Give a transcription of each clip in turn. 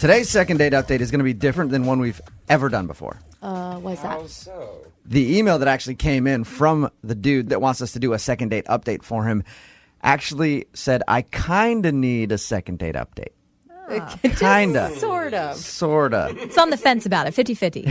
Today's second date update is going to be different than one we've ever done before. Why is that? How so? The email that actually came in from the dude that wants us to do a second date update for him actually said, I kind of need a second date update. Kind of. Sort of. Sort of. It's on the fence about it, 50-50.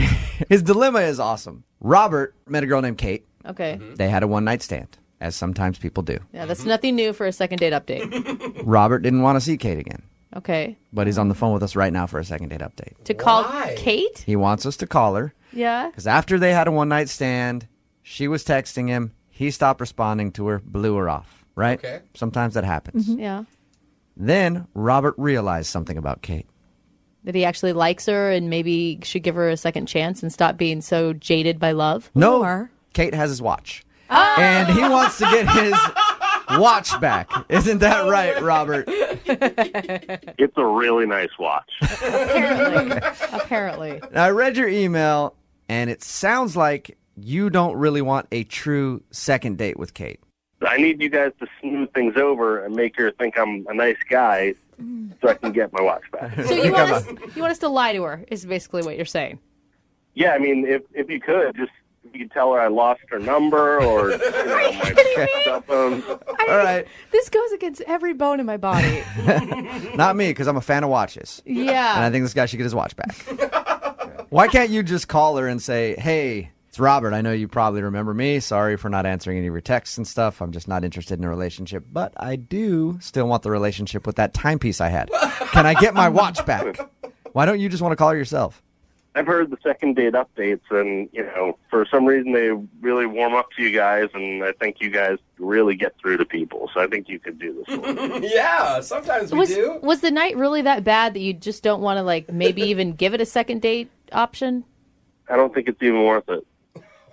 His dilemma is awesome. Robert met a girl named Kate. Okay. They had a one-night stand, as sometimes people do. Yeah, that's nothing new for a second date update. Robert didn't want to see Kate again, Okay. but he's on the phone with us right now for a second date update. To call Why? Kate? He wants us to call her Yeah. because after they had a one-night stand, she was texting him. He stopped responding to her, blew her off, right? Okay. Sometimes that happens. Yeah. Then Robert realized something about Kate. That he actually likes her and maybe should give her a second chance and stop being so jaded by love. No, Or- Kate has his watch. And he wants to get his watch back. Isn't that right, Robert? It's a really nice watch. Apparently. Now, I read your email, and it sounds like you don't really want a true second date with Kate. I need you guys to smooth things over and make her think I'm a nice guy so I can get my watch back. So you want us to lie to her is basically what you're saying. Yeah, I mean, if you could, just if you could tell her I lost her number or my cell phone. All right. This goes against every bone in my body. Not me, because I'm a fan of watches. And I Yeah. think this guy should get his watch back. Why can't you just call her and say, hey, it's Robert. I know you probably remember me. Sorry for not answering any of your texts and stuff. I'm just not interested in a relationship. But I do still want the relationship with that timepiece I had. Can I get my watch back? Why don't you just want to call her yourself? I've heard the second date updates, and, for some reason they really warm up to you guys, and I think you guys really get through to people. So I think you could do this one. Yeah, sometimes we do. Was the night really that bad that you just don't want to, maybe even give it a second date option? I don't think it's even worth it.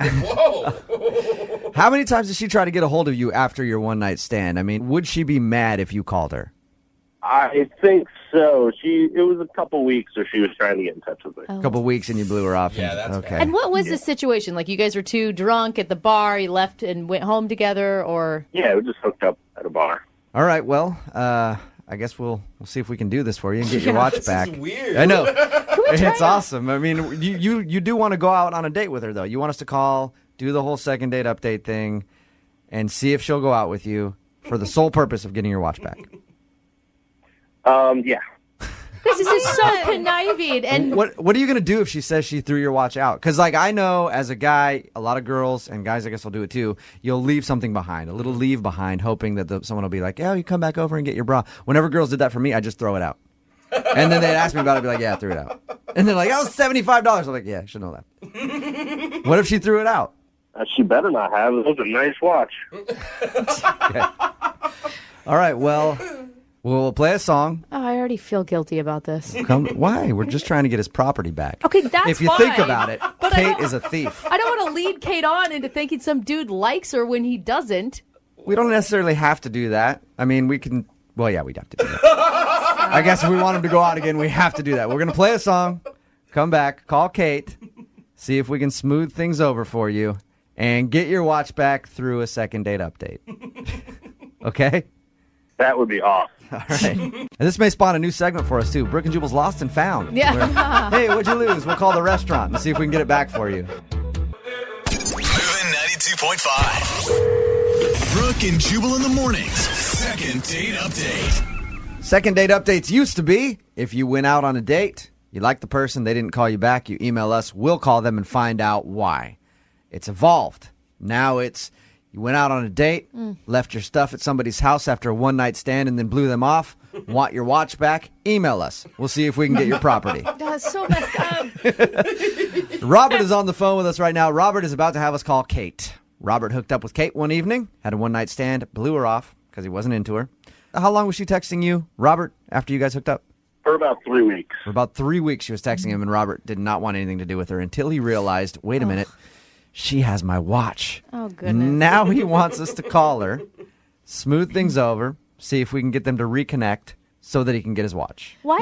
Whoa. How many times did she try to get a hold of you after your one-night stand? I mean, would she be mad if you called her? I think so. It was a couple weeks or she was trying to get in touch with me. A couple weeks and you blew her off. Yeah, that's okay. bad. And what was the situation? Like, you guys were too drunk at the bar, you left and went home together, or? Yeah, we just hooked up at a bar. All right, well, I guess we'll see if we can do this for you and get your watch This back. is weird. I know. It's awesome. I mean, you do want to go out on a date with her, though. You want us to call, do the whole second date update thing, and see if she'll go out with you for the sole purpose of getting your watch back. Yeah. This is so conniving. And What are you going to do if she says she threw your watch out? Because, I know as a guy, a lot of girls, and guys I guess will do it too, you'll leave something behind, a little leave behind, hoping that someone will be like, you come back over and get your bra. Whenever girls did that for me, I just throw it out. And then they'd ask me about it, I'd be like, yeah, I threw it out. And they're like, $75. I'm like, yeah, I should know that. What if she threw it out? She better not have. It was a nice watch. Okay. All right, well, we'll play a song. oh, I already feel guilty about this. Why? We're just trying to get his property back. Okay, that's If you fine. think about it, But I Kate don't- is a thief. I don't want to lead Kate on into thinking some dude likes her when he doesn't. We don't necessarily have to do that. I mean, we can. Well, yeah, we'd have to do that. I guess if we want him to go out again, we have to do that. We're going to play a song, come back, call Kate, see if we can smooth things over for you, and get your watch back through a second date update. Okay? That would be awesome. All right. And this may spawn a new segment for us, too. Brooke and Jubal's Lost and Found. Yeah. Where, hey, what'd you lose? We'll call the restaurant and see if we can get it back for you. Moving 92.5. Brooke and Jubal in the mornings. Second date update. Second date updates used to be if you went out on a date, you liked the person, they didn't call you back, you email us, we'll call them and find out why. It's evolved. Now it's you went out on a date, left your stuff at somebody's house after a one-night stand and then blew them off, want your watch back, email us. We'll see if we can get your property. That's so messed up. Robert is on the phone with us right now. Robert is about to have us call Kate. Robert hooked up with Kate one evening, had a one-night stand, blew her off because he wasn't into her. How long was she texting you, Robert, after you guys hooked up? For about 3 weeks. For about 3 weeks she was texting him, and Robert did not want anything to do with her until he realized, wait a minute, she has my watch. Oh, goodness. Now he wants us to call her, smooth things over, see if we can get them to reconnect so that he can get his watch. Why?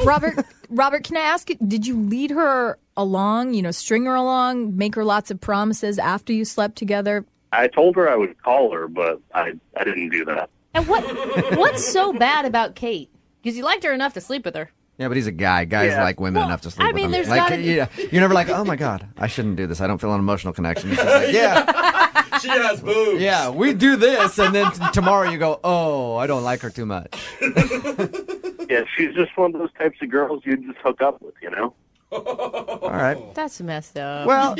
Robert, can I ask you, did you lead her along, string her along, make her lots of promises after you slept together? I told her I would call her, but I didn't do that. And what's so bad about Kate? Because you liked her enough to sleep with her. Yeah, but he's a guy. Guys Yeah. like women enough to sleep I with mean, them. there's Like, gotta be- yeah, you're never like, oh my God, I shouldn't do this. I don't feel an emotional connection. It's just like, yeah, She has boobs. yeah, we do this, and then tomorrow you go, oh, I don't like her too much. Yeah, she's just one of those types of girls you just hook up with, you know? All right. That's messed up. Well,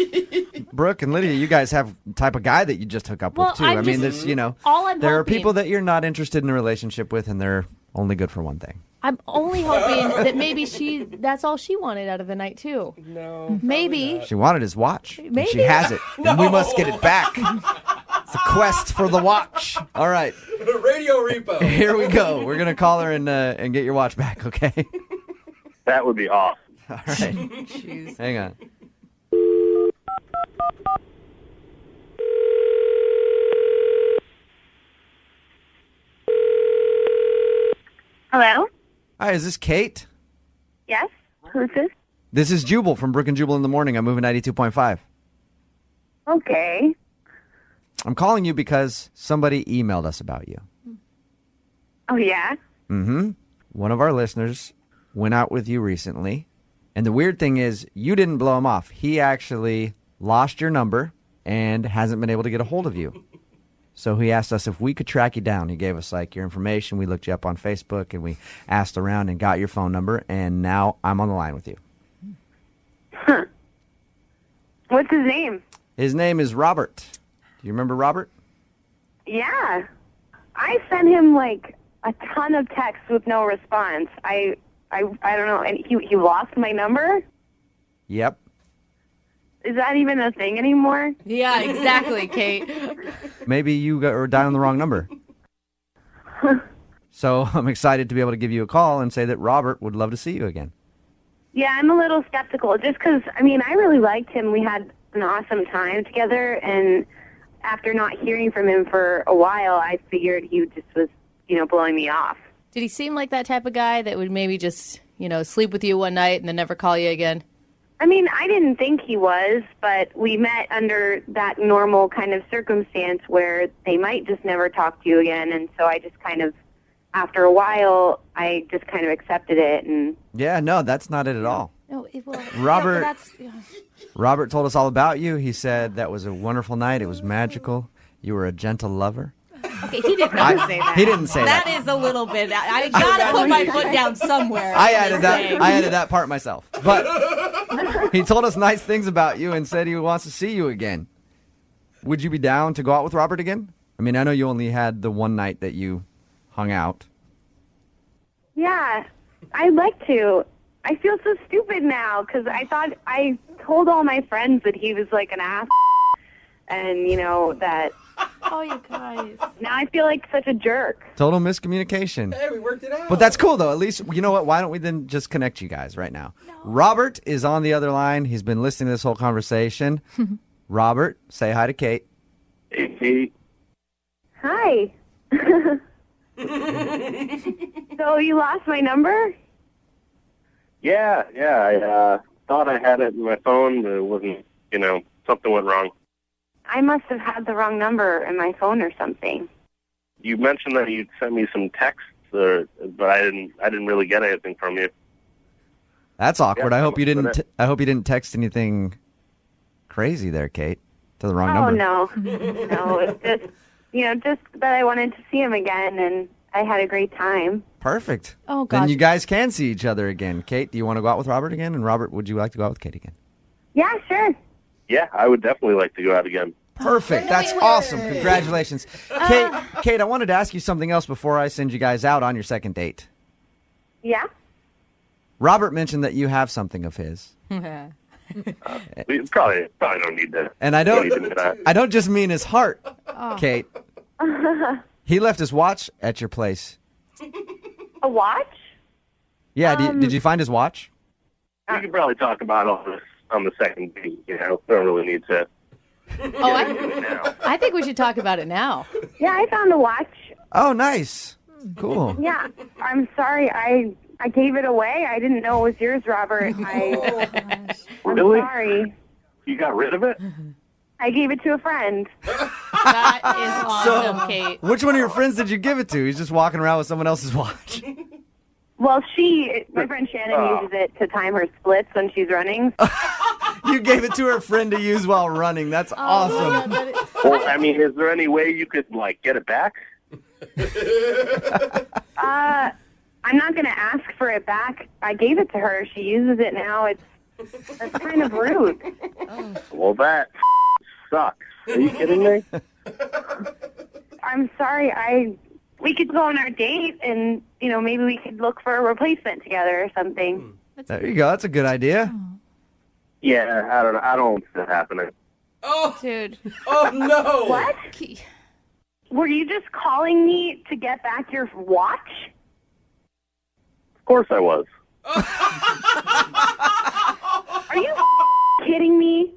Brooke and Lydia, you guys have the type of guy that you just hook up Well, with too. I'm I mean, just- there's, all I'm there are hoping- people that you're not interested in a relationship with, and they're only good for one thing. I'm only hoping that maybe that's all she wanted out of the night, too. No. Maybe. She wanted his watch. And she Maybe. has it, and we must get it back. It's a quest for the watch. All right, Radio repo. here we go. We're gonna call her and get your watch back. Okay. That would be awesome. All right. Hang on. Hello? Hi, is this Kate? Yes? Who's this? This is Jubal from Brooke and Jubal in the Morning. I'm moving 92.5. Okay. I'm calling you because somebody emailed us about you. Oh, yeah? Mm-hmm. One of our listeners went out with you recently. And the weird thing is, you didn't blow him off. He actually lost your number and hasn't been able to get a hold of you. So he asked us if we could track you down. He gave us like your information. We looked you up on Facebook and we asked around and got your phone number. And now I'm on the line with you. Huh. What's his name? His name is Robert. Do you remember Robert? Yeah. I sent him, like, a ton of texts with no response. I don't know. And he lost my number? Yep. Is that even a thing anymore? Yeah, exactly, Kate. Maybe you were dialing the wrong number. So I'm excited to be able to give you a call and say that Robert would love to see you again. Yeah, I'm a little skeptical just because, I mean, I really liked him. We had an awesome time together, and after not hearing from him for a while, I figured he just was, blowing me off. Did he seem like that type of guy that would maybe just, sleep with you one night and then never call you again? I mean, I didn't think he was, but we met under that normal kind of circumstance where they might just never talk to you again, and so I just kind of, after a while, I just kind of accepted it. And Yeah, no, that's not it at all. No, Robert- that's, Robert told us all about you. He said that was a wonderful night. It was magical. You were a gentle lover. okay, he did not say that. He didn't say that. That is a little bit. I gotta put my foot down somewhere. I added that. I added that part myself. But he told us nice things about you and said he wants to see you again. Would you be down to go out with Robert again? I mean, I know you only had the one night that you hung out. yeah, I'd like to. I feel so stupid now because I thought I told all my friends that he was like an ass, and that. Oh, you guys. Now I feel like such a jerk. Total miscommunication. Hey, we worked it out. But that's cool, though. At least, you know what? Why don't we then just connect you guys right now? No. Robert is on the other line. He's been listening to this whole conversation. Robert, say hi to Kate. Hey, Kate. Hi. So you lost my number? Yeah, I thought I had it in my phone, but it wasn't, something went wrong. I must have had the wrong number in my phone or something. You mentioned that you'd sent me some texts, but I didn't really get anything from you. That's awkward. Yeah, I hope you didn't. but I hope you didn't text anything crazy there, Kate, to the wrong Oh, number. no, it's just, just that I wanted to see him again, and I had a great time. Perfect. Oh, Then gosh. you guys can see each other again. Kate, do you want to go out with Robert again? And Robert, would you like to go out with Kate again? Yeah, sure. Yeah, I would definitely like to go out again. Perfect. That's awesome. Congratulations. Kate, I wanted to ask you something else before I send you guys out on your second date. Yeah? Robert mentioned that you have something of his. We probably don't need to. And I go don't into that. I don't just mean his heart, Kate. He left his watch at your place. A watch? Yeah, did you find his watch? We could probably talk about all this on the second date. We don't really need to. Oh, I think we should talk about it now. Yeah, I found the watch. Oh, nice. Cool. Yeah, I'm sorry. I gave it away. I didn't know it was yours, Robert. I'm Really? sorry. You got rid of it? I gave it to a friend. That is awesome, Kate. Which one of your friends did you give it to? He's just walking around with someone else's watch. Well, my friend Shannon uses it to time her splits when she's running. You gave it to her friend to use while running. That's awesome. Well, I mean, is there any way you could, get it back? I'm not going to ask for it back. I gave it to her. She uses it now. That's kind of rude. Well, that sucks. Are you kidding me? I'm sorry. We could go on our date and, maybe we could look for a replacement together or something. There you go. That's a good idea. Yeah, I don't know. I don't see that happening. Oh, Dude. oh no. What? Were you just calling me to get back your watch? Of course I was. Are you kidding me?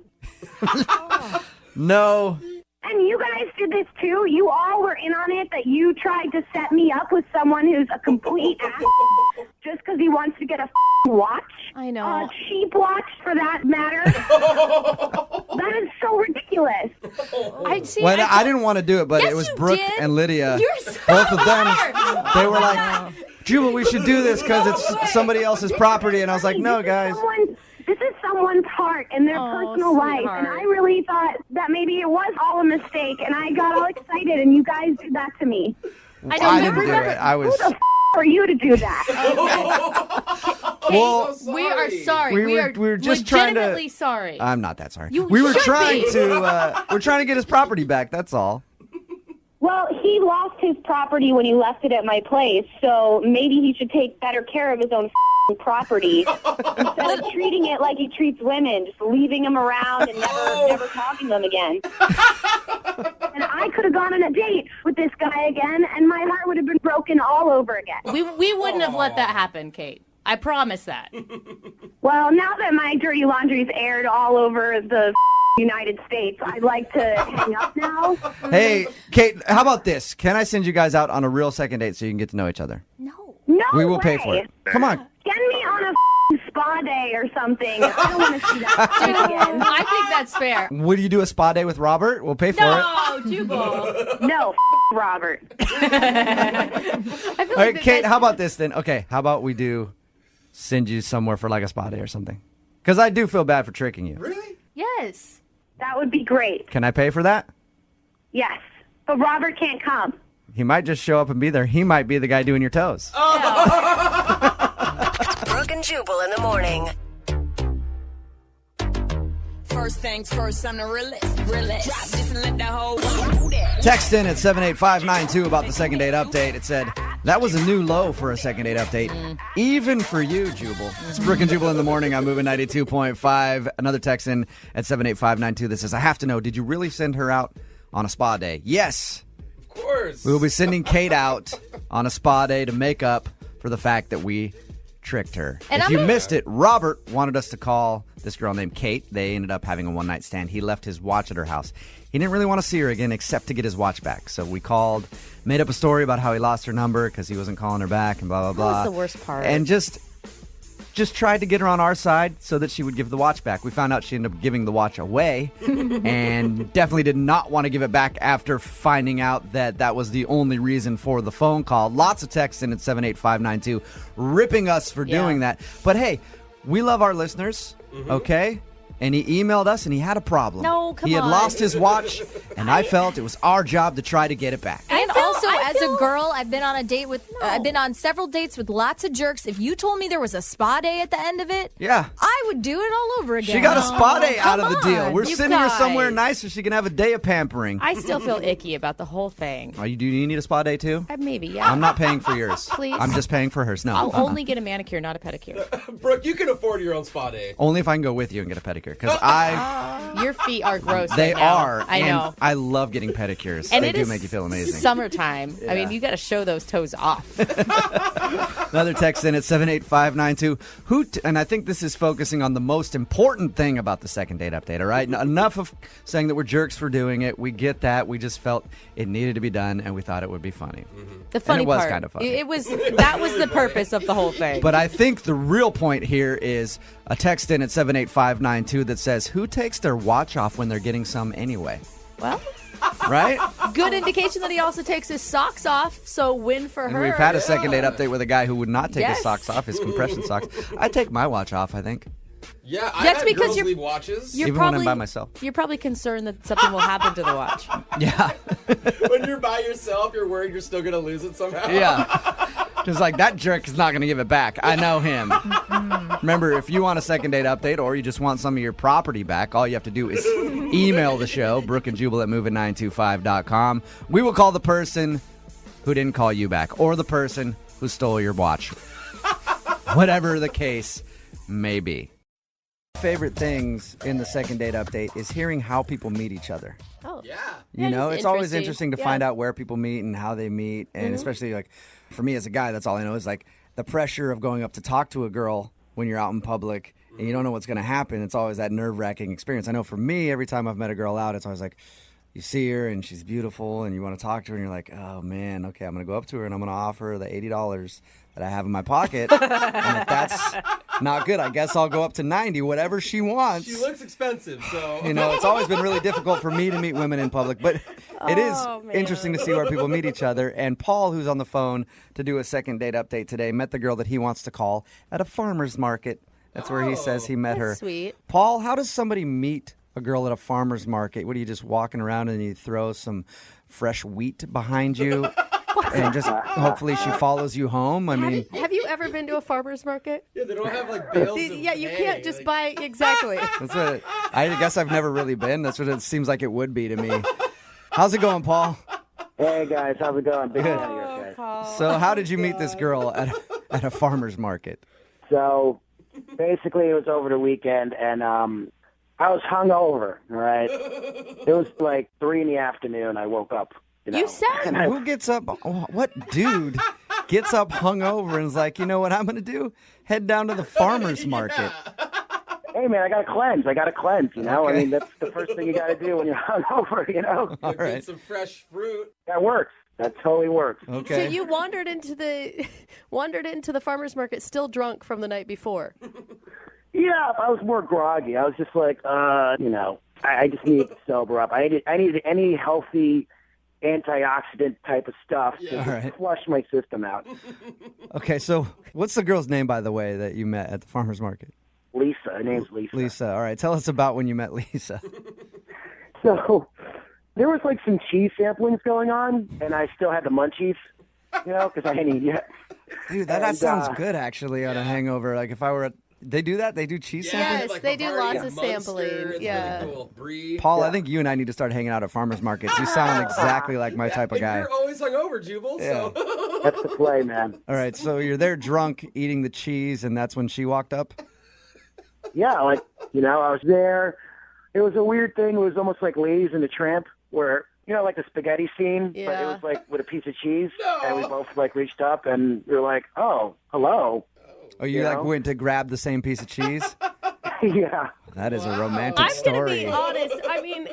No. And you guys did this too? You all were in on it, that you tried to set me up with someone who's a complete ass just because he wants to get a watch? I know. A cheap watch, for that matter. That is so ridiculous. Well, I didn't want to do it, but Yes, it was you Brooke did. and Lydia. You're so Both of them. smart. They were like, Jubal, we should do this because it's somebody else's property. And I was like, no, guys. This is someone's heart and their personal life, and I really thought that maybe it was all a mistake, and I got all excited, and you guys did that to me. I didn't do it. I was. Who the are you to do that? Well, We are sorry. we We were are just trying to- legitimately sorry. I'm not that sorry. You We were should trying be. to. We're trying to get his property back. That's all. Well, he lost his property when he left it at my place, so maybe he should take better care of his own property instead of treating it like he treats women, just leaving them around and never talking to them again. And I could have gone on a date with this guy again, and my heart would have been broken all over again. We wouldn't have let that happen, Kate. I promise that. Well, now that my dirty laundry's aired all over the United States, I'd like to hang up now. Hey, Kate, how about this? Can I send you guys out on a real second date so you can get to know each other? No We will way. pay for it. Come on. Send me on a spa day or something. I don't want to see that shit again. I think that's fair. Would you do a spa day with Robert? We'll pay for it. No, Jubal. No, Robert. I feel All right, like Kate, how about this then? Okay, how about we send you somewhere for like a spa day or something? Because I do feel bad for tricking you. Really? Yes. That would be great. Can I pay for that? Yes. But Robert can't come. He might just show up and be there. He might be the guy doing your toes. Brooke and Jubal in the morning. First things first, I'm the realest. Drop this and let the whole world do that. Text in at 78592 about the second date update. It said, that was a new low for a second date update. Even for you, Jubal. It's Brooke and Jubal in the morning. I'm moving 92.5. Another text in at 78592 that says, I have to know, did you really send her out on a spa day? Yes. Of course. We will be sending Kate out on a spa day to make up for the fact that we tricked her. And if I'm you gonna- missed it, Robert wanted us to call this girl named Kate. They ended up having a one-night stand. He left his watch at her house. He didn't really want to see her again except to get his watch back. So we called, made up a story about how he lost her number because he wasn't calling her back and blah, blah, blah. That was the worst part. And just tried to get her on our side so that she would give the watch back. We found out she ended up giving the watch away and definitely did not want to give it back after finding out that that was the only reason for the phone call. Lots of texts in at 78592 ripping us for doing that. But hey, we love our listeners, okay? And he emailed us and he had a problem. No, come He had on. lost his watch and I felt it was our job to try to get it back. And also, as a girl, I've been on a date with, I've been on several dates with lots of jerks. If you told me there was a spa day at the end of it, Yeah. I would do it all over again. She got a spa day out of the come deal. on. We're You sending her guys. somewhere nice so she can have a day of pampering. I still feel icky about the whole thing. Do you need a spa day too? Maybe, yeah. I'm not paying for yours. Please. I'm just paying for hers. No. I'll only get a manicure, not a pedicure. Brooke, you can afford your own spa day. Only if I can go with you and get a pedicure. Because Your feet are gross. they right now. are. I and know. I love getting pedicures. And they it do is make you feel amazing. Summertime. I mean, you got to show those toes off. Another text in at 78592. And I think this is focusing on the most important thing about the second date update, all right? Enough of saying that we're jerks for doing it. We get that. We just felt it needed to be done, and we thought it would be funny. The funny it was part, kind of funny. that was the purpose of the whole thing. But I think the real point here is a text in at 78592 that says, who takes their watch off when they're getting some anyway? well, Right? Good indication that he also takes his socks off, so win for And her. we've had a second date update with a guy who would not take his Yes. socks off, his compression socks. I take my watch off, I think. Yeah, That's had because girls you're- leave watches. You're Even probably, when I'm by myself. You're probably concerned that something will happen to the watch. Yeah. When you're by yourself, you're worried you're still going to lose it somehow. Yeah. Just like, that jerk is not going to give it back. I know him. Remember, if you want a second date update or you just want some of your property back, all you have to do is email the show, Brooke and Jubal at moving925.com. We will call the person who didn't call you back or the person who stole your watch. Whatever the case may be. Favorite things in the second date update is hearing how people meet each other. Oh. Yeah. You know, that's it's always interesting. interesting to Yeah. find out where people meet and how they meet. And especially, like, for me as a guy, that's all I know is, like, the pressure of going up to talk to a girl when you're out in public and you don't know what's going to happen. It's always that nerve-wracking experience. I know for me, every time I've met a girl out, it's always like, you see her and she's beautiful and you want to talk to her and you're like, oh, man, okay, I'm going to go up to her and I'm going to offer her the $80 that I have in my pocket. And if that's not good, I guess I'll go up to 90, whatever she wants. She looks expensive, so. You know, it's always been really difficult for me to meet women in public, but it is Oh, man. interesting to see where people meet each other. And Paul, who's on the phone to do a second date update today, met the girl that he wants to call at a farmer's market. That's where he says he met her. That's sweet. Paul, how does somebody meet a girl at a farmer's market? What, are you just walking around and you throw some fresh wheat behind you? And just hopefully she follows you home? I mean, Have you ever been to a farmer's market? Yeah, they don't have like bales of Yeah, you hay, can't just like- buy exactly. that's what I guess I've never really been. That's what it seems like it would be to me. How's it going, Paul? Hey guys, how's it going? Big Good. fan of yours, guys. So how did you meet this girl at a farmer's market? So basically, it was over the weekend, and I was hungover. All right, it was like 3 in the afternoon. I woke up. You said Who gets up? What dude gets up hungover and is like, you know what I'm going to do? Head down to the farmer's market. Hey man, I got to cleanse. You know, Okay. I mean that's the first thing you got to do when you're hungover. You know, All Get right. some fresh fruit. that works. That totally works. Okay. So you wandered into the farmer's market still drunk from the night before. Yeah, I was more groggy. I was just like, you know, I just needed to sober up. I needed any healthy antioxidant type of stuff to All right. flush my system out. Okay, so what's the girl's name, by the way, that you met at the farmer's market? Lisa. Her name's Lisa. Lisa. All right, tell us about when you met Lisa. So there was like some cheese samplings going on, and I still had the munchies, you know, because I hadn't eaten yet. Dude, that And, sounds good, actually, on a hangover. Like, if I were they do that? They do cheese sampling? Yes, like they do Bavaria lots of Munster, sampling, it's yeah. really cool. Brie. Paul, I think you and I need to start hanging out at farmer's markets. You sound exactly like my type of And guy. you're always hungover, Jubal, so. That's the play, man. All right, so you're there drunk, eating the cheese, and that's when she walked up? Yeah, like, you know, I was there. It was a weird thing. It was almost like Ladies and the Tramp, where, you know, like the spaghetti scene, but it Yeah. was like with a piece of cheese. No. And we both like reached up and we were like, oh, hello. Oh, you like know? went to grab the same piece of cheese? Yeah. That is a romantic I'm going to story. be honest. I mean,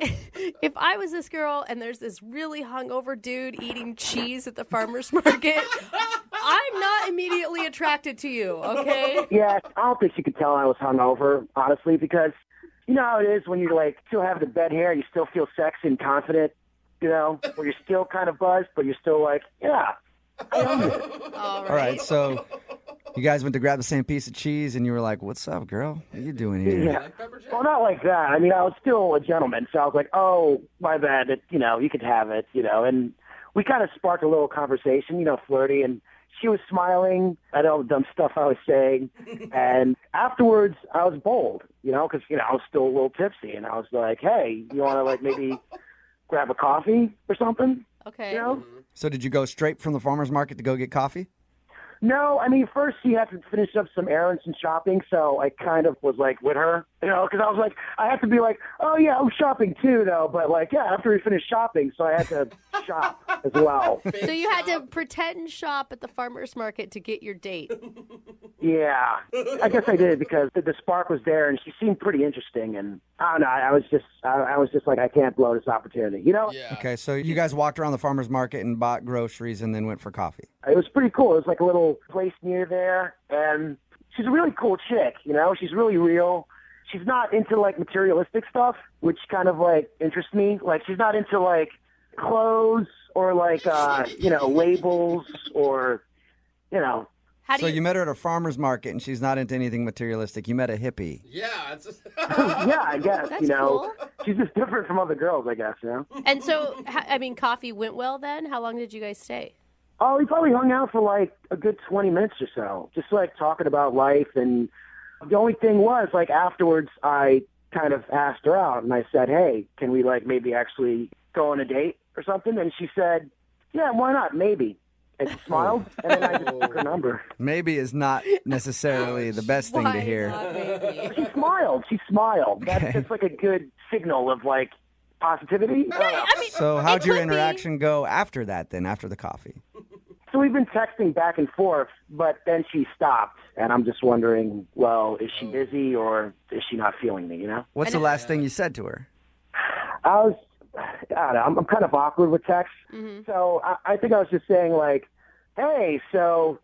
if I was this girl and there's this really hungover dude eating cheese at the farmer's market, I'm not immediately attracted to you, okay? Yeah, I don't think she could tell I was hungover, honestly, because you know how it is when you like still have the bed hair, you still feel sexy and confident, you know, where you're still kind of buzzed, but you're still like, yeah, I own it. All All right, so you guys went to grab the same piece of cheese, and you were like, what's up, girl? What are you doing here? Yeah. Well, not like that. I mean, I was still a gentleman, so I was like, oh, my bad, you know, you could have it, you know, and we kind of sparked a little conversation, you know, flirty, and she was smiling at all the dumb stuff I was saying. And afterwards, I was bold, you know, because, you know, I was still a little tipsy. And I was like, hey, you want to, like, maybe grab a coffee or something? Okay. You know? So did you go straight from the farmer's market to go get coffee? No, I mean, first she had to finish up some errands and shopping, so I kind of was like with her, you know, because I was like, I have to be like, oh yeah, I'm shopping too, though, but like, yeah, after we finished shopping, so I had to shop as well. So you had to pretend shop at the farmer's market to get your date. Yeah, I guess I did because the spark was there, and she seemed pretty interesting, and I don't know, I was just like, I can't blow this opportunity, you know? Yeah. Okay, so you guys walked around the farmer's market and bought groceries and then went for coffee. It was pretty cool. It was like a little place near there, and she's a really cool chick, you know? She's really real. She's not into, like, materialistic stuff, which kind of, like, interests me. Like, she's not into, like, clothes or like, labels or, So you met her at a farmer's market, and she's not into anything materialistic. You met a hippie. Yeah, it's yeah, I guess, That's cool. She's just different from other girls, I guess, And so, coffee went well then? How long did you guys stay? Oh, we probably hung out for like a good 20 minutes or so, just like talking about life. And the only thing was, like, afterwards, I kind of asked her out, and I said, hey, can we like maybe actually go on a date or something? And she said, yeah, why not? Maybe. And she smiled, and then I just took her number. Maybe is not necessarily the best thing to hear. She smiled. That's just like a good signal of like positivity. So how'd your interaction go after that then, after the coffee? So we've been texting back and forth, but then she stopped, and I'm just wondering, well, is she busy or is she not feeling me, What's the last thing you said to her? I don't know, I'm kind of awkward with text. Mm-hmm. So I think I was just saying, like, hey, so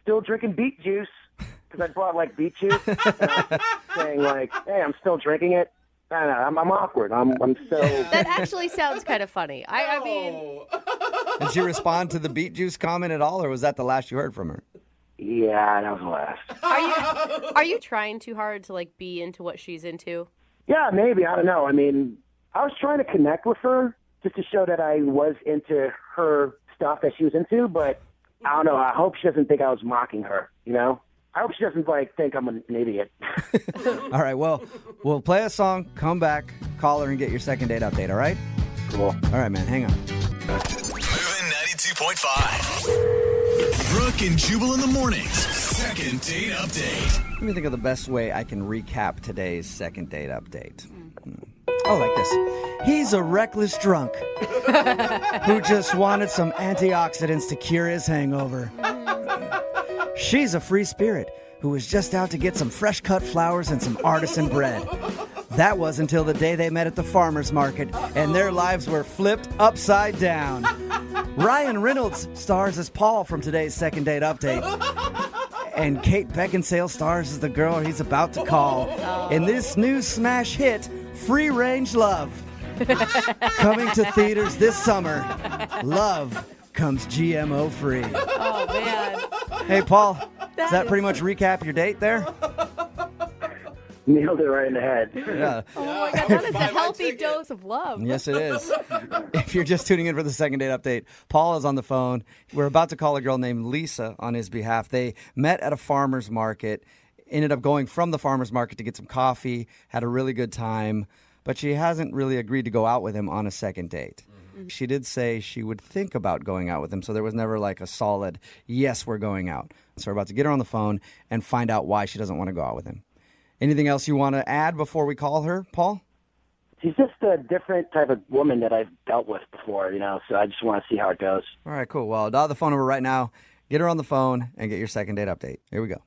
still drinking beet juice? Because I brought, like, beet juice. And I was saying, like, hey, I'm still drinking it. I don't know, I'm awkward. I'm so... That actually sounds kind of funny. I mean... Did she respond to the beet juice comment at all, or was that the last you heard from her? Yeah, that was the last. Are you trying too hard to, like, be into what she's into? Yeah, maybe. I don't know. I mean, I was trying to connect with her just to show that I was into her stuff that she was into, but I don't know. I hope she doesn't think I was mocking her, I hope she doesn't, like, think I'm an idiot. All right, well, we'll play a song, come back, call her, and get your second date update, all right? Cool. All right, man, hang on. Moving 92.5. Brooke and Jubal in the mornings. Second date update. Let me think of the best way I can recap today's second date update. Oh, like this. He's a reckless drunk who just wanted some antioxidants to cure his hangover. She's a free spirit who was just out to get some fresh cut flowers and some artisan bread. That was until the day they met at the farmer's market, and their lives were flipped upside down. Ryan Reynolds stars as Paul from today's second date update. And Kate Beckinsale stars as the girl he's about to call in this new smash hit, Free Range Love. Coming to theaters this summer, Love comes GMO free. Oh, man. Hey, Paul, does that pretty much recap your date there? Nailed it right in the head. Yeah. Oh, my God. That is a healthy dose of love. Yes, it is. If you're just tuning in for the second date update, Paul is on the phone. We're about to call a girl named Lisa on his behalf. They met at a farmer's market, ended up going from the farmer's market to get some coffee, had a really good time, but she hasn't really agreed to go out with him on a second date. Mm-hmm. She did say she would think about going out with him, so there was never like a solid, yes, we're going out. So we're about to get her on the phone and find out why she doesn't want to go out with him. Anything else you want to add before we call her, Paul? She's just a different type of woman that I've dealt with before, so I just want to see how it goes. All right, cool. Well, dial the phone number right now, get her on the phone, and get your second date update. Here we go.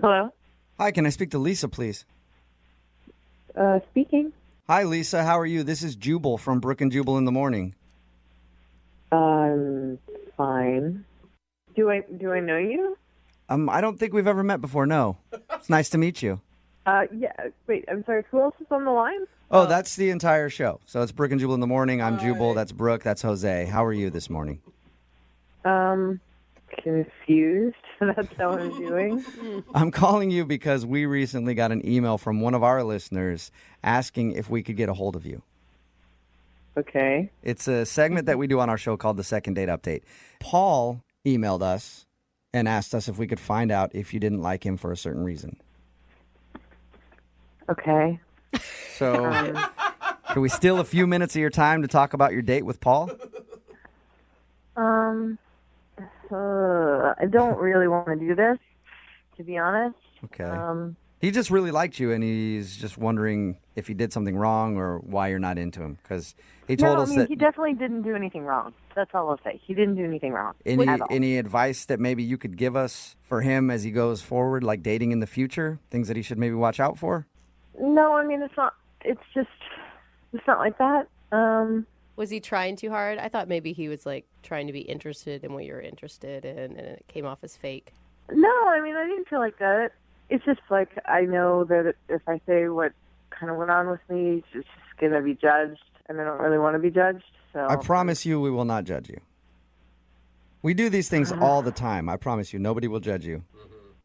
Hello? Hi, can I speak to Lisa, please? Speaking. Hi, Lisa. How are you? This is Jubal from Brooke and Jubal in the morning. Fine. Do I know you? I don't think we've ever met before, no. It's nice to meet you. Yeah. Wait, I'm sorry. Who else is on the line? Oh, that's the entire show. So it's Brooke and Jubal in the morning. I'm Jubal. That's Brooke. That's Jose. How are you this morning? Confused. That's how I'm doing. I'm calling you because we recently got an email from one of our listeners asking if we could get a hold of you. Okay. It's a segment that we do on our show called the Second Date Update. Paul emailed us and asked us if we could find out if you didn't like him for a certain reason. Okay. So, can we steal a few minutes of your time to talk about your date with Paul? I don't really want to do this, to be honest. Okay. He just really liked you, and he's just wondering if he did something wrong or why you're not into him. Because he told us that he definitely didn't do anything wrong. That's all I'll say. He didn't do anything wrong. Any advice that maybe you could give us for him as he goes forward, like dating in the future? Things that he should maybe watch out for? No, I mean, it's not. It's not like that. Was he trying too hard? I thought maybe he was like trying to be interested in what you're interested in, and it came off as fake. No, I mean, I didn't feel like that. It's just like I know that if I say what kind of went on with me, it's just going to be judged, and I don't really want to be judged. So I promise you we will not judge you. We do these things all the time. I promise you, nobody will judge you.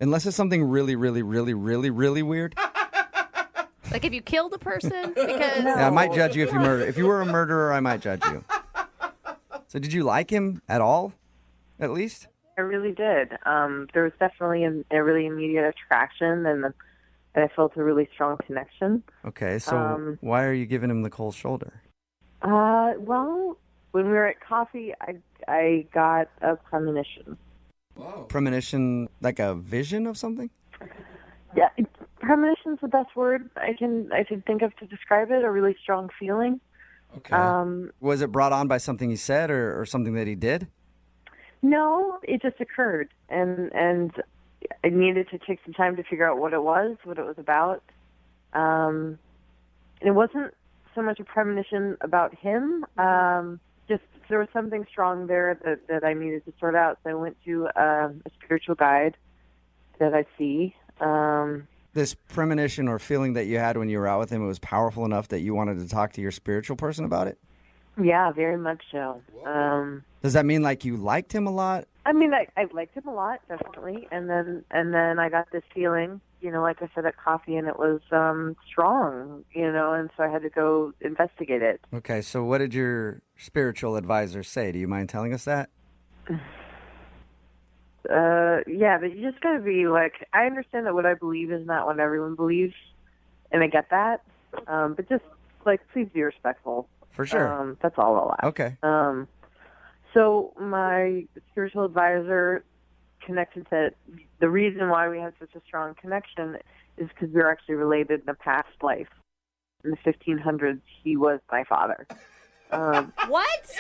Unless it's something really, really, really, really, really weird. Like if you killed a person? Because Yeah, I might judge you if you murder. If you were a murderer, I might judge you. So did you like him at all, at least? I really did. There was definitely a really immediate attraction, and I felt a really strong connection. Okay, so why are you giving him the cold shoulder? Well, when we were at coffee, I got a premonition. Whoa. Premonition, like a vision of something? Yeah, premonition's the best word I can think of to describe it. A really strong feeling. Okay. Was it brought on by something he said or something that he did? No, it just occurred, and I needed to take some time to figure out what it was about. And it wasn't so much a premonition about him. Just there was something strong there that I needed to sort out. So I went to a spiritual guide that I see. This premonition or feeling that you had when you were out with him, it was powerful enough that you wanted to talk to your spiritual person about it? Yeah, very much so. Does that mean like you liked him a lot? I mean, I liked him a lot, definitely, and then I got this feeling, like I said at coffee, and it was strong, and so I had to go investigate it. Okay, so what did your spiritual advisor say? Do you mind telling us that? Yeah, but you just gotta be like, I understand that what I believe is not what everyone believes, and I get that, but just please be respectful. For sure. That's all I'll ask. Okay. So my spiritual advisor connected that the reason why we had such a strong connection is because we were actually related in a past life. In the 1500s, he was my father. What?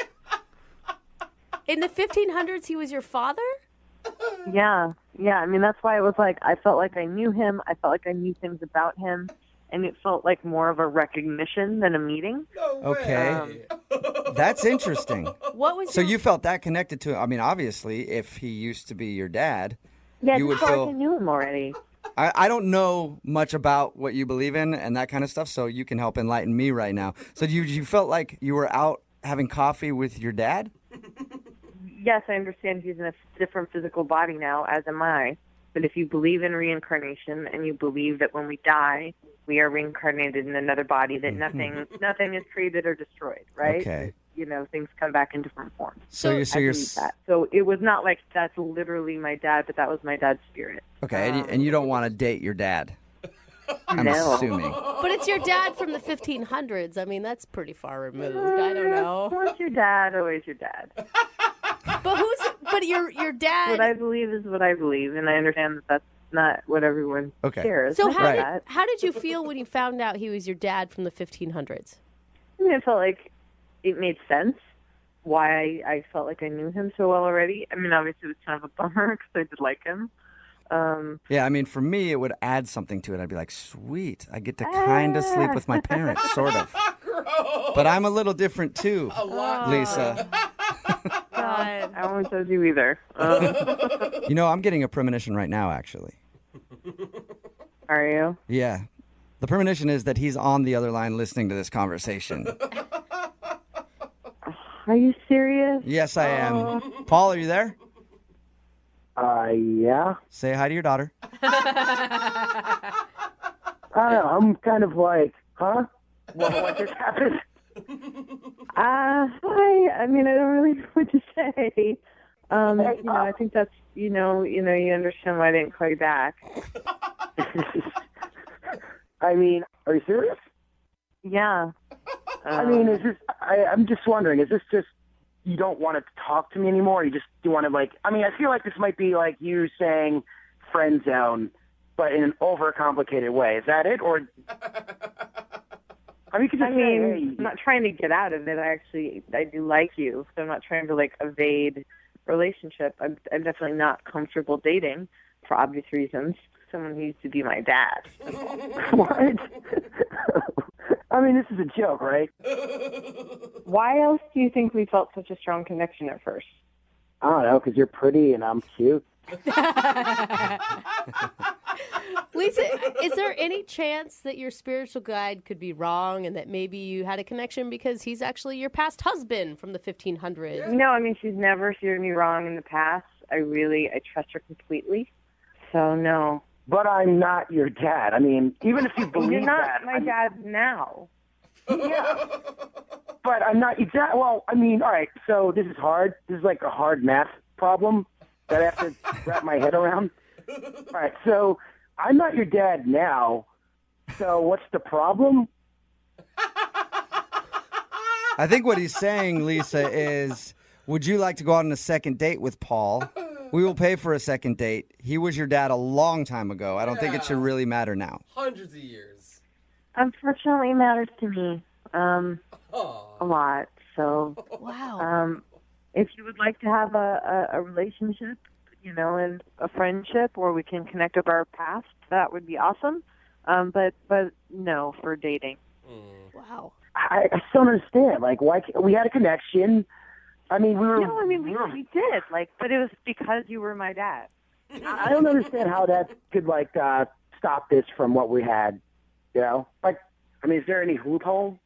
In the 1500s, he was your father? Yeah. I mean, that's why it was like I felt like I knew him. I felt like I knew things about him. And it felt like more of a recognition than a meeting. Okay. That's interesting. What was So you felt that connected to him. I mean, obviously, if he used to be your dad, Yeah, you I would felt feel... like I knew him already. I don't know much about what you believe in and that kind of stuff, so you can help enlighten me right now. So you felt like you were out having coffee with your dad? Yes, I understand he's in a different physical body now, as am I. But if you believe in reincarnation and you believe that when we die, we are reincarnated in another body, that nothing is created or destroyed, right? Okay. Things come back in different forms. So you're that. So it was not like that's literally my dad, but that was my dad's spirit. Okay, and you don't want to date your dad, I'm No. assuming. But it's your dad from the 1500s. I mean, that's pretty far removed. I don't know. Once your dad, always your dad. But your dad. What I believe is what I believe, and I understand that that's not what everyone shares. So I how did you feel when you found out he was your dad from the 1500s? I mean, I felt like it made sense why I felt like I knew him so well already. I mean, obviously it was kind of a bummer because I did like him. Yeah, I mean, for me, it would add something to it. I'd be like, sweet, I get to kind of sleep with my parents, sort of. But I'm a little different too, Lisa. God. I won't judge you either. I'm getting a premonition right now, actually. Are you? Yeah. The premonition is that he's on the other line listening to this conversation. Are you serious? Yes, I am. Paul, are you there? Yeah. Say hi to your daughter. I don't know. I'm kind of like, huh? What just happened? Hi. I mean, I don't really know what to say. I think that's, you understand why I didn't call you back. I mean, are you serious? Yeah. I mean, I'm just wondering, is this just you don't want to talk to me anymore? Or you want to I feel like this might be like you saying friend zone, but in an overcomplicated way. Is that it? Or, you could just I'm not trying to get out of it. I do like you, so I'm not trying to evade relationship. I'm definitely not comfortable dating for obvious reasons. Someone who used to be my dad. What? I mean, this is a joke, right? Why else do you think we felt such a strong connection at first? I don't know, because you're pretty and I'm cute. Lisa, is there any chance that your spiritual guide could be wrong and that maybe you had a connection because he's actually your past husband from the 1500s? No, I mean, she's never steered me wrong in the past. I trust her completely. So, no. But I'm not your dad. I mean, even if you believe You're not that, my dad now. Yeah. But I'm not your dad. Well, I mean, all right, so this is hard. This is like a hard math problem that I have to wrap my head around. All right, so I'm not your dad now, so what's the problem? I think what he's saying, Lisa, is would you like to go out on a second date with Paul? We will pay for a second date. He was your dad a long time ago. I don't think it should really matter now. Hundreds of years. Unfortunately, it matters to me a lot. So, wow. If you would like to have a relationship, and a friendship where we can connect up our past, that would be awesome. But no, for dating. Wow. I still don't understand. Like, why we had a connection. I mean, we did. But it was because you were my dad. I don't understand how that could stop this from what we had. Like, I mean, is there any loophole?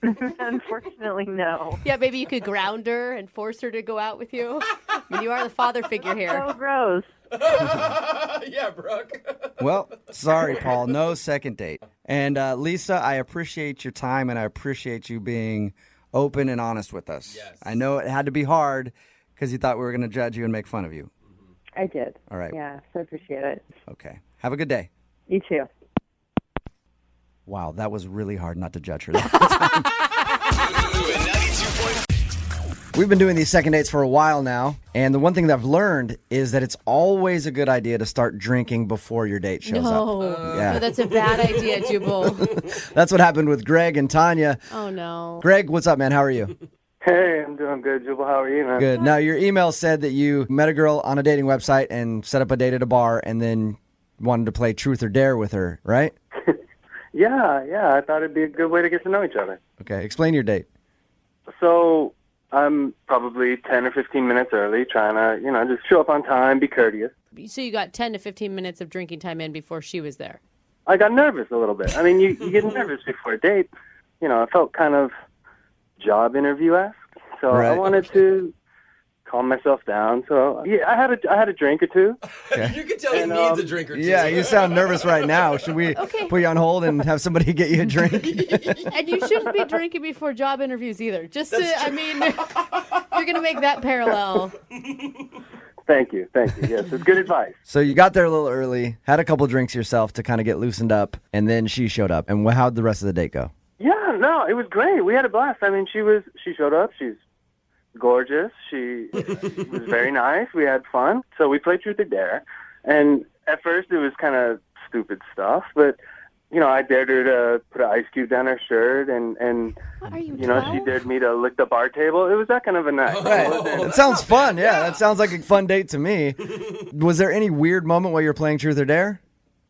Unfortunately, no. Yeah, maybe you could ground her and force her to go out with you. I mean, you are the father figure here. So gross. Yeah, Brooke. Well, sorry, Paul. No second date. And Lisa, I appreciate your time and I appreciate you being open and honest with us. Yes. I know it had to be hard because you thought we were going to judge you and make fun of you. I did. All right. Yeah, so I appreciate it. Okay. Have a good day. You too. Wow, that was really hard not to judge her that time. We've been doing these second dates for a while now, and the one thing that I've learned is that it's always a good idea to start drinking before your date shows up. No, that's a bad idea, Jubal. That's what happened with Greg and Tanya. Oh, no. Greg, what's up, man? How are you? Hey, I'm doing good, Jubal. How are you, man? Good. Now, your email said that you met a girl on a dating website and set up a date at a bar and then wanted to play Truth or Dare with her, right? Yeah. I thought it'd be a good way to get to know each other. Okay, explain your date. So I'm probably 10 or 15 minutes early, trying to, just show up on time, be courteous. So you got 10 to 15 minutes of drinking time in before she was there. I got nervous a little bit. I mean, you get nervous before a date. It felt kind of job interview-esque. So Right. I wanted to calm myself down. So yeah, I had a drink or two. Okay. You can tell he needs a drink or two. Yeah, you sound nervous right now. Should we put you on hold and have somebody get you a drink? And you shouldn't be drinking before job interviews either. Just to, I mean, you're going to make that parallel. Thank you. Yes, it's good advice. So you got there a little early, had a couple drinks yourself to kind of get loosened up, and then she showed up. And how'd the rest of the date go? Yeah, no, it was great. We had a blast. I mean, she showed up. She's gorgeous. She was very nice. We had fun. So we played Truth or Dare. And at first it was kind of stupid stuff, but I dared her to put an ice cube down her shirt and What, are you she dared me to lick the bar table. It was that kind of a night. That sounds fun. Yeah, that sounds like a fun date to me. Was there any weird moment while you were playing Truth or Dare?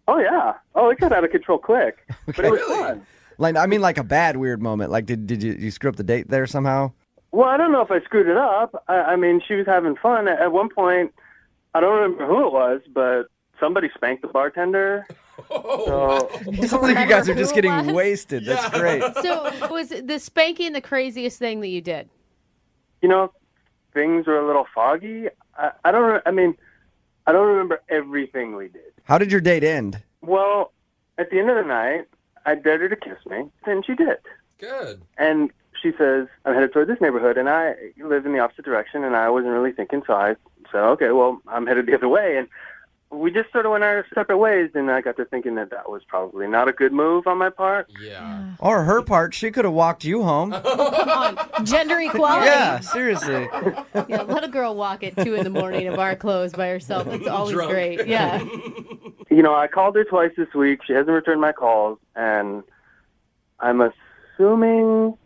Oh, yeah. Oh, it got out of control quick. But it was fun. Like a bad weird moment. Like, did you screw up the date there somehow? Well, I don't know if I screwed it up. I mean, she was having fun. At one point, I don't remember who it was, but somebody spanked the bartender. So, it sounds like you guys are just getting wasted. That's great. So was the spanking the craziest thing that you did? Things were a little foggy. I don't remember everything we did. How did your date end? Well, at the end of the night, I dared her to kiss me, and she did. Good. And she says, I'm headed toward this neighborhood, and I live in the opposite direction, and I wasn't really thinking, so I said, okay, well, I'm headed the other way. And we just sort of went our separate ways, and I got to thinking that was probably not a good move on my part. Yeah. Or her part, she could have walked you home. Oh, come on. Gender equality. Yeah, seriously. Yeah, let a girl walk at 2 a.m. in bar clothes by herself. It's always Drunk. great. Yeah. I called her twice this week. She hasn't returned my calls, and I'm assuming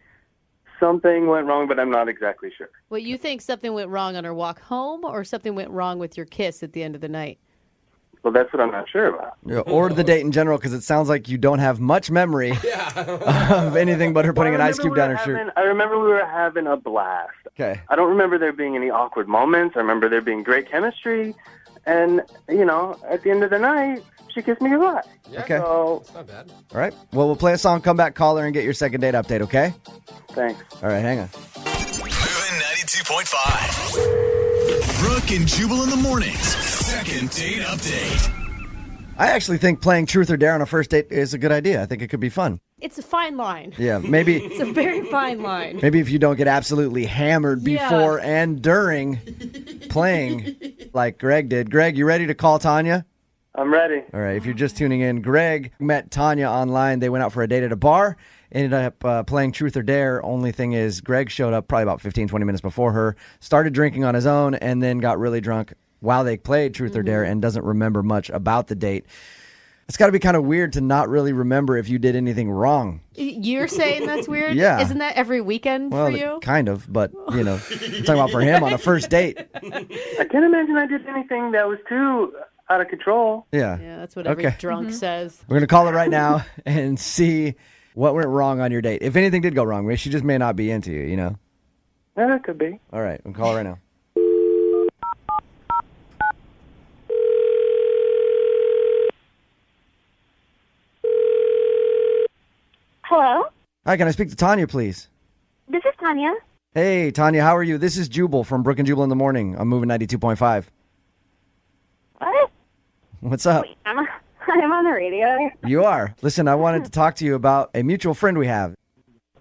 something went wrong, but I'm not exactly sure. Well, you think something went wrong on her walk home or something went wrong with your kiss at the end of the night? Well, that's what I'm not sure about. Yeah, or the date in general, because it sounds like you don't have much memory of anything but her putting an ice cube down her shirt. I remember we were having a blast. Okay. I don't remember there being any awkward moments. I remember there being great chemistry. And, you know, at the end of the night, she kissed me goodbye. Yeah, Okay. So, it's not bad. All right. Well, we'll play a song, come back, call her, and get your second date update, okay? thanks. All right, hang on. Moving 92.5. Brooke and Jubal in the mornings. Second date update. I actually think playing Truth or Dare on a first date is a good idea. I think it could be fun. It's a fine line. Yeah, maybe It's a very fine line. maybe if you don't get absolutely hammered Yeah. before and during playing like Greg did. Greg, you ready to call Tanya? I'm ready. All right, if you're just tuning in, Greg met Tanya online. They went out for a date at a bar, ended up playing Truth or Dare. Only thing is, Greg showed up probably about 15, 20 minutes before her, started drinking on his own, and then got really drunk while they played Truth or Dare and doesn't remember much about the date. It's got to be kind of weird to not really remember if you did anything wrong. You're saying that's weird? Yeah. Isn't that every weekend Well, for you? kind of, but, you know, I'm talking about for him on a first date. I can't imagine I did anything that was too out of control. Yeah. Yeah, that's what every Okay. drunk says. We're going to call her right now and see what went wrong on your date. If anything did go wrong, she just may not be into you, you know? Yeah, that could be. All right, we'll call her right now. Hello, Hi, can I speak to Tanya, please? this is Tanya. Hey, Tanya, how are you? This is Jubal from Brooke and Jubal in the morning. I'm moving 92.5. What? What's up? I'm on the radio. You are. Listen, I wanted to talk to you about a mutual friend we have.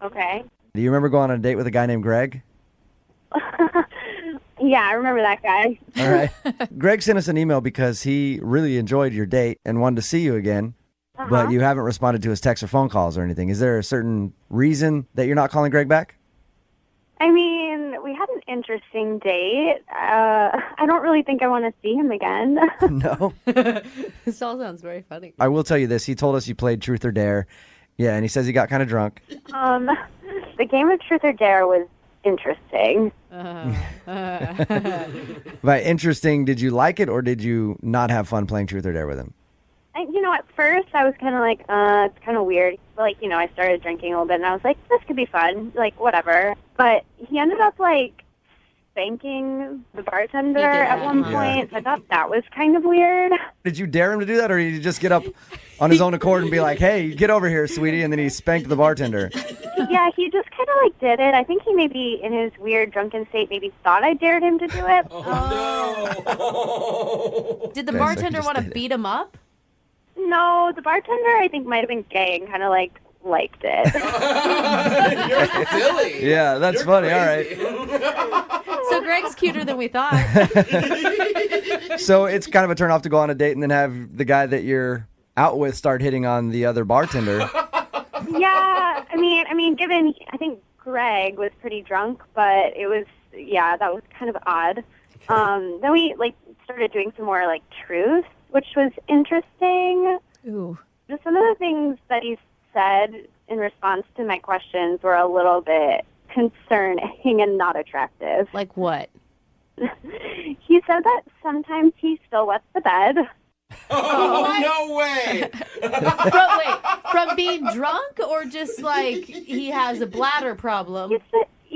Okay. Do you remember going on a date with a guy named Greg? Yeah, I remember that guy. All right. Greg sent us an email because he really enjoyed your date and wanted to see you again, but you haven't responded to his texts or phone calls or anything. Is there a certain reason that you're not calling Greg back? I mean, we had an interesting date. I don't really think I want to see him again. No. This all sounds very funny. I will tell you this. He told us you played Truth or Dare. Yeah, and he says he got kind of drunk. The game of Truth or Dare was interesting. By interesting, did you like it or did you not have fun playing Truth or Dare with him? You know, at first I was kind of like, it's kind of weird. Like, you know, I started drinking a little bit and I was like, this could be fun. Like, whatever. But he ended up, like, spanking the bartender at one point. So I thought that was kind of weird. Did you dare him to do that or did you just get up on his own accord and be like, hey, get over here, sweetie, and then he spanked the bartender? Yeah, he just kind of, like, did it. I think he maybe, in his weird drunken state, maybe thought I dared him to do it. Did the Okay, so he bartender just want to did it. beat him up? No, the bartender, I think, might have been gay and kind of, like, liked it. You're silly. Yeah, that's You're funny. crazy. All right. So Greg's cuter than we thought. So it's kind of a turn off to go on a date and then have the guy that you're out with start hitting on the other bartender. Yeah, I mean, given, I think Greg was pretty drunk, but it was, yeah, that was kind of odd. Then we, like, started doing some more, like, truth, which was interesting. Ooh. Just some of the things that he said in response to my questions were a little bit concerning and not attractive. Like what? He said that sometimes he still wets the bed. Oh, no way. From being drunk or just like he has a bladder problem?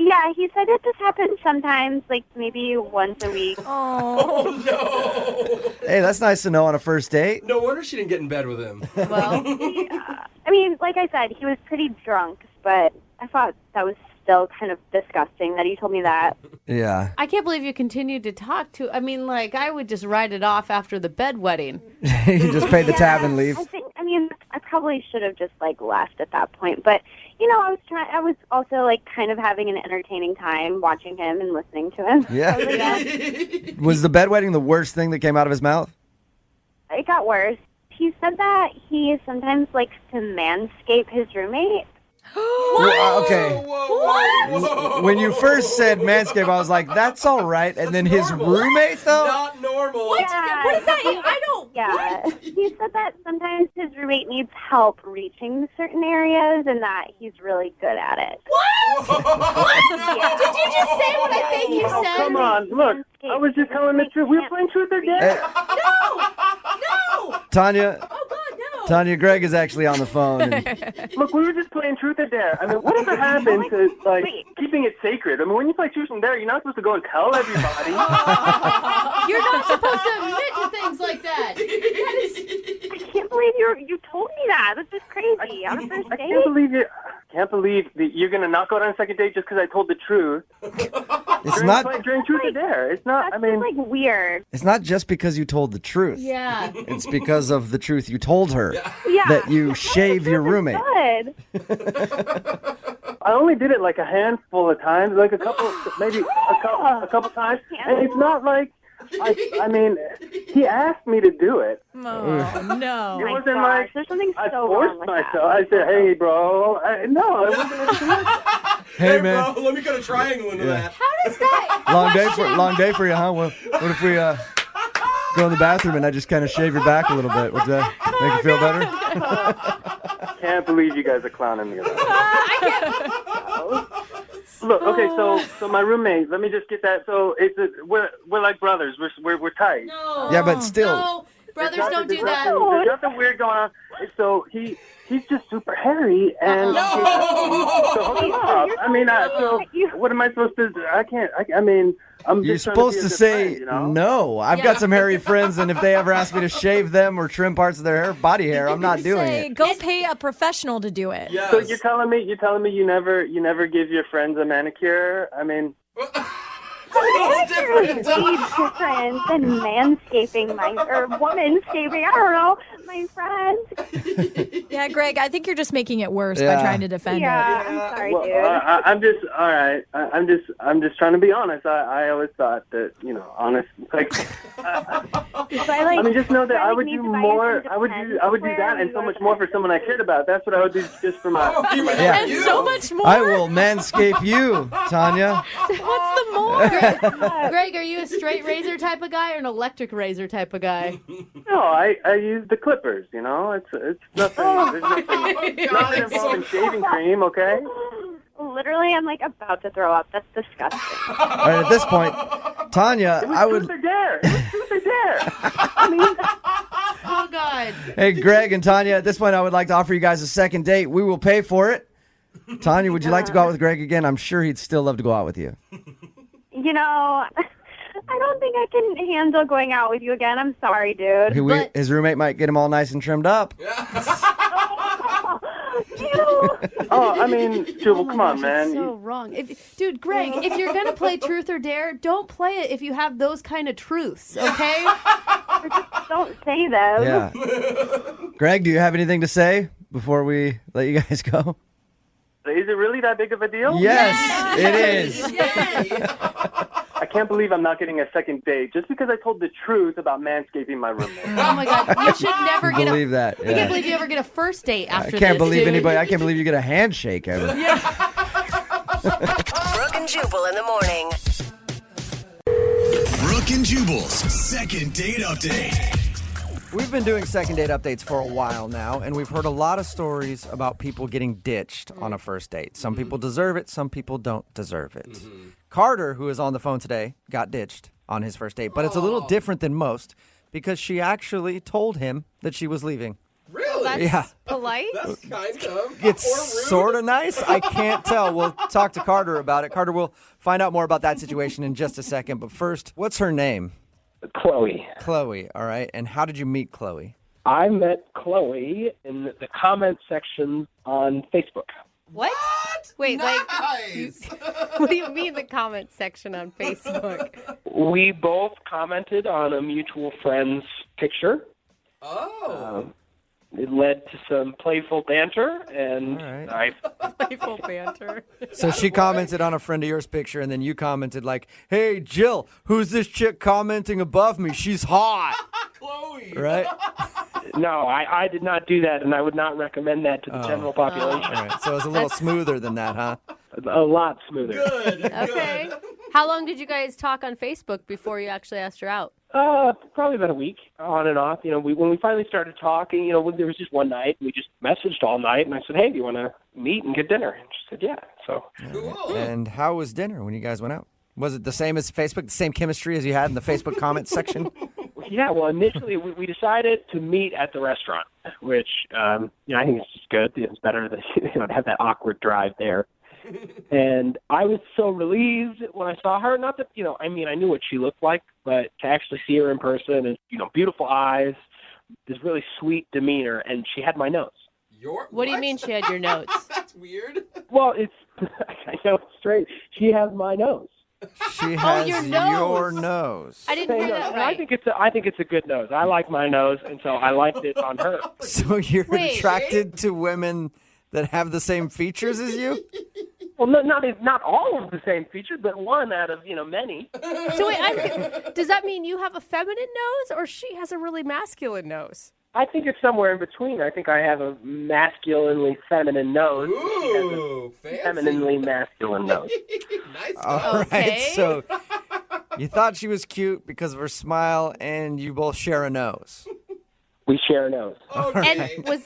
Yeah, he said it just happens sometimes, like maybe once a week. Oh, no. Hey, that's nice to know on a first date. No wonder she didn't get in bed with him. Well, I mean, like I said, he was pretty drunk, but I thought that was still kind of disgusting that he told me that. Yeah. I can't believe you continued to talk to. I mean, like, I would just write it off after the bedwetting. You just pay the tab and leave. I mean, I probably should have just like left at that point, but you know, I was also like kind of having an entertaining time watching him and listening to him. Yeah. So, yeah. Was the bedwetting the worst thing that came out of his mouth? It got worse. He said that he sometimes likes to manscape his roommate. Well, okay. What? When you first said manscape, I was like, that's all right. And then his roommate, though? Not normal. Yeah. What is that? I don't. Yeah. He said that sometimes his roommate needs help reaching certain areas and that he's really good at it. What? What? Did you just say what I think you Oh, said? come on. Look, I was just telling the truth. We were playing Truth or Dare. No! Tanya, Oh, God, no! Tanya, Greg is actually on the phone. And... Look, we were just playing Truth or Dare. I mean, whatever happened to, like, keeping it sacred? I mean, when you play Truth or Dare, you're not supposed to go and tell everybody. You're not supposed to admit to things like that. I can't believe you told me that. This is crazy. On a first date? I can't believe that you're going to not go out on a second date just because I told the truth. During Truth or Dare. It's not, That's just, like, weird. It's not just because you told the truth. Yeah. It's because of the truth you told her. Yeah. That you shave your roommate. Good. I only did it like a handful of times, like a couple, maybe a couple times. And it's not like, I mean, he asked me to do it. Oh, no. It wasn't like there's something I so forced wrong with myself. that. I said, hey, bro. No, I wasn't. Hey, man. Bro, let me cut a triangle into that. How does that? Long day for you, huh? Well, what if we go in the bathroom and I just kind of shave your back a little bit? Would that make you feel better? Can't believe you guys are clowning me about it. Look, okay, so my roommate. Let me just get that. So we're like brothers. We're tight. No. Yeah, but still. No, brothers don't do that. There's nothing weird going on. So he's just super hairy, and so hook him up. I mean, so what am I supposed to do? I mean, I'm You're just trying supposed be a to good say friend, you know? no. I've got some hairy friends, and if they ever ask me to shave them or trim parts of their body hair, I'm not doing Say, it. go pay a professional to do it. Yes. So you're telling me you never give your friends a manicure? I mean. It's different. different than manscaping or womanscaping. I don't know, my friends. Yeah, Greg, I think you're just making it worse by Yeah. trying to defend Yeah, it. I'm sorry, Well, dude. I'm just all right. I'm just trying to be honest. I always thought that honest. Like, I mean, just know that I would do more. I would do that and so much more for someone I cared about. That's what I would do just for my. Yeah. And so much more. I will manscape you, Tanya. What's the more? Greg, are you a straight razor type of guy or an electric razor type of guy? No, I use the clippers. It's nothing. There's nothing involving shaving cream. Okay. Literally, I'm like about to throw up. That's disgusting. All right, at this point, Tanya, It was I would. Truth or Dare. It was Truth or Dare. I mean. Oh, God. Hey, Greg and Tanya, at this point, I would like to offer you guys a second date. We will pay for it. Tanya, would you like to go out with Greg again? I'm sure he'd still love to go out with you. I don't think I can handle going out with you again. I'm sorry, dude. His roommate might get him all nice and trimmed up. Oh, I mean, Jubal, come on, man. So wrong. Dude, Greg, if you're going to play Truth or Dare, don't play it if you have those kind of truths, okay? Don't say them. Yeah. Greg, do you have anything to say before we let you guys go? Is it really that big of a deal? Yes, it is. Yes. I can't believe I'm not getting a second date just because I told the truth about manscaping my roommate. Oh, my God. You should never get believe that. I can't believe you ever get a first date after I can't this, believe dude. anybody. I can't believe you get a handshake ever. Brooke and Jubal in the morning. Brooke and Jubal's second date update. We've been doing second date updates for a while now, and we've heard a lot of stories about people getting ditched on a first date. Some people deserve it, some people don't deserve it. Carter, who is on the phone today, got ditched on his first date, but it's a little different than most because she actually told him that she was leaving. Really? That's Yeah. polite. That's kind of. It's sort of nice. I can't tell. We'll talk to Carter about it. Carter, we'll find out more about that situation in just a second. But first, what's her name? Chloe. Chloe, all right. And how did you meet Chloe? I met Chloe in the comment section on Facebook. What? Wait, Nice. what do you mean the comment section on Facebook? We both commented on a mutual friend's picture. Oh. It led to some playful banter, and Playful banter. So she commented on a friend of yours picture, and then you commented like, "Hey, Jill, who's this chick commenting above me? She's hot." Chloe. Right? No, I did not do that, and I would not recommend that to the general population. All right. So it was a little smoother than that, huh? A lot smoother. Good. Okay. How long did you guys talk on Facebook before you actually asked her out? Probably about a week, on and off. When we finally started talking, there was just one night. We just messaged all night, and I said, "Hey, do you want to meet and get dinner?" And she said, "Yeah." So. Cool. And how was dinner when you guys went out? Was it the same as Facebook, the same chemistry as you had in the Facebook comments section? Yeah, well, initially we decided to meet at the restaurant, which I think is just good. It's better that you don't have that awkward drive there. And I was so relieved when I saw her. Not that I knew what she looked like, but to actually see her in person and beautiful eyes, this really sweet demeanor, and she had my nose. What do you mean she had your notes? That's weird. Well, I know it's straight. She has my nose. She has your your nose. nose. I didn't hear that right. I think it's a good nose. I like my nose, and so I liked it on her. So you're Wait. attracted to women that have the same features as you? Well, not all of the same features, but one out of many. So wait, does that mean you have a feminine nose, or she has a really masculine nose? I think it's somewhere in between. I think I have a masculinely feminine nose. Ooh, she has a femininely masculine nose. Nice. All Okay. right, so you thought she was cute because of her smile, and you both share a nose. We share a nose. Okay. And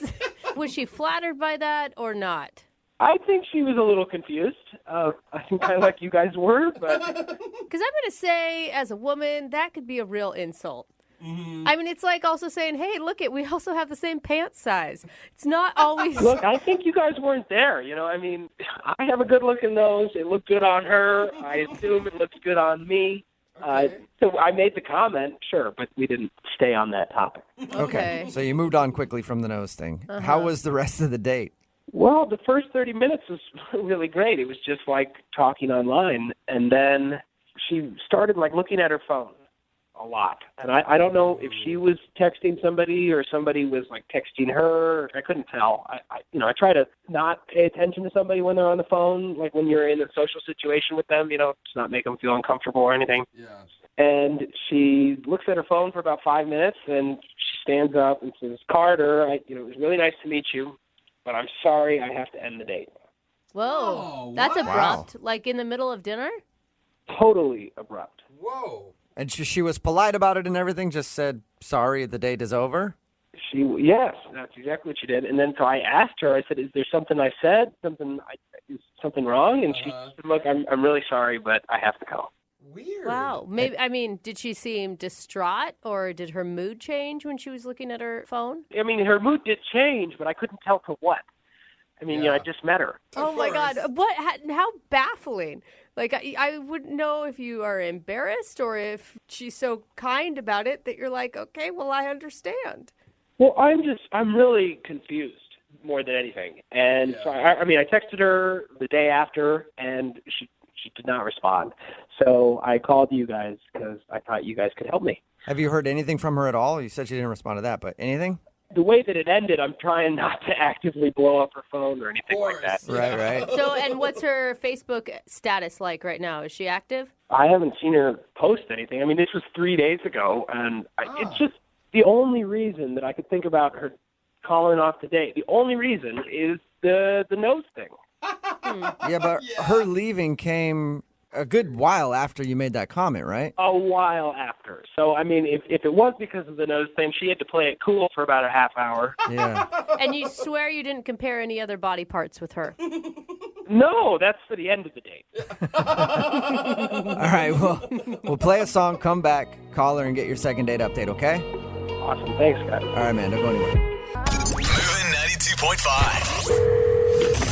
was she flattered by that or not? I think she was a little confused. I think kind of like you guys were, but Because I'm going to say, as a woman, that could be a real insult. Mm-hmm. I mean, it's like also saying, hey, we also have the same pants size. It's not always... look, I think you guys weren't there. I have a good-looking nose. It looked good on her. I assume it looks good on me. So I made the comment, sure, but we didn't stay on that topic. Okay. So you moved on quickly from the nose thing. How was the rest of the date? Well, the first 30 minutes was really great. It was just like talking online. And then she started looking at her phone a lot. And I don't know if she was texting somebody or somebody was texting her. I couldn't tell. I try to not pay attention to somebody when they're on the phone, like when you're in a social situation with them, to not make them feel uncomfortable or anything. Yeah. And she looks at her phone for about 5 minutes, and she stands up and says, Carter, it was really nice to meet you, but I'm sorry I have to end the date. Whoa, Oh, that's wow. abrupt. Like in the middle of dinner? Totally abrupt. Whoa. And she was polite about it and everything, just said, sorry, the date is over? Yes, that's exactly what she did. And then so I asked her, I said, is there something I said? Is something wrong? And she said, look, I'm really sorry, but I have to go. Weird. Wow. Maybe. I mean, did she seem distraught, or did her mood change when she was looking at her phone? I mean, her mood did change, but I couldn't tell to what. I mean, I just met her. Oh, my God. How baffling. Like, I wouldn't know if you are embarrassed or if she's so kind about it that you're like, okay, well, I understand. Well, I'm really confused more than anything. And so, I texted her the day after, and she did not respond. So I called you guys because I thought you guys could help me. Have you heard anything from her at all? You said she didn't respond to that, but anything? The way that it ended, I'm trying not to actively blow up her phone or anything like that. Right. So, and what's her Facebook status like right now? Is she active? I haven't seen her post anything. I mean, this was 3 days ago, and it's just the only reason that I could think about her calling off the date. The only reason is the nose thing. Yeah, but her leaving came a good while after you made that comment, right? A while after. So, I mean, if it was because of the nose thing, she had to play it cool for about a half hour. Yeah. And you swear you didn't compare any other body parts with her? No, that's for the end of the date. All right, well, we'll play a song, come back, call her, and get your second date update, okay? Awesome. Thanks, guys. All right, man, don't go anywhere. Moving 92.5.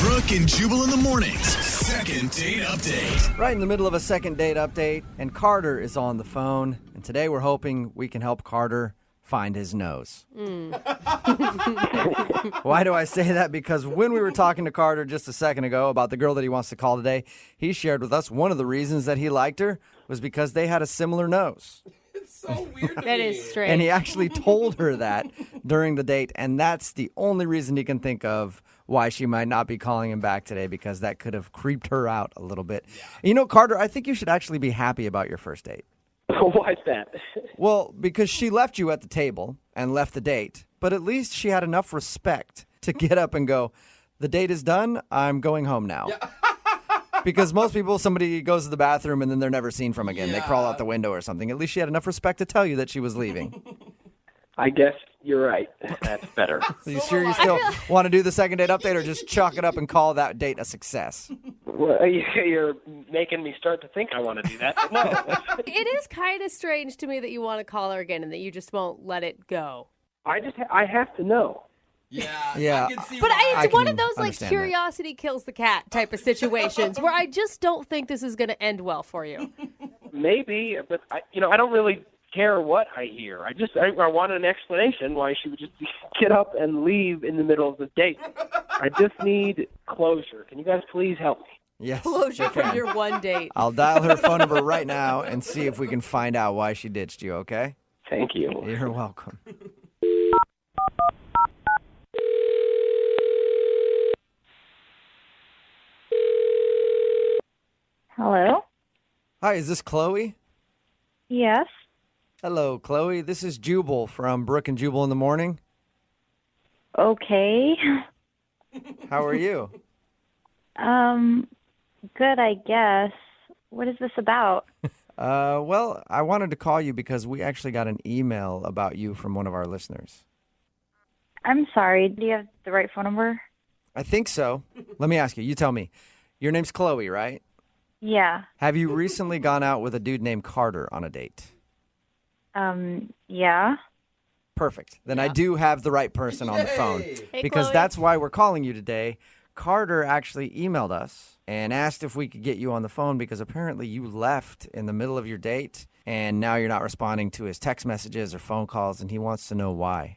Brooke and Jubal in the mornings. Second date update. Right in the middle of a second date update, and Carter is on the phone. And today we're hoping we can help Carter find his nose. Why do I say that? Because when we were talking to Carter just a second ago about the girl that he wants to call today, he shared with us one of the reasons that he liked her was because they had a similar nose. It's so weird to That me. is strange. And he actually told her that during the date, and that's the only reason he can think of why she might not be calling him back today, because that could have creeped her out a little bit. Yeah. You know, Carter, I think you should actually be happy about your first date. Why's that? Well, because she left you at the table and left the date, but at least she had enough respect to get up and go, the date is done, I'm going home now. Yeah. Because most people, somebody goes to the bathroom and then they're never seen from again. Yeah. They crawl out the window or something. At least she had enough respect to tell you that she was leaving. I guess you're right. That's better. Are you sure you still want to do the second date update, or just chalk it up and call that date a success? Well, you're making me start to think I want to do that. But no. It is kind of strange to me that you want to call her again and that you just won't let it go. I have to know. Yeah. But it's one of those like curiosity kills the cat type of situations where I just don't think this is going to end well for you. Maybe, but I don't really care what I hear. I want an explanation why she would just get up and leave in the middle of the date. I just need closure. Can you guys please help me? Yes. Closure from your one date. I'll dial her phone number right now and see if we can find out why she ditched you, okay? Thank you. You're welcome. Hello? Hi, is this Chloe? Yes. Hello, Chloe. This is Jubal from Brooke and Jubal in the morning. Okay. How are you? Good, I guess. What is this about? Well, I wanted to call you because we actually got an email about you from one of our listeners. I'm sorry. Do you have the right phone number? I think so. Let me ask you. You tell me. Your name's Chloe, right? Yeah. Have you recently gone out with a dude named Carter on a date? Yeah. Perfect. Then I do have the right person on the phone. Hey, because Chloe. that's why we're calling you today. Carter actually emailed us and asked if we could get you on the phone because apparently you left in the middle of your date and now you're not responding to his text messages or phone calls, and he wants to know why.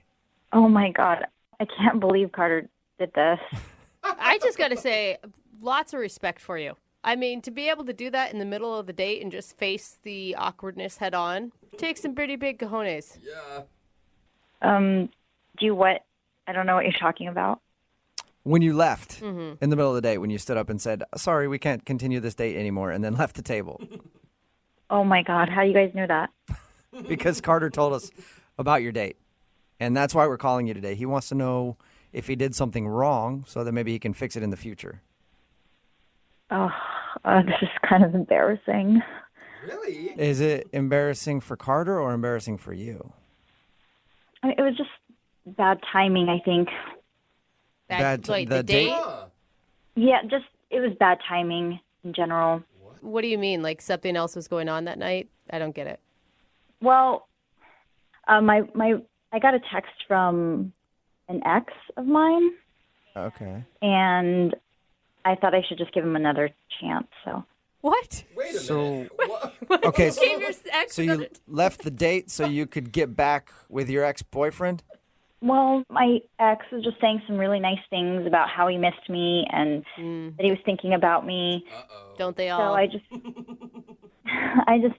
Oh, my God. I can't believe Carter did this. I just got to say, lots of respect for you. I mean, to be able to do that in the middle of the date and just face the awkwardness head on takes some pretty big cojones. Do you what? I don't know what you're talking about. When you left in the middle of the date, when you stood up and said, sorry, we can't continue this date anymore, and then left the table. Oh, my God. How do you guys know that? Because Carter told us about your date. And that's why we're calling you today. He wants to know if he did something wrong so that maybe he can fix it in the future. Oh, this is kind of embarrassing. Really? Is it embarrassing for Carter or embarrassing for you? I mean, it was just bad timing, I think. Like the the date? Yeah, just it was bad timing in general. What do you mean? Like something else was going on that night? I don't get it. Well, I got a text from an ex of mine, Okay. and I thought I should just give him another chance. So What? Wait a So, minute. okay, You gave your ex so you another- left the date so you could get back with your ex-boyfriend? well, my ex was just saying some really nice things about how he missed me and that he was thinking about me. Don't they So all? I just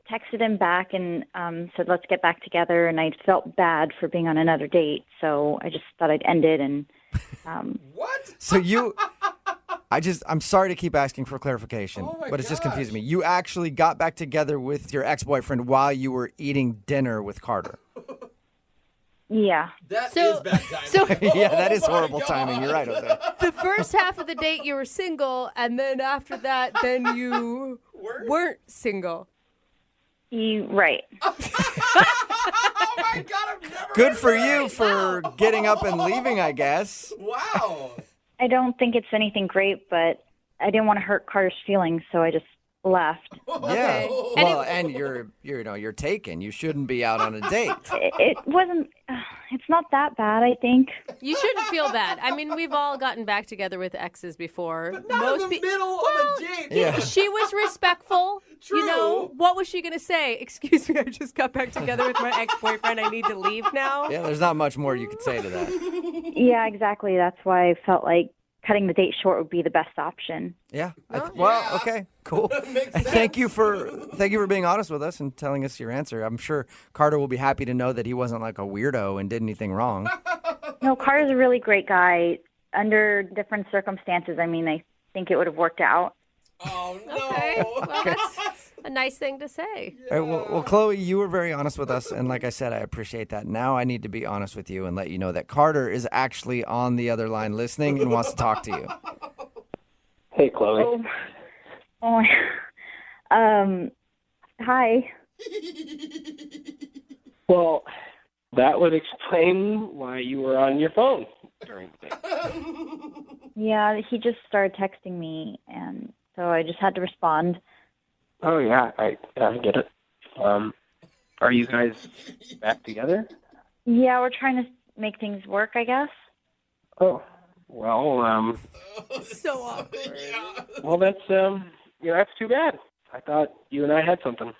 texted him back and said, let's get back together. And I felt bad for being on another date. So I just thought I'd end it. And What? So I'm sorry to keep asking for clarification, Oh my but it's just gosh. confusing me. You actually got back together with your ex-boyfriend while you were eating dinner with Carter. yeah. That is So- bad timing. so- Yeah, that is Oh my horrible timing. You're right, Jose. The first half of the date you were single, and then after that, then you weren't single. Right. Oh my God, I've never Good heard for that. you for getting up and leaving, I guess. Wow. I don't think it's anything great, but I didn't want to hurt Carter's feelings, so I just left. Yeah. And Well, and you're taken. You shouldn't be out on a date. It wasn't. It's not that bad, I think. You shouldn't feel bad. I mean, we've all gotten back together with exes before. Not in the middle of a date. Yeah. She was respectful. True. You know, what was she going to say? Excuse me, I just got back together with my ex-boyfriend. I need to leave now. Yeah, there's not much more you could say to that. Yeah, exactly. That's why I felt like cutting the date short would be the best option. Yeah. Well, okay, cool. Makes And thank you for being honest with us and telling us your answer. I'm sure Carter will be happy to know that he wasn't like a weirdo and did anything wrong. No, Carter's a really great guy. Under different circumstances, I mean, I think it would have worked out. Oh, no. Okay, well, that's a nice thing to say. All right, well, Chloe, you were very honest with us, and like I said, I appreciate that. Now I need to be honest with you and let you know that Carter is actually on the other line listening and wants to talk to you. Hey, Chloe. Oh, hi. Well, That would explain why you were on your phone during the day. Yeah, he just started texting me, and so I just had to respond. Oh, yeah, I get it. Are you guys back together? Yeah, we're trying to make things work, I guess. Oh, well, So awkward. well, that's that's too bad. I thought you and I had something.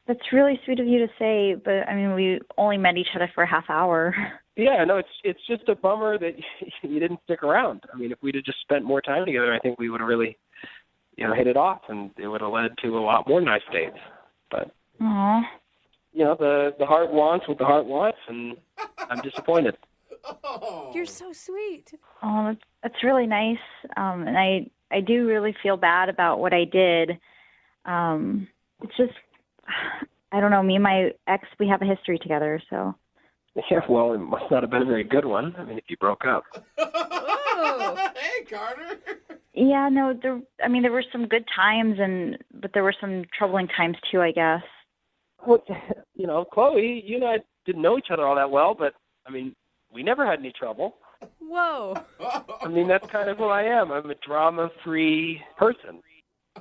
That's really sweet of you to say, but I mean, we only met each other for a half hour. Yeah, no, it's just a bummer that you didn't stick around. I mean, if we'd have just spent more time together, I think we would have really, hit it off, and it would have led to a lot more nice dates. But, Aww. The heart wants what the heart wants, and I'm disappointed. You're so sweet. Oh, that's really nice. And I do really feel bad about what I did. It's just, I don't know, me and my ex, we have a history together, so. Yeah, well, it must not have been a very good one. I mean, if you broke up. Hey, Carter. Yeah, no, there were some good times, but there were some troubling times too, I guess. Well, Chloe, you and I didn't know each other all that well, but, I mean, we never had any trouble. Whoa. I mean, that's kind of who I am. I'm a drama-free person.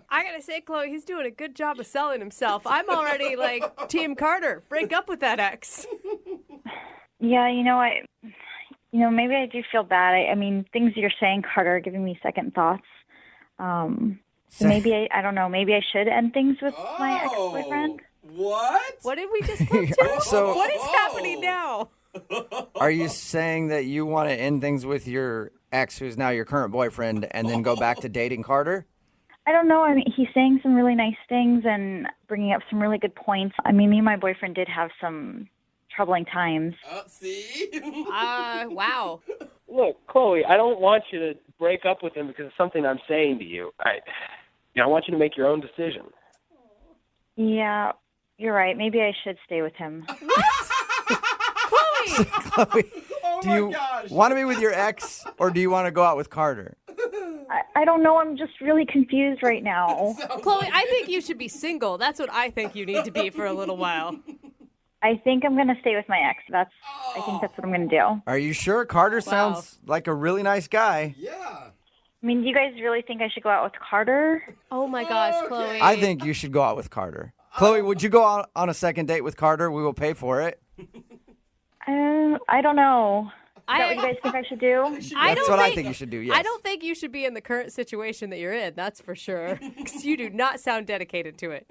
I gotta say, Chloe, he's doing a good job of selling himself. I'm already like Team Carter. Break up with that ex. Yeah, maybe I do feel bad. I mean, things you're saying, Carter, are giving me second thoughts. So maybe I don't know. Maybe I should end things with my ex-boyfriend. What? What did we just come to? So- what is happening now? Are you saying that you want to end things with your ex, who's now your current boyfriend, and then go back to dating Carter? I don't know. I mean, he's saying some really nice things and bringing up some really good points. I mean, me and my boyfriend did have some troubling times. See? Wow. Look, Chloe, I don't want you to break up with him because of something I'm saying to you. I want you to make your own decision. Yeah, you're right. Maybe I should stay with him. Chloe! Chloe, do you want to be with your ex, or do you want to go out with Carter? I don't know. I'm just really confused right now. Chloe, I think you should be single. That's what I think you need to be for a little while. I think I'm going to stay with my ex. I think that's what I'm going to do. Are you sure? Carter sounds like a really nice guy. Yeah. I mean, do you guys really think I should go out with Carter? Oh my gosh, Chloe. I think you should go out with Carter. Chloe, would you go out on a second date with Carter? We will pay for it. I don't know. Is that what you guys think I should do? I think you should do, yes. I don't think you should be in the current situation that you're in, that's for sure. Because you do not sound dedicated to it.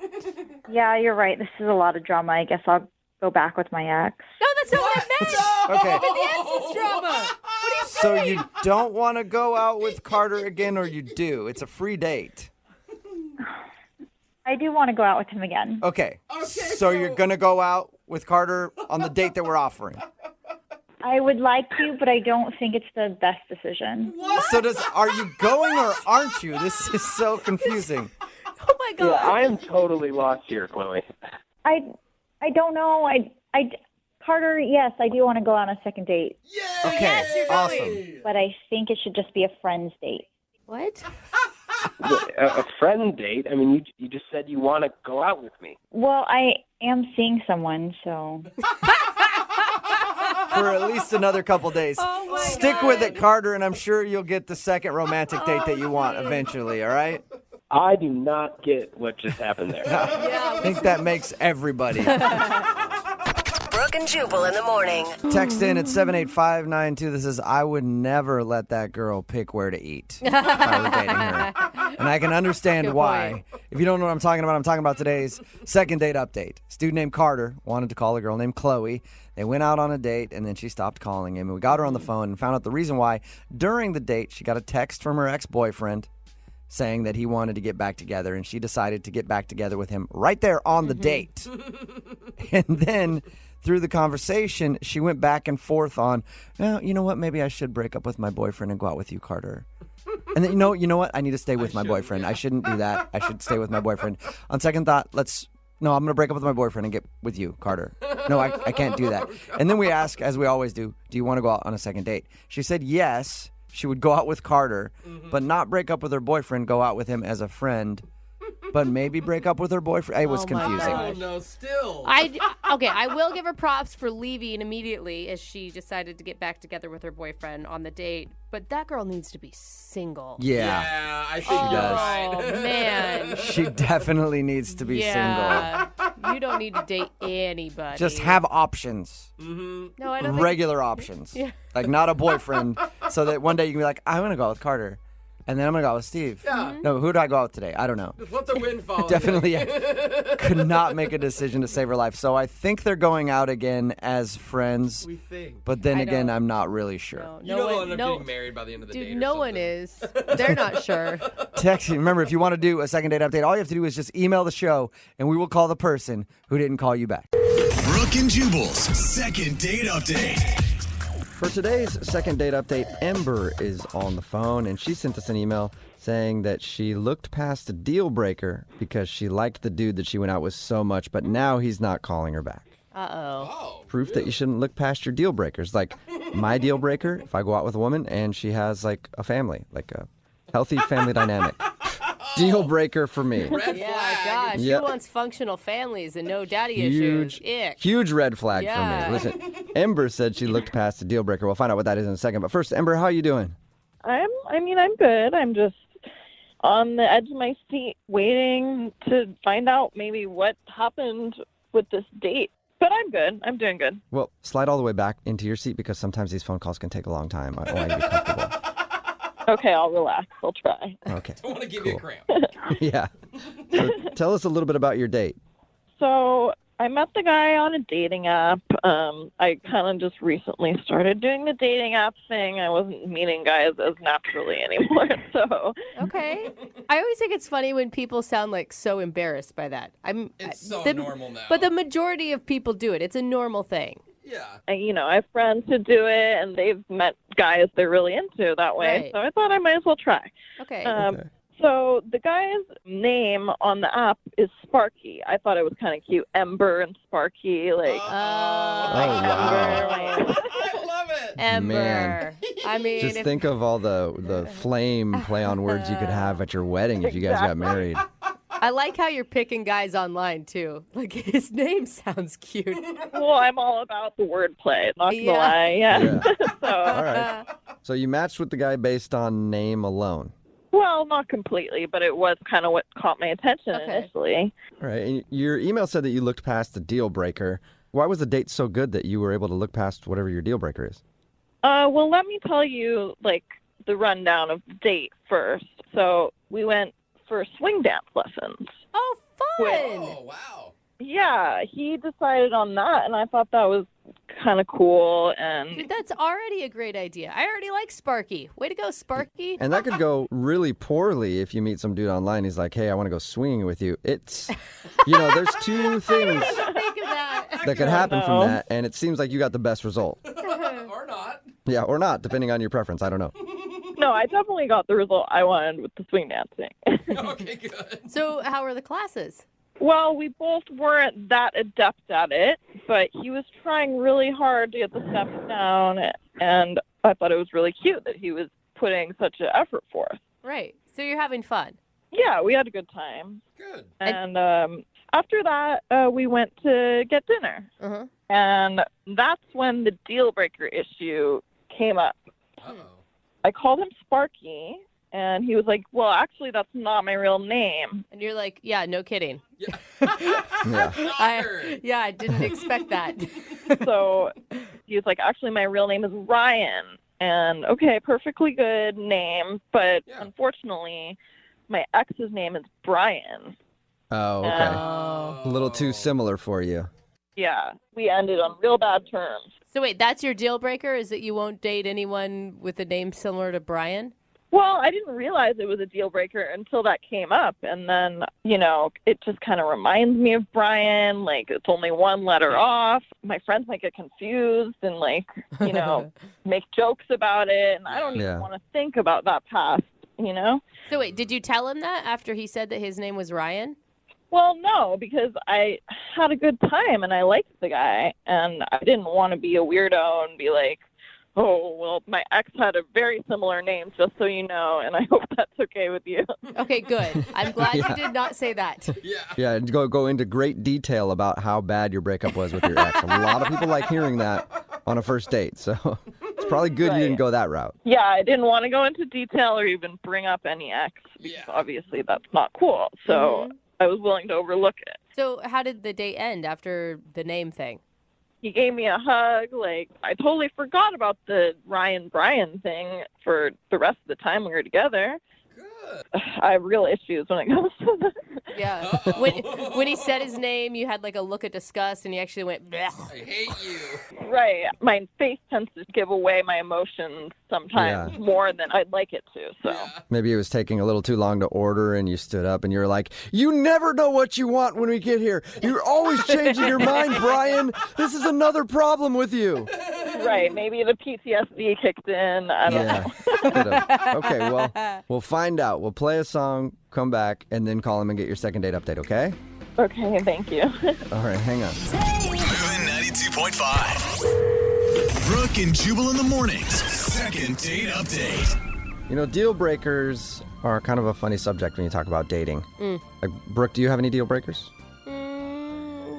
Yeah, you're right. This is a lot of drama. I guess I'll go back with my ex. No, that's not what I meant. Okay. Even the ex is drama. What are you So doing? you don't want to go out with Carter again, or you do? It's a free date. I do want to go out with him again. Okay. So you're going to go out with Carter on the date that we're offering. I would like to, but I don't think it's the best decision. So are you going or aren't you? This is so confusing. Oh my God. Yeah, I am totally lost here, Chloe. I don't know. Carter, yes, I do want to go on a second date. Okay, yes, you're awesome. going. But I think it should just be a friend's date. What? A friend date? I mean, you just said you want to go out with me. Well, I am seeing someone, so. For at least another couple days. Oh my Stick with it, Carter, and I'm sure you'll get the second romantic date that you want eventually, all right? I do not get what just happened there. I think that makes everybody. Brooke and Jubal in the morning. Text in at 78592. This is, I would never let that girl pick where to eat if I were dating her. And I can understand why. If you don't know what I'm talking about today's second date update. A student named Carter wanted to call a girl named Chloe. They went out on a date, and then she stopped calling him. And we got her on the phone and found out the reason why. During the date, she got a text from her ex-boyfriend saying that he wanted to get back together, and she decided to get back together with him right there on the date. And then through the conversation, she went back and forth on, well, you know what, maybe I should break up with my boyfriend and go out with you, Carter. And then, you know what, I need to stay with my boyfriend. I shouldn't do that. I should stay with my boyfriend. On second thought, no, I'm going to break up with my boyfriend and get with you, Carter. No, I can't do that. And then we ask, as we always do you want to go out on a second date? She said yes, she would go out with Carter, but not break up with her boyfriend, go out with him as a friend. but maybe break up with her boyfriend. It was Oh my confusing. gosh. Oh, no, still. Okay, I will give her props for leaving immediately as she decided to get back together with her boyfriend on the date. But that girl needs to be single. Yeah. I think She does. Oh, man. She definitely needs to be single. Yeah. You don't need to date anybody. Just have options. No, I don't think... Regular options. Yeah. Like not a boyfriend, so that one day you can be like, I'm going to go out with Carter. And then I'm going to go out with Steve. Yeah. No, who do I go out with today? I don't know. Just let the wind fall. Definitely could not make a decision to save her life. So I think they're going out again as friends. We think. But then I again, don't- I'm not really sure. You know they'll end up getting married by the end of the date. Dude, or no something. one is. They're not sure. Text. Remember, if you want to do a second date update, all you have to do is just email the show, and we will call the person who didn't call you back. Brooke and Jubal's second date update. For today's second date update, Ember is on the phone, and she sent us an email saying that she looked past a deal breaker because she liked the dude that she went out with so much, but now he's not calling her back. Uh-oh. Proof that you shouldn't look past your deal breakers. Like my deal breaker, if I go out with a woman and she has like a family, like a healthy family dynamic. Deal breaker for me. Yeah, gosh. Yep. She wants functional families and no daddy issues. Ick. Huge red flag Yeah. for me. Listen, Ember said she looked past the deal breaker. We'll find out what that is in a second. But first, Ember, how are you doing? I'm good. I'm just on the edge of my seat waiting to find out maybe what happened with this date. But I'm good. I'm doing good. Well, slide all the way back into your seat because sometimes these phone calls can take a long time. I want you to be comfortable. Okay, I'll relax. I'll try. Okay. Don't want to give you a cramp. Yeah. So tell us a little bit about your date. So I met the guy on a dating app. I kind of just recently started doing the dating app thing. I wasn't meeting guys as naturally anymore. So Okay. I always think it's funny when people sound like so embarrassed by that. It's so the- normal now. But the majority of people do it. It's a normal thing. Yeah. I have friends who do it, and they've met guys they're really into that way. Right. So I thought I might as well try. Okay. So the guy's name on the app is Sparky. I thought it was kind of cute. Ember and Sparky, like. Oh, wow. I love it. Ember. Man. I mean, Just if- think of all the flame play on words you could have at your wedding if you guys got married. I like how you're picking guys online too. Like his name sounds cute. Well, I'm all about the wordplay. Not gonna Yeah. lie. Yeah. Yeah. All right. So you matched with the guy based on name alone. Well, not completely, but it was kind of what caught my attention initially. All right. And your email said that you looked past the deal breaker. Why was the date so good that you were able to look past whatever your deal breaker is? Well, let me tell you, the rundown of the date first. So we went for swing dance lessons. Oh, fun! Oh, wow. Yeah, he decided on that, and I thought that was kind of cool. And Dude, that's already a great idea. I already like Sparky. Way to go, Sparky. And that could go really poorly if you meet some dude online. He's like, hey, I want to go swinging with you. It's, there's two things Think of that. that could happen No. from that, and it seems like you got the best result. Or not. Yeah, or not, depending on your preference. I don't know. no, I definitely got the result I wanted with the swing dancing. Okay, good. So, how were the classes? Well, we both weren't that adept at it, but he was trying really hard to get the steps down, and I thought it was really cute that he was putting such an effort for us. Right. So you're having fun. Yeah, we had a good time. Good. And after that, we went to get dinner. Uh-huh. And that's when the deal breaker issue came up. Uh-oh. I called him Sparky, and he was like, well, actually, that's not my real name. And you're like, yeah, no kidding. Yeah. I didn't expect that. So he was like, actually, my real name is Ryan. And okay, perfectly good name, but unfortunately, my ex's name is Brian. Oh, okay. A little too similar for you. Yeah, we ended on real bad terms. So wait, that's your deal breaker? Is that you won't date anyone with a name similar to Brian? Well, I didn't realize it was a deal breaker until that came up. And then, it just kind of reminds me of Brian. Like, it's only one letter off. My friends might get confused and, make jokes about it. And I don't even want to think about that past, So wait, did you tell him that after he said that his name was Ryan? Well, no, because I had a good time and I liked the guy. And I didn't want to be a weirdo and be like, Oh, well, my ex had a very similar name, just so you know, and I hope that's okay with you. Okay, good. I'm glad you did not say that. Yeah, and go into great detail about how bad your breakup was with your ex. A lot of people like hearing that on a first date, so it's probably good you didn't go that route. Yeah, I didn't want to go into detail or even bring up any ex, because obviously that's not cool. So I was willing to overlook it. So how did the date end after the name thing? He gave me a hug. Like, I totally forgot about the Ryan Bryan thing for the rest of the time we were together. Good. I have real issues when it comes to that. Yeah. When he said his name, you had like a look of disgust, and he actually went, blech. I hate you. Right. My face tends to give away my emotions sometimes more than I'd like it to. So Maybe it was taking a little too long to order, and you stood up, and you were like, "You never know what you want when we get here. You're always changing your mind, Brian. This is another problem with you." Right. Maybe the PTSD kicked in. I don't know. Could've. Okay, well, we'll find out. We'll play a song, come back, and then call him and get your second date update, okay? Okay, thank you. All right, hang on. Moving 92.5. Brooke and Jubal in the mornings. Second date update. You know, deal breakers are kind of a funny subject when you talk about dating. Like, Brooke, do you have any deal breakers?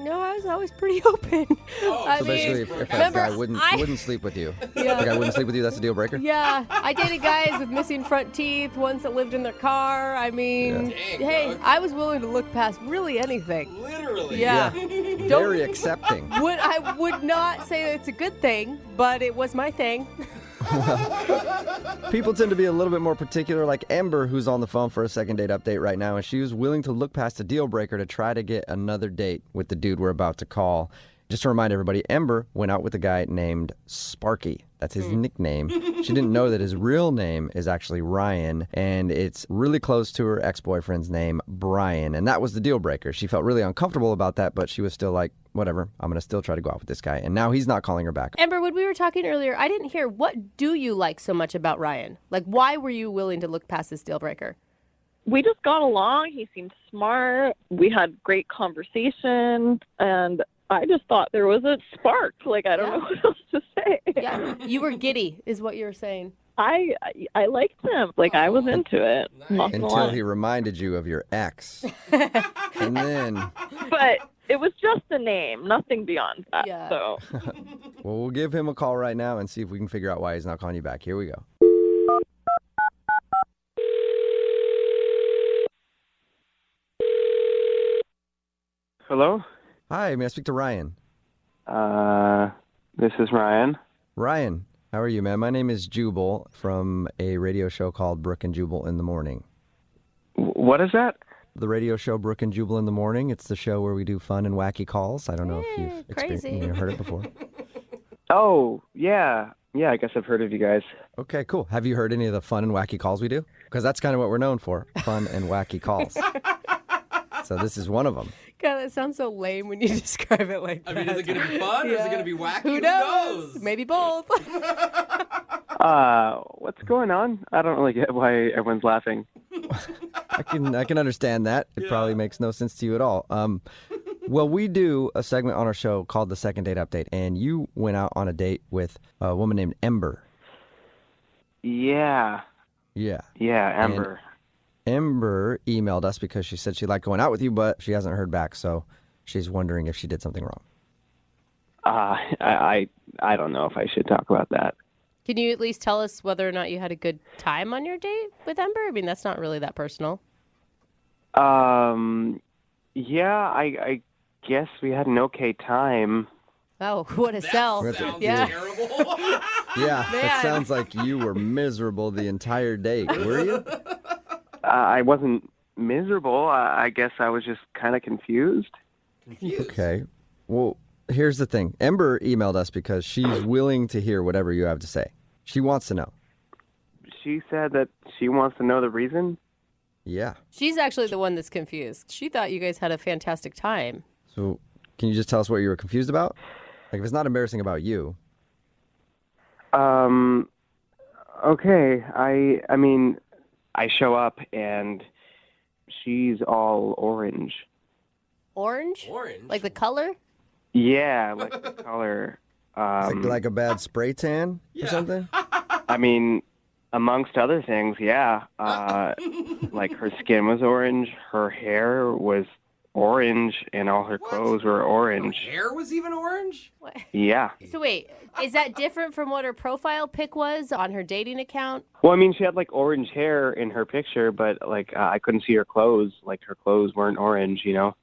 No, I was always pretty open. So basically, if that guy wouldn't sleep with you, the guy wouldn't sleep with you, that's a deal breaker? Yeah, I dated guys with missing front teeth, ones that lived in their car. I mean, hey, I was willing to look past really anything. Literally. Yeah. Very accepting. I would not say it's a good thing, but it was my thing. People tend to be a little bit more particular, like Ember, who's on the phone for a second date update right now, and she was willing to look past a deal breaker to try to get another date with the dude we're about to call. Just to remind everybody, Ember went out with a guy named Sparky. That's his nickname. She didn't know that his real name is actually Ryan, and it's really close to her ex-boyfriend's name, Brian, and that was the deal breaker. She felt really uncomfortable about that, but she was still like, whatever, I'm going to still try to go out with this guy, and now he's not calling her back. Ember, when we were talking earlier, I didn't hear, what do you like so much about Ryan? Like, why were you willing to look past this deal breaker? We just got along. He seemed smart. We had great conversation, and I just thought there was a spark. Like, I don't know what else to say. Yeah, you were giddy, is what you were saying. I liked him. Like, I was into it. Nice. Until he reminded you of your ex. And then... But it was just a name, nothing beyond that. Yeah. So. Well, we'll give him a call right now and see if we can figure out why he's not calling you back. Here we go. Hello? Hi, may I speak to Ryan? This is Ryan. Ryan, how are you, man? My name is Jubal from a radio show called Brooke and Jubal in the Morning. What is that? The radio show Brooke and Jubal in the Morning. It's the show where we do fun and wacky calls. I don't know if you've heard it before. Oh, yeah. Yeah, I guess I've heard of you guys. Okay, cool. Have you heard any of the fun and wacky calls we do? Because that's kind of what we're known for, fun and wacky calls. So this is one of them. God, that sounds so lame when you describe it like that. I mean, is it going to be fun or is it going to be wacky? Who knows? Maybe both. What's going on? I don't really get why everyone's laughing. I can understand that. It probably makes no sense to you at all. Well, we do a segment on our show called the Second Date Update, and you went out on a date with a woman named Ember. Yeah. Yeah. Yeah, Ember. And Ember emailed us because she said she liked going out with you, but she hasn't heard back, so she's wondering if she did something wrong. I don't know if I should talk about that. Can you at least tell us whether or not you had a good time on your date with Ember? I mean, that's not really that personal. Yeah, I guess we had an okay time. Oh, what a sell. Yeah. Terrible. Yeah, Man. it sounds like you were miserable the entire date, were you? I wasn't miserable. I guess I was just kind of confused. Okay. Well, here's the thing. Ember emailed us because she's willing to hear whatever you have to say. She wants to know. She said that she wants to know the reason? Yeah. She's actually the one that's confused. She thought you guys had a fantastic time. So can you just tell us what you were confused about? Like, if it's not embarrassing about you. Okay. I mean, I show up and she's all orange. Orange? Orange? Like the color? Yeah, like the color. Like a bad spray tan or something? I mean, amongst other things, yeah. Like her skin was orange, her hair was orange, and all her clothes were orange. Her hair was even orange? What? Yeah. So wait, is that different from what her profile pic was on her dating account? Well, I mean, she had like orange hair in her picture, but like I couldn't see her clothes. Like her clothes weren't orange, you know?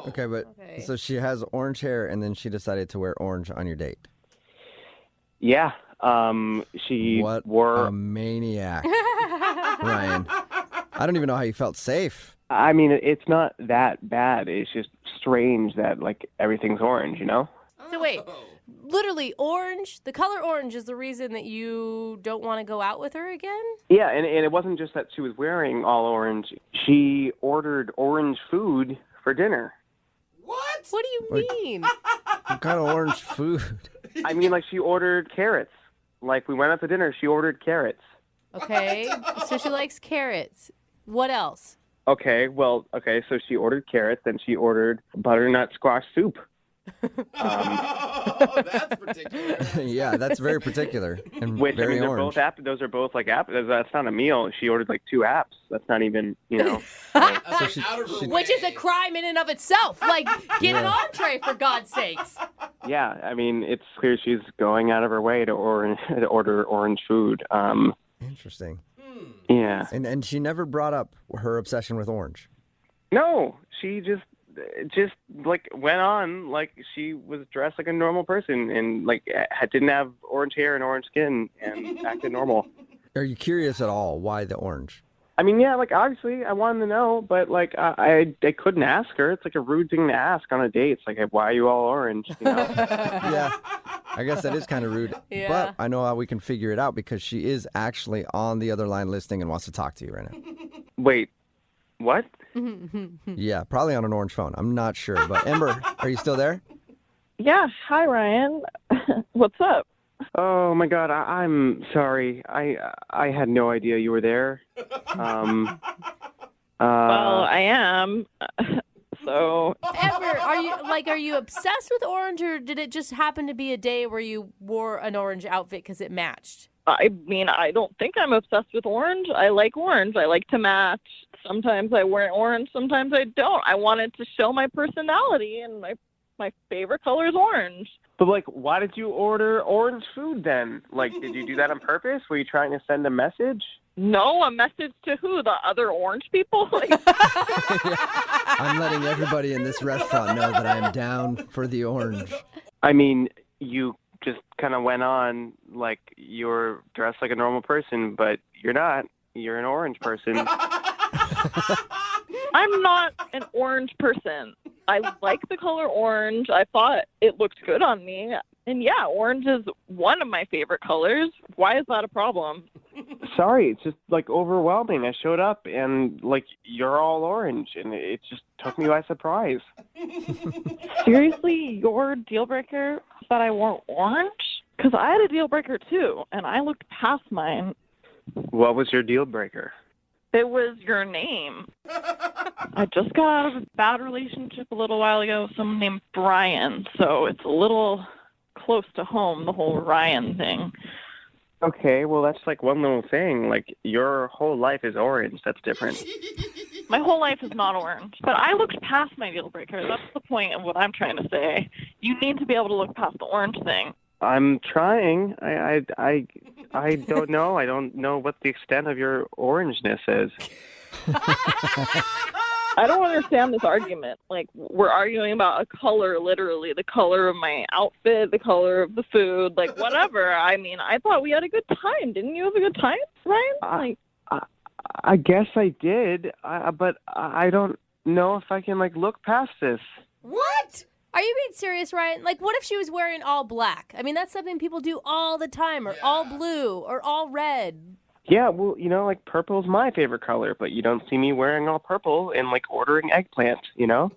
Okay, but so she has orange hair, and then she decided to wear orange on your date. Yeah. She wore a maniac, Ryan. I don't even know how you felt safe. I mean, it's not that bad. It's just strange that like everything's orange, you know? So wait, literally orange, the color orange is the reason that you don't want to go out with her again? Yeah, and it wasn't just that she was wearing all orange. She ordered orange food for dinner. What do you mean? What kind of orange food? I mean, like she ordered carrots. Like we went out to dinner, she ordered carrots. Okay, so she likes carrots. What else? Okay, so she ordered carrots, then she ordered butternut squash soup. That's particular. Yeah, that's very particular and Which, very I mean, they're orange. both those are both like apps. That's not a meal. She ordered like 2 apps. That's not even, you know. Which is a crime in and of itself. Like, get an entree for God's sakes. Yeah, I mean, it's clear she's going out of her way to order orange food. Interesting. Yeah. And she never brought up her obsession with orange. No, she just like went on like she was dressed like a normal person and like didn't have orange hair and orange skin and acted normal. Are you curious at all why the orange? I mean, yeah, like obviously I wanted to know, but like I couldn't ask her. It's like a rude thing to ask on a date. It's like, hey, why are you all orange? You know? Yeah, I guess that is kind of rude. Yeah. But I know how we can figure it out because she is actually on the other line listening and wants to talk to you right now. Wait, what? Yeah, probably on an orange phone. I'm not sure. But Ember, are you still there? Yeah. Hi, Ryan. What's up? Oh my God, I'm sorry. I had no idea you were there. Well, I am. So, Ember, are you obsessed with orange, or did it just happen to be a day where you wore an orange outfit because it matched? I mean, I don't think I'm obsessed with orange. I like orange. I like to match. Sometimes I wear orange, sometimes I don't. I wanted to show my personality, and my favorite color is orange. But like, why did you order orange food then? Like, did you do that on purpose? Were you trying to send a message? No, a message to who? The other orange people? Like, I'm letting everybody in this restaurant know that I'm down for the orange. I mean, you just kind of went on like you're dressed like a normal person, but you're not. You're an orange person. I'm not an orange person. I like the color orange. I thought it looked good on me. And yeah, orange is one of my favorite colors. Why is that a problem? Sorry, it's just like overwhelming. I showed up and like you're all orange, and it just took me by surprise. Seriously, your deal breaker that I wore orange? Because I had a deal breaker too, and I looked past mine. What was your deal breaker? It was your name. I just got out of a bad relationship a little while ago with someone named Brian, so it's a little close to home, the whole Ryan thing. Okay, well, that's like one little thing. Like, your whole life is orange. That's different. My whole life is not orange. But I looked past my deal breaker. That's the point of what I'm trying to say. You need to be able to look past the orange thing. I'm trying. I don't know. I don't know what the extent of your orangeness is. I don't understand this argument. Like, we're arguing about a color, literally. The color of my outfit, the color of the food, like, whatever. I mean, I thought we had a good time. Didn't you have a good time, Ryan? I guess I did, but I don't know if I can, like, look past this. What? Are you being serious, Ryan? Like, what if she was wearing all black? I mean, that's something people do all the time, or all blue, or all red. Yeah, well, you know, like, purple's my favorite color, but you don't see me wearing all purple and, like, ordering eggplant, you know?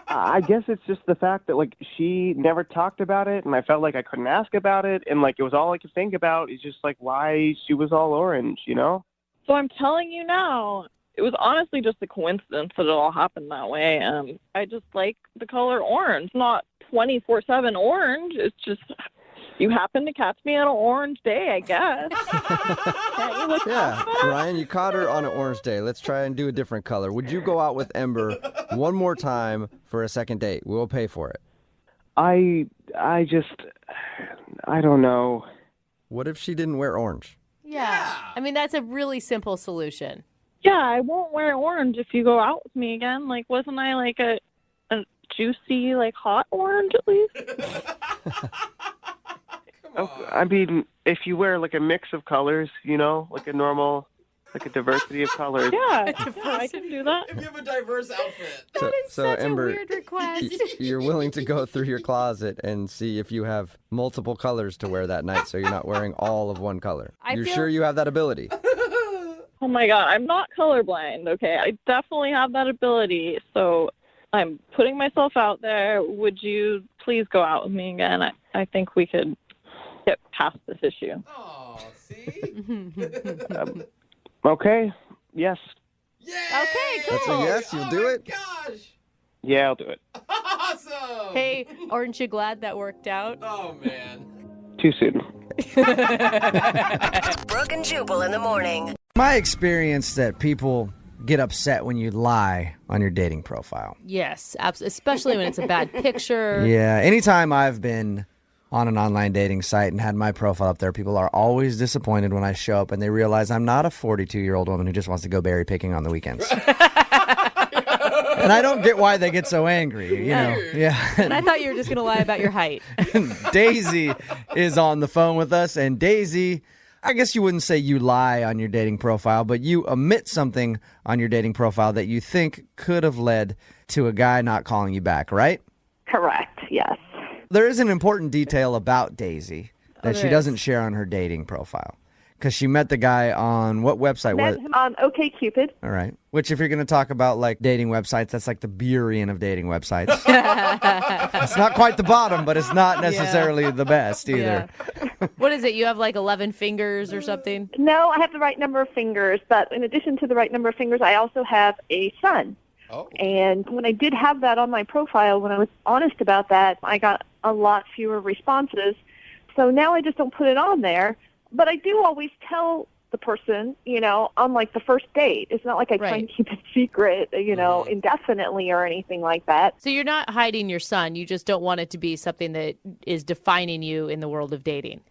I guess it's just the fact that, like, she never talked about it, and I felt like I couldn't ask about it, and, like, it was all I could think about is just, like, why she was all orange, you know? So I'm telling you now, it was honestly just a coincidence that it all happened that way. I just like the color orange. Not 24/7 orange. It's just you happen to catch me on an orange day, I guess. Can't you look Yeah, past that? Ryan, you caught her on an orange day. Let's try and do a different color. Would you go out with Ember one more time for a second date? We'll pay for it. I don't know. What if she didn't wear orange? Yeah. I mean, that's a really simple solution. Yeah, I won't wear orange if you go out with me again. Like, wasn't I like a juicy, like hot orange at least? I mean, if you wear like a mix of colors, like a normal, like a diversity of colors. Yeah, I can do that. If you have a diverse outfit. That is So, such Ember, a weird request. You're willing to go through your closet and see if you have multiple colors to wear that night, so you're not wearing all of one color. You're sure you have that ability? Oh my God, I'm not colorblind, okay? I definitely have that ability, so I'm putting myself out there. Would you please go out with me again? I think we could get past this issue. Oh, see? Okay. Yes. Okay, cool. That's a yes? You'll do it? Gosh. Yeah, I'll do it. Awesome. Hey, aren't you glad that worked out? Oh, man. Too soon. Brooke and Jubal in the morning. My experience that people get upset when you lie on your dating profile. Yes, absolutely. Especially when it's a bad picture. Yeah, anytime I've been on an online dating site and had my profile up there, people are always disappointed when I show up and they realize I'm not a 42-year-old woman who just wants to go berry picking on the weekends. And I don't get why they get so angry, you know. Yeah. And I thought you were just going to lie about your height. Daisy is on the phone with us, and Daisy, I guess you wouldn't say you lie on your dating profile, but you omit something on your dating profile that you think could have led to a guy not calling you back, right? Correct, yes. There is an important detail about Daisy that she there doesn't share on her dating profile. Because she met the guy on what website? Met him on OkCupid. All right. Which, if you're going to talk about like dating websites, that's like the Burien of dating websites. It's not quite the bottom, but it's not necessarily the best either. Yeah. What is it? You have like 11 fingers or something? No, I have the right number of fingers, but in addition to the right number of fingers, I also have a son. Oh. And when I did have that on my profile, when I was honest about that, I got a lot fewer responses. So now I just don't put it on there. But I do always tell the person, on like the first date. It's not like I try and keep it secret, indefinitely or anything like that. So you're not hiding your son. You just don't want it to be something that is defining you in the world of dating.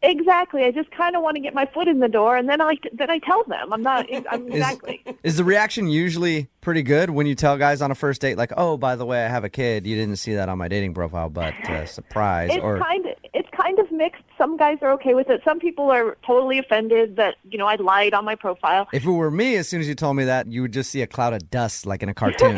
Exactly. I just kind of want to get my foot in the door, and then I tell them. Exactly. Is the reaction usually pretty good when you tell guys on a first date, like, oh, by the way, I have a kid. You didn't see that on my dating profile, but surprise. It's kind of mixed. Some guys are okay with it. Some people are totally offended that, I lied on my profile. If it were me, as soon as you told me that, you would just see a cloud of dust like in a cartoon.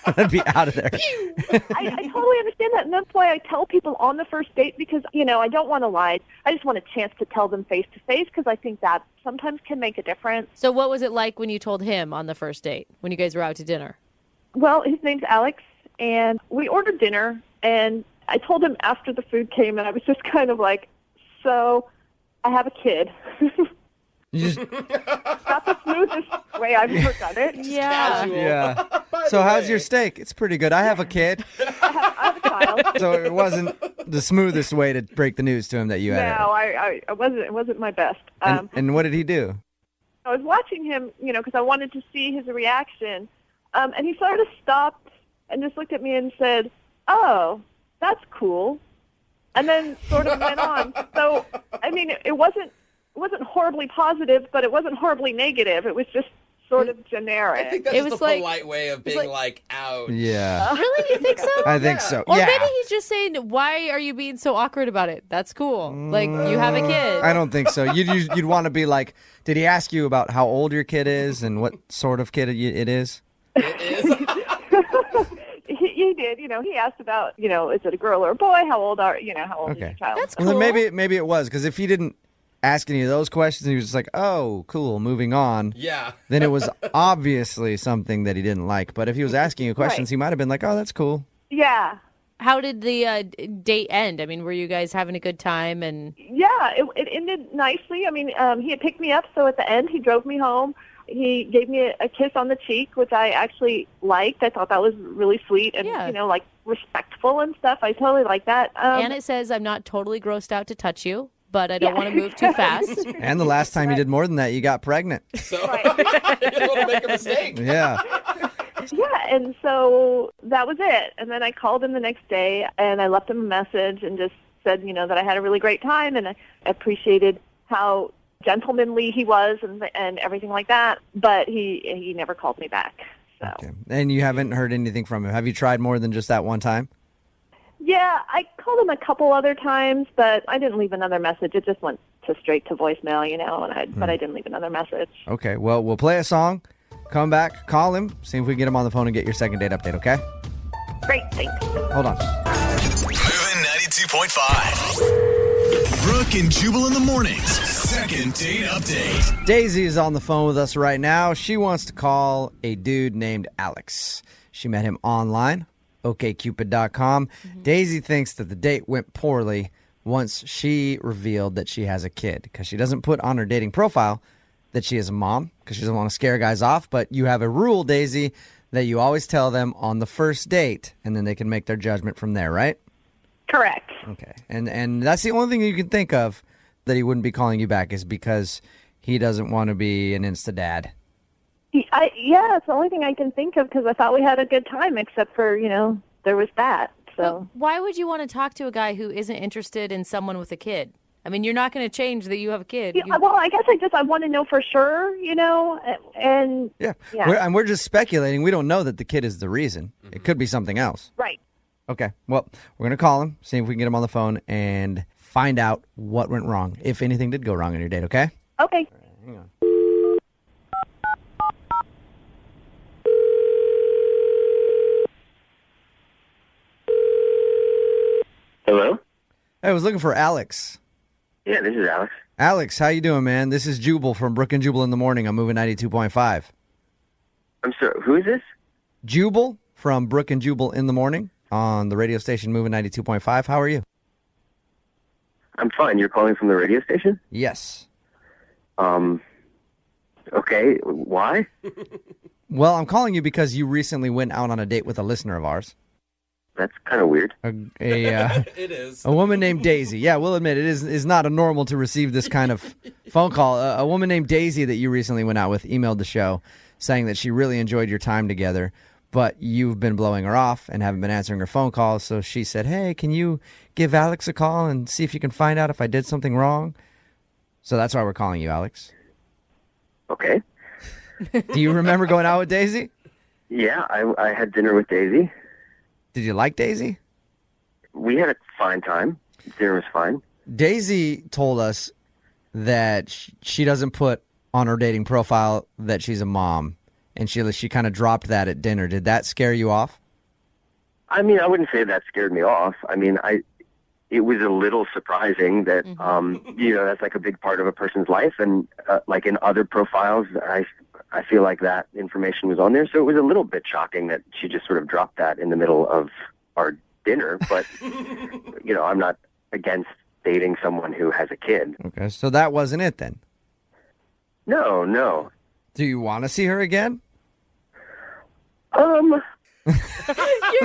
I'd be out of there. I totally understand that, and that's why I tell people on the first date because, I don't want to lie. I just want a chance to tell them face-to-face because I think that sometimes can make a difference. So what was it like when you told him on the first date, when you guys were out to dinner? Well, his name's Alex, and we ordered dinner, and I told him after the food came, and I was just kind of like, so I have a kid. Not the smoothest way I've ever done it. Yeah. Yeah. So how's your steak? It's pretty good. I have a kid. I have a child. So it wasn't the smoothest way to break the news to him that you had. No, I wasn't. It wasn't my best. And what did he do? I was watching him, because I wanted to see his reaction, and he sort of stopped and just looked at me and said, "Oh, that's cool," and then sort of went on. So, I mean, it wasn't horribly positive, but it wasn't horribly negative. It was just sort of generic. I think that's just a polite way of being like, ouch. Yeah. Really? You think so? I think so. Or yeah. maybe he's just saying, why are you being so awkward about it? That's cool. Like, you have a kid. I don't think so. You'd want to be like, did he ask you about how old your kid is and what sort of kid it is? It is? He did. He asked about, is it a girl or a boy? How old is your child? That's cool. Well, then maybe it was, because if he didn't ask any of those questions, he was just like, oh, cool, moving on. Yeah. Then it was obviously something that he didn't like. But if he was asking you questions, he might have been like, oh, that's cool. Yeah. How did the date end? I mean, were you guys having a good time? And Yeah, it ended nicely. I mean, he had picked me up, so at the end he drove me home. He gave me a kiss on the cheek, which I actually liked. I thought that was really sweet and, like respectful and stuff. I totally like that. And it says, I'm not totally grossed out to touch you, but I don't want to move too fast. And the last time you did more than that, you got pregnant. So you don't want to make a mistake. Yeah. Yeah, and so that was it. And then I called him the next day, and I left him a message and just said, that I had a really great time, and I appreciated how gentlemanly he was and everything like that. But he never called me back. So. Okay. And you haven't heard anything from him. Have you tried more than just that one time? Yeah, I called him a couple other times, but I didn't leave another message. It just went straight to voicemail, but I didn't leave another message. Okay, well, we'll play a song, come back, call him, see if we can get him on the phone and get your second date update, okay? Great, thanks. Hold on. Moving 92.5. Brooke and Jubal in the mornings. Second date update. Daisy is on the phone with us right now. She wants to call a dude named Alex. She met him online, okcupid.com. Daisy thinks that the date went poorly once she revealed that she has a kid, because she doesn't put on her dating profile that she is a mom because she doesn't want to scare guys off. But you have a rule, Daisy, that you always tell them on the first date, and then they can make their judgment from there, right? Correct. Okay. And that's the only thing you can think of that he wouldn't be calling you back, is because he doesn't want to be an Insta dad. Yeah, it's the only thing I can think of, because I thought we had a good time, except for, there was that. So But why would you want to talk to a guy who isn't interested in someone with a kid? I mean, you're not going to change that you have a kid. Yeah, well, I guess I want to know for sure, and And we're just speculating. We don't know that the kid is the reason. It could be something else. Right. Okay. Well, we're going to call him, see if we can get him on the phone, and find out what went wrong, if anything did go wrong on your date, okay? Okay. Hang on. Hello? Hey, I was looking for Alex. Yeah, this is Alex. Alex, how you doing, man? This is Jubal from Brooke and Jubal in the morning. I'm moving 92.5. I'm sorry, who is this? Jubal from Brooke and Jubal in the morning on the radio station moving 92.5. How are you? I'm fine. You're calling from the radio station? Yes. Okay, why? Well, I'm calling you because you recently went out on a date with a listener of ours. That's kind of weird. It is. A woman named Daisy. Yeah, we'll admit it is not a normal to receive this kind of phone call. A woman named Daisy that you recently went out with emailed the show saying that she really enjoyed your time together, but you've been blowing her off and haven't been answering her phone calls. So she said, hey, can you give Alex a call and see if you can find out if I did something wrong? So that's why we're calling you, Alex. Okay. Do you remember going out with Daisy? Yeah, I had dinner with Daisy. Did you like Daisy? We had a fine time. Dinner was fine. Daisy told us that she doesn't put on her dating profile that she's a mom, and she kind of dropped that at dinner. Did that scare you off? I mean, I wouldn't say that scared me off. I mean, it was a little surprising that, that's like a big part of a person's life. And like in other profiles, I feel like that information was on there. So it was a little bit shocking that she just sort of dropped that in the middle of our dinner. But, I'm not against dating someone who has a kid. Okay, so that wasn't it then? No. Do you want to see her again? Your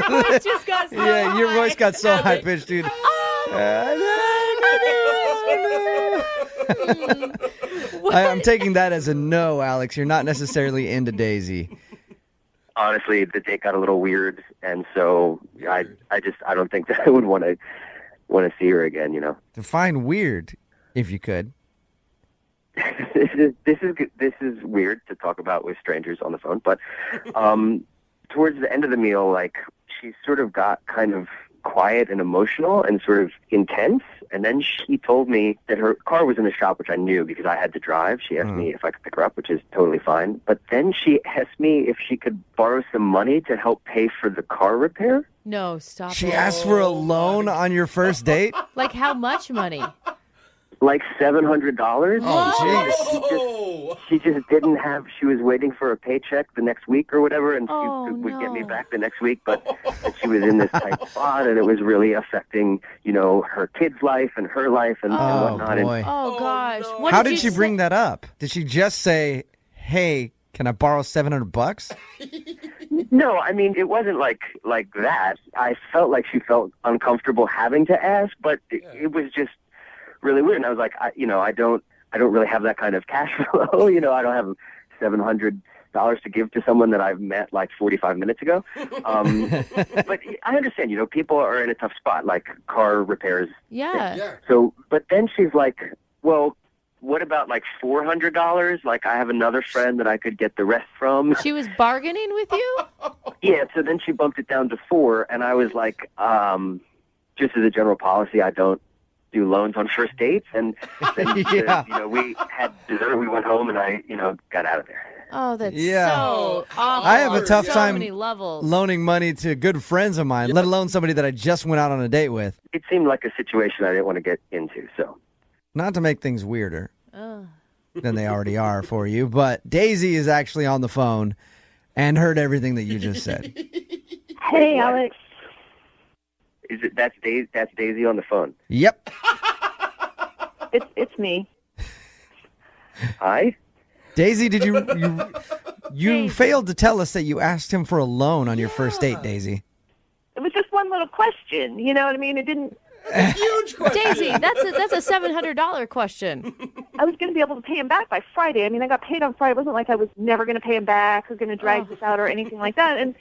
voice just got so Yeah, your high. voice got so high-pitched, dude. I'm taking that as a no, Alex. You're not necessarily into Daisy. Honestly, the date got a little weird, and so I don't think that I would want to see her again. Define weird, if you could. This is weird to talk about with strangers on the phone, but towards the end of the meal, like, she sort of got kind of quiet and emotional and sort of intense. And then she told me that her car was in the shop, which I knew because I had to drive. She asked me if I could pick her up, which is totally fine. But then she asked me if she could borrow some money to help pay for the car repair. No, stop She it. asked for a loan on your first date? Like how much money? Like $700. Oh, She just didn't have. She was waiting for a paycheck the next week or whatever, and she would get me back the next week. But she was in this tight spot, and it was really affecting, her kid's life and her life and whatnot. Boy. Oh gosh. What How did you she bring that up? Did she just say, hey, can I borrow $700? No, I mean, it wasn't like that. I felt like she felt uncomfortable having to ask, but it was just really weird. And I was like, I don't really have that kind of cash flow. I don't have $700 to give to someone that I've met like 45 minutes ago. But I understand, people are in a tough spot, like car repairs. Yeah. So, but then she's like, well, what about like $400? Like I have another friend that I could get the rest from. She was bargaining with you? Yeah, so then she bumped it down to $4, and I was like, just as a general policy, I don't do loans on first dates. And then, we had dessert, we went home, and I, got out of there. Oh, that's Yeah. so awful. I have a tough so time many levels. loaning money to good friends of mine, let alone somebody that I just went out on a date with. It seemed like a situation I didn't want to get into, so. Not to make things weirder Oh. than they already are for you, but Daisy is actually on the phone and heard everything that you just said. Hey, Alex. Is it that's Daisy on the phone? Yep. It's me. Hi? Daisy, did you failed to tell us that you asked him for a loan on your first date, Daisy. It was just one little question. You know what I mean? It didn't. Huge question. Daisy, that's a $700 question. I was going to be able to pay him back by Friday. I mean, I got paid on Friday. It wasn't like I was never going to pay him back or going to drag this out or anything like that. And,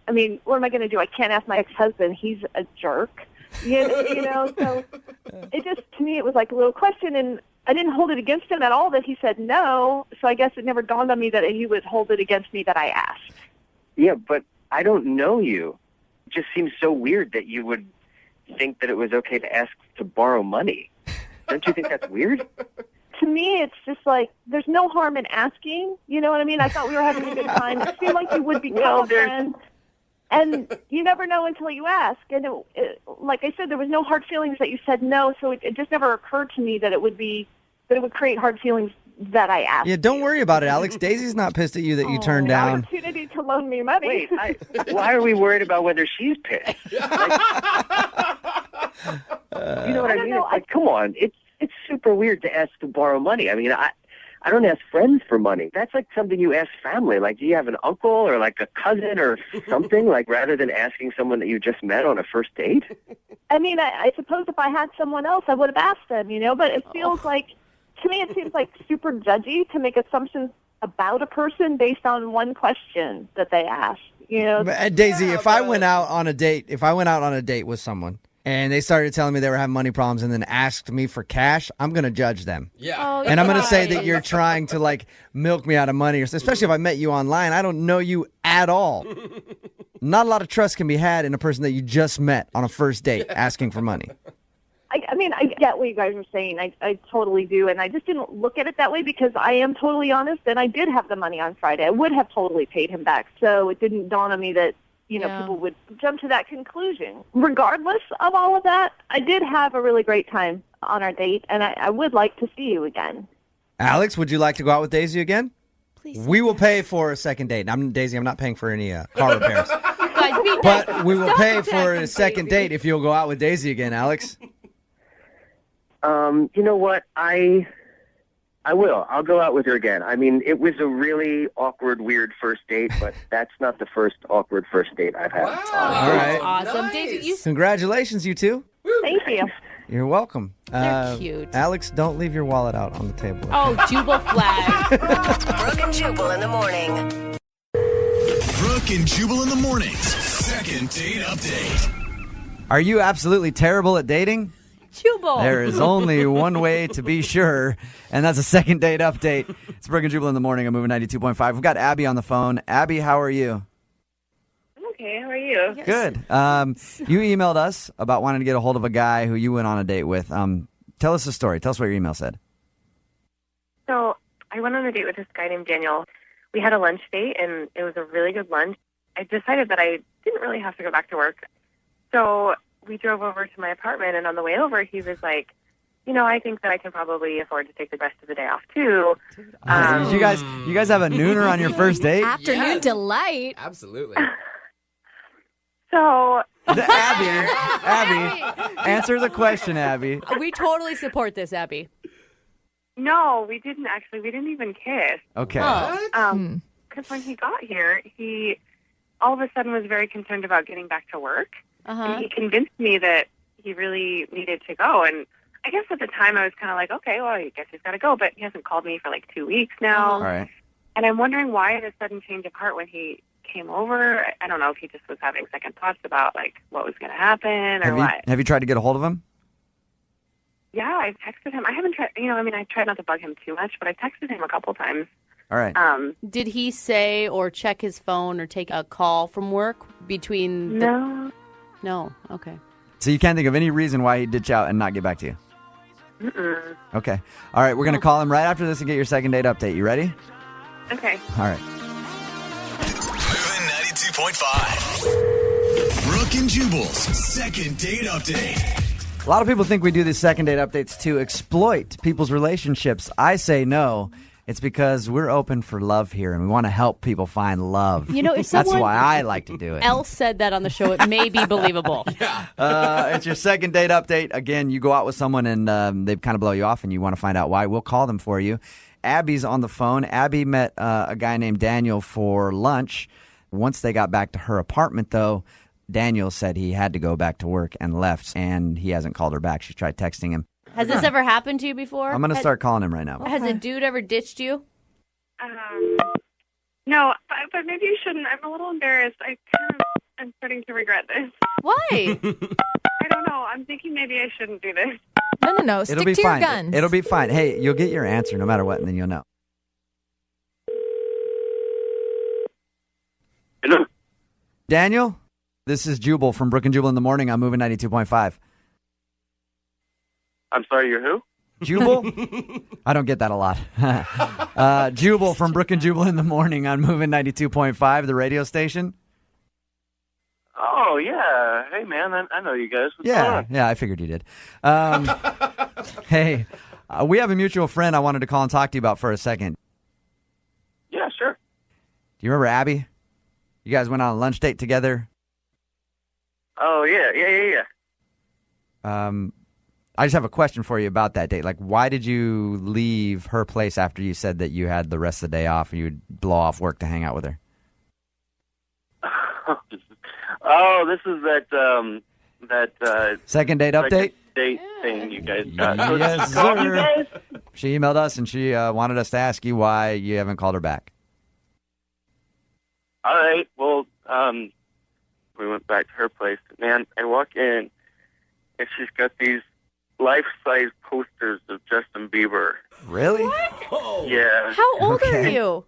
I mean, what am I going to do? I can't ask my ex-husband. He's a jerk. So it just, to me, it was like a little question. And I didn't hold it against him at all that he said no. So I guess it never dawned on me that he would hold it against me that I asked. Yeah, but I don't know you. It just seems so weird that you would think that it was okay to ask to borrow money. Don't you think that's weird? To me, it's just like, there's no harm in asking. You know what I mean? I thought we were having a good time. It seemed like you would become a friend. And you never know until you ask. And like I said, there was no hard feelings that you said no, so it just never occurred to me that it would create hard feelings that I asked. Yeah, don't worry about it, Alex. Daisy's not pissed at you that you turned down. Opportunity to loan me money. Wait, why are we worried about whether she's pissed? You know what I mean? It's like, come on, it's super weird to ask to borrow money. I mean, I don't ask friends for money. That's like something you ask family. Like, do you have an uncle or like a cousin or something? Like, rather than asking someone that you just met on a first date. I mean, I suppose if I had someone else, I would have asked them. But it feels like. To me, it seems like super judgy to make assumptions about a person based on one question that they asked. Daisy, if I went out on a date with someone and they started telling me they were having money problems and then asked me for cash, I'm going to judge them. Yeah. Oh, And I'm going to say that you're trying to like milk me out of money, especially if I met you online. I don't know you at all. Not a lot of trust can be had in a person that you just met on a first date asking for money. I mean, I get what you guys are saying. I totally do. And I just didn't look at it that way because I am totally honest and I did have the money on Friday. I would have totally paid him back. So it didn't dawn on me that, people would jump to that conclusion. Regardless of all of that, I did have a really great time on our date and I would like to see you again. Alex, would you like to go out with Daisy again? Please. We will pay for a second date. Daisy, I'm not paying for any car repairs. Guys, be But nice. we will Stop pay for attacking a second Daisy. date if you'll go out with Daisy again, Alex. You know what? I will. I'll go out with her again. I mean, it was a really awkward, weird first date, but that's not the first awkward first date I've had. Wow. All right. Awesome. Nice. Daisy, Congratulations, you two. Thank you. You're welcome. They're cute. Alex, don't leave your wallet out on the table. Oh, Jubal flag. Brooke and Jubal in the morning. Brooke and Jubal in the mornings. Second date update. Are you absolutely terrible at dating? Jubal. There is only one way to be sure, and that's a second date update. It's Brooke and Jubal in the morning. I'm moving 92.5. We've got Abby on the phone. Abby, how are you? I'm okay. How are you? Yes. Good. You emailed us about wanting to get a hold of a guy who you went on a date with. Tell us the story. Tell us what your email said. So I went on a date with this guy named Daniel. We had a lunch date, and it was a really good lunch. I decided that I didn't really have to go back to work. So we drove over to my apartment, and on the way over, he was like, I think that I can probably afford to take the rest of the day off, too. You guys have a nooner on your first date? Afternoon delight. Absolutely. So, Abby, answer the question, Abby. We totally support this, Abby. No, we didn't actually. We didn't even kiss. Okay. Because when he got here, he all of a sudden was very concerned about getting back to work. And he convinced me that he really needed to go. And I guess at the time I was kind of like, okay, well, I guess he's got to go. But he hasn't called me for like 2 weeks now. All right. And I'm wondering why the sudden change of heart when he came over. I don't know if he just was having second thoughts about like what was going to happen or what. Have you tried to get a hold of him? Yeah, I texted him. I haven't tried, I tried not to bug him too much, but I texted him a couple times. All right. Did he say or check his phone or take a call from work between No. No, okay. So you can't think of any reason why he'd ditch out and not get back to you? Mm-mm. Okay. All right, we're going to call him right after this and get your second date update. You ready? Okay. All right. Moving 92.5. Brooke and Jubal's second date update. A lot of people think we do these second date updates to exploit people's relationships. I say no. It's because we're open for love here, and we want to help people find love. You know, if That's someone why I like to do it. else said that on the show, it may be believable. It's your second date update. Again, you go out with someone, and they kind of blow you off, and you want to find out why. We'll call them for you. Abby's on the phone. Abby met a guy named Daniel for lunch. Once they got back to her apartment, though, Daniel said he had to go back to work and left, and he hasn't called her back. She tried texting him. Has this ever happened to you before? I'm going to start calling him right now. Has a dude ever ditched you? No, but maybe you shouldn't. I'm a little embarrassed. I'm starting to regret this. Why? I don't know. I'm thinking maybe I shouldn't do this. No. Stick to fine. your guns. It'll be fine. Hey, you'll get your answer no matter what, and then you'll know. Hello? Daniel, this is Jubal from Brooke and Jubal in the Morning. I'm moving 92.5. I'm sorry, you're who? Jubal? I don't get that a lot. Jubal from Brooke and Jubal in the Morning on Moving 92.5, the radio station. Oh, yeah. Hey, man, I know you guys. What's going on? Yeah, I figured you did. Hey, we have a mutual friend I wanted to call and talk to you about for a second. Yeah, sure. Do you remember Abby? You guys went on a lunch date together. Oh, yeah. I just have a question for you about that date. Like, why did you leave her place after you said that you had the rest of the day off and you would blow off work to hang out with her? Oh, this is that second date update? Date thing you guys got. Yes, So sir. you guys? She emailed us and she wanted us to ask you why you haven't called her back. All right. Well, we went back to her place. Man, I walk in, and she's got these life-size posters of Justin Bieber. Really? What? Yeah. How old are you?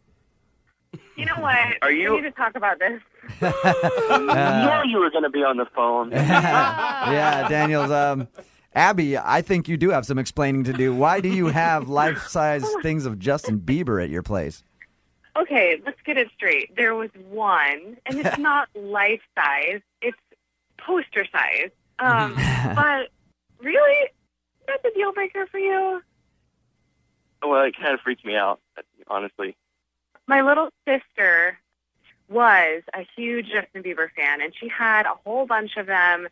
You know what? Are you- We need to talk about this. Yeah, you were going to be on the phone. Yeah, Daniel's. Abby, I think you do have some explaining to do. Why do you have life-size things of Justin Bieber at your place? Okay, let's get it straight. There was one, and it's not life size; it's poster size. But really, that's a deal breaker for you? Well, it kind of freaked me out, honestly. My little sister was a huge Justin Bieber fan, and she had a whole bunch of them.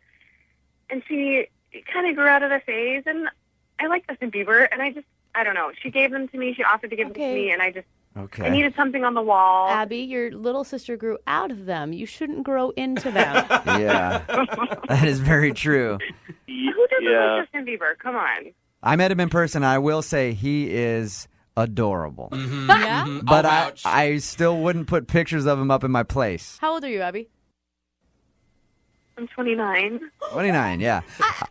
And she kind of grew out of the phase, and I like Justin Bieber, and I don't know. She gave them to me. She offered to give them to me, and I needed something on the wall. Abby, your little sister grew out of them. You shouldn't grow into them. Yeah, that is very true. Who doesn't like Justin Bieber? Come on. I met him in person. I will say he is adorable. Yeah? But I still wouldn't put pictures of him up in my place. How old are you, Abby? I'm 29. 29, yeah.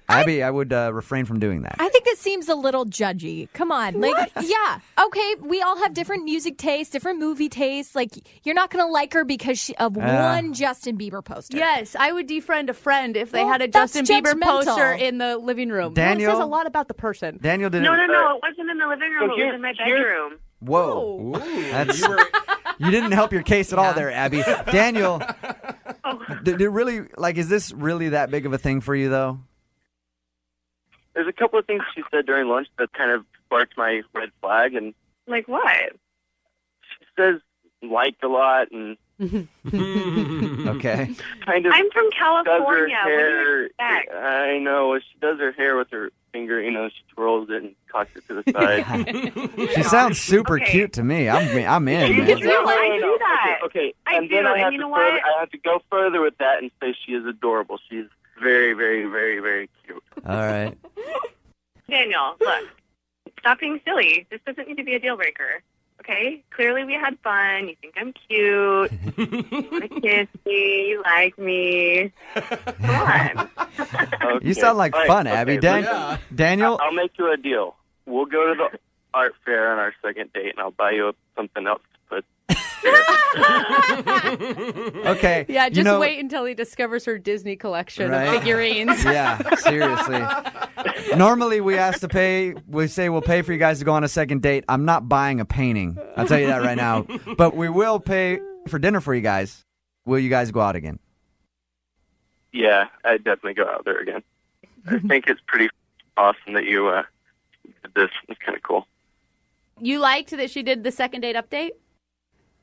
Abby, I would refrain from doing that. I think that seems a little judgy. Come on. Like, yeah. Okay, we all have different music tastes, different movie tastes. Like, you're not going to like her because of one Justin Bieber poster. Yes, I would defriend a friend if they had a Justin Bieber poster in the living room. Daniel? That says a lot about the person. Daniel didn't... No, it wasn't in the living room. It was in my bedroom. Whoa. That's, you didn't help your case at all there, Abby. Daniel, did it really, like, is this really that big of a thing for you, though? There's a couple of things she said during lunch that kind of sparked my red flag, and Like what? she says like a lot, and Okay. kind of I'm from does her California. What do you hair. expect? I know. She does her hair with her finger, she twirls it and cocks it to the side. She sounds super cute to me. I'm in. I Man. do that. Okay. I And do, then I and have you to know further, what? I have to go further with that and say she is adorable. She's very, very, very, very cute. All right. Daniel, look, stop being silly. This doesn't need to be a deal breaker. Okay? Clearly we had fun. You think I'm cute. You want to kiss me. You like me. Come on. Okay. You sound like All right, fun, Abby. okay, Daniel? I'll make you a deal. We'll go to the art fair on our second date, and I'll buy you something else to put. Okay. Yeah, just wait until he discovers her Disney collection Right? of figurines. Yeah, seriously. Normally we say we'll pay for you guys to go on a second date. I'm not buying a painting. I'll tell you that right now. But we will pay for dinner for you guys. Will you guys go out again? Yeah, I'd definitely go out there again. I think it's pretty awesome that you did this. It's kind of cool. You liked that she did the second date update?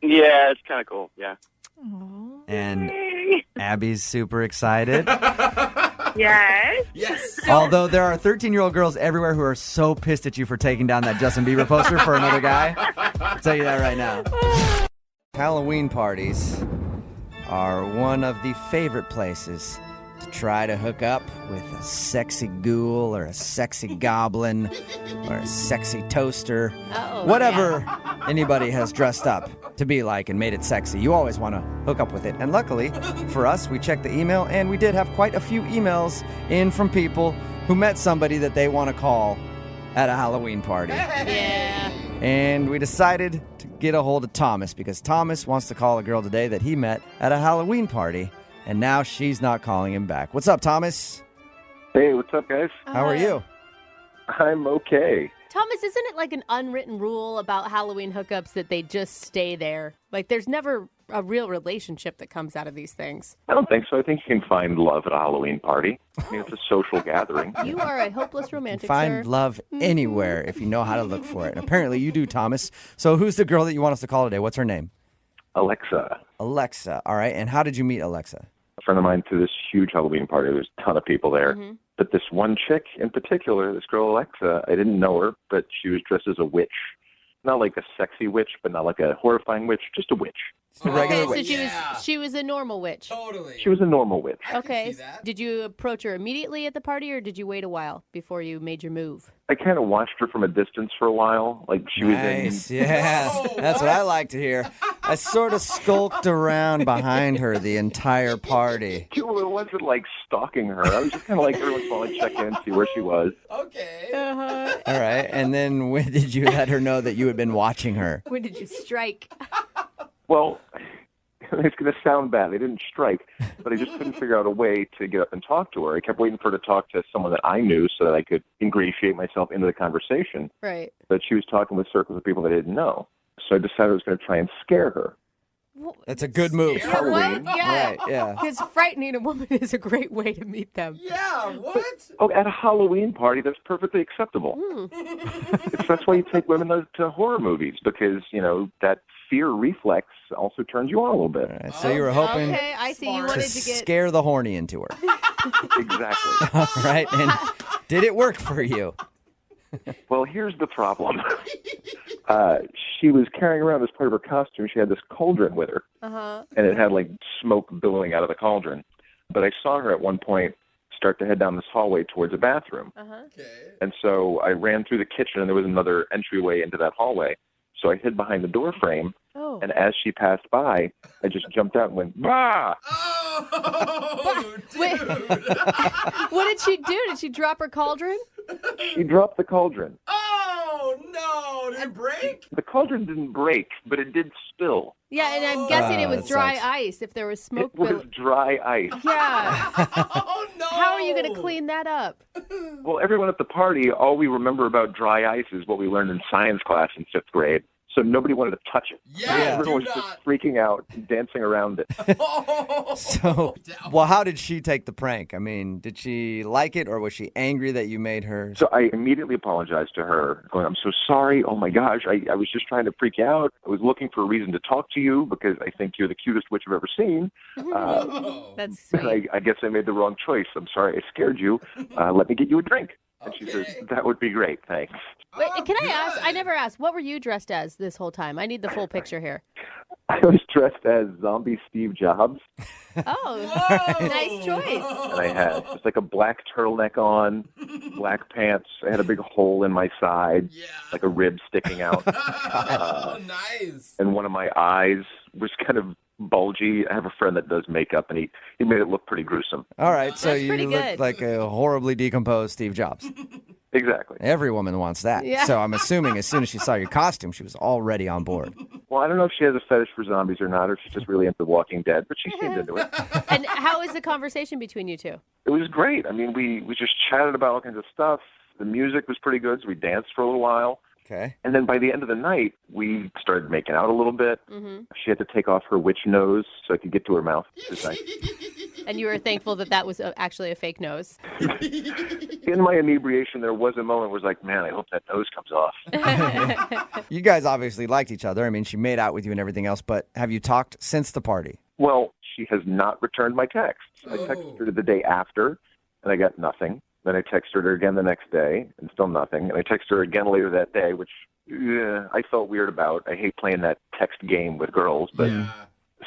Yeah, it's kind of cool. Yeah. And Abby's super excited. Yes. Yes. Although there are 13-year-old girls everywhere who are so pissed at you for taking down that Justin Bieber poster for another guy. I'll tell you that right now. Halloween parties are one of the favorite places to try to hook up with a sexy ghoul or a sexy goblin or a sexy toaster. Whatever anybody has dressed up to be like and made it sexy. You always want to hook up with it. And luckily for us, we checked the email and we did have quite a few emails in from people who met somebody that they want to call at a Halloween party. Yeah. And we decided to get a hold of Thomas because Thomas wants to call a girl today that he met at a Halloween party. And now she's not calling him back. What's up, Thomas? Hey, what's up, guys? How are you? I'm okay. Thomas, isn't it like an unwritten rule about Halloween hookups that they just stay there? Like, there's never a real relationship that comes out of these things. I don't think so. I think you can find love at a Halloween party. I mean, it's a social gathering. You are a hopeless romantic, Find sir. love anywhere if you know how to look for it. And apparently you do, Thomas. So who's the girl that you want us to call today? What's her name? Alexa. Alexa. All right. And how did you meet Alexa? A friend of mine threw this huge Halloween party. There's a ton of people there. Mm-hmm. But this one chick in particular, this girl Alexa, I didn't know her, but she was dressed as a witch. Not like a sexy witch, but not like a horrifying witch, just a witch. A regular Okay, so witch. she was a normal witch. Totally. She was a normal witch. Okay. Did you approach her immediately at the party, or did you wait a while before you made your move? I kind of watched her from a distance for a while. Like she Nice. was in... Yeah. That's what I like to hear. I sort of skulked around behind her the entire party. Well, it wasn't like stalking her. I was just kind of like every once in a while I'd check in and see where she was. Okay. Uh-huh. All right. And then when did you let her know that you had been watching her? When did you strike? Well, it's going to sound bad. They didn't strike, but I just couldn't figure out a way to get up and talk to her. I kept waiting for her to talk to someone that I knew so that I could ingratiate myself into the conversation. Right. But she was talking with circles of people that I didn't know. So I decided I was going to try and scare her. That's a good move. You know what? Yeah. Right, yeah. Because frightening a woman is a great way to meet them. Yeah, what? Oh, at a Halloween party, that's perfectly acceptable. That's why you take women to horror movies, because, that fear reflex also turns you on a little bit. All right, so you were hoping Okay, I see. You to wanted to get... scare the horny into her. Exactly. All right. And did it work for you? Well, here's the problem. She was carrying around as part of her costume. She had this cauldron with her, Uh-huh. and it had like smoke billowing out of the cauldron. But I saw her at one point start to head down this hallway towards a bathroom. Uh-huh. And so I ran through the kitchen, and there was another entryway into that hallway. So I hid behind the door frame, Oh. and as she passed by, I just jumped out and went, bah! Wait. What did she do? Did she drop her cauldron? She dropped the cauldron. Oh, no. Did it break? The cauldron didn't break, but it did spill. Yeah, and I'm guessing it was that dry sucks. ice if there was smoke. It was dry ice. Yeah. Oh, no. How are you going to clean that up? Well, everyone at the party, all we remember about dry ice is what we learned in science class in 5th grade. So nobody wanted to touch it. Yeah, Everyone was just freaking out, dancing around it. So, well, how did she take the prank? I mean, did she like it, or was she angry that you made her? So I immediately apologized to her, going, I'm so sorry. Oh, my gosh. I was just trying to freak you out. I was looking for a reason to talk to you because I think you're the cutest witch I've ever seen. That's sweet. I guess I made the wrong choice. I'm sorry I scared you. Let me get you a drink. And she says, that would be great, thanks. Wait, can I ask? I never asked. What were you dressed as this whole time? I need the full picture here. I was dressed as zombie Steve Jobs. Oh, nice choice. And I had just like a black turtleneck on, black pants. I had a big hole in my side, like a rib sticking out. Nice. And one of my eyes was kind of bulgy. I have a friend that does makeup, and he made it look pretty gruesome. All right, so That's you pretty look good. like a horribly decomposed Steve Jobs. Exactly. Every woman wants that. Yeah. So I'm assuming as soon as she saw your costume, she was already on board. Well, I don't know if she has a fetish for zombies or not, or if she's just really into Walking Dead, but she seemed into it. And how is the conversation between you two? It was great. I mean, we just chatted about all kinds of stuff. The music was pretty good, so we danced for a little while. Okay. And then by the end of the night, we started making out a little bit. Mm-hmm. She had to take off her witch nose so I could get to her mouth. It was nice. And you were thankful that was actually a fake nose. In my inebriation, there was a moment where I was like, man, I hope that nose comes off. You guys obviously liked each other. I mean, she made out with you and everything else, but have you talked since the party? Well, she has not returned my texts. I texted her the day after, and I got nothing. Then I texted her again the next day, and still nothing. And I texted her again later that day, which I felt weird about. I hate playing that text game with girls. But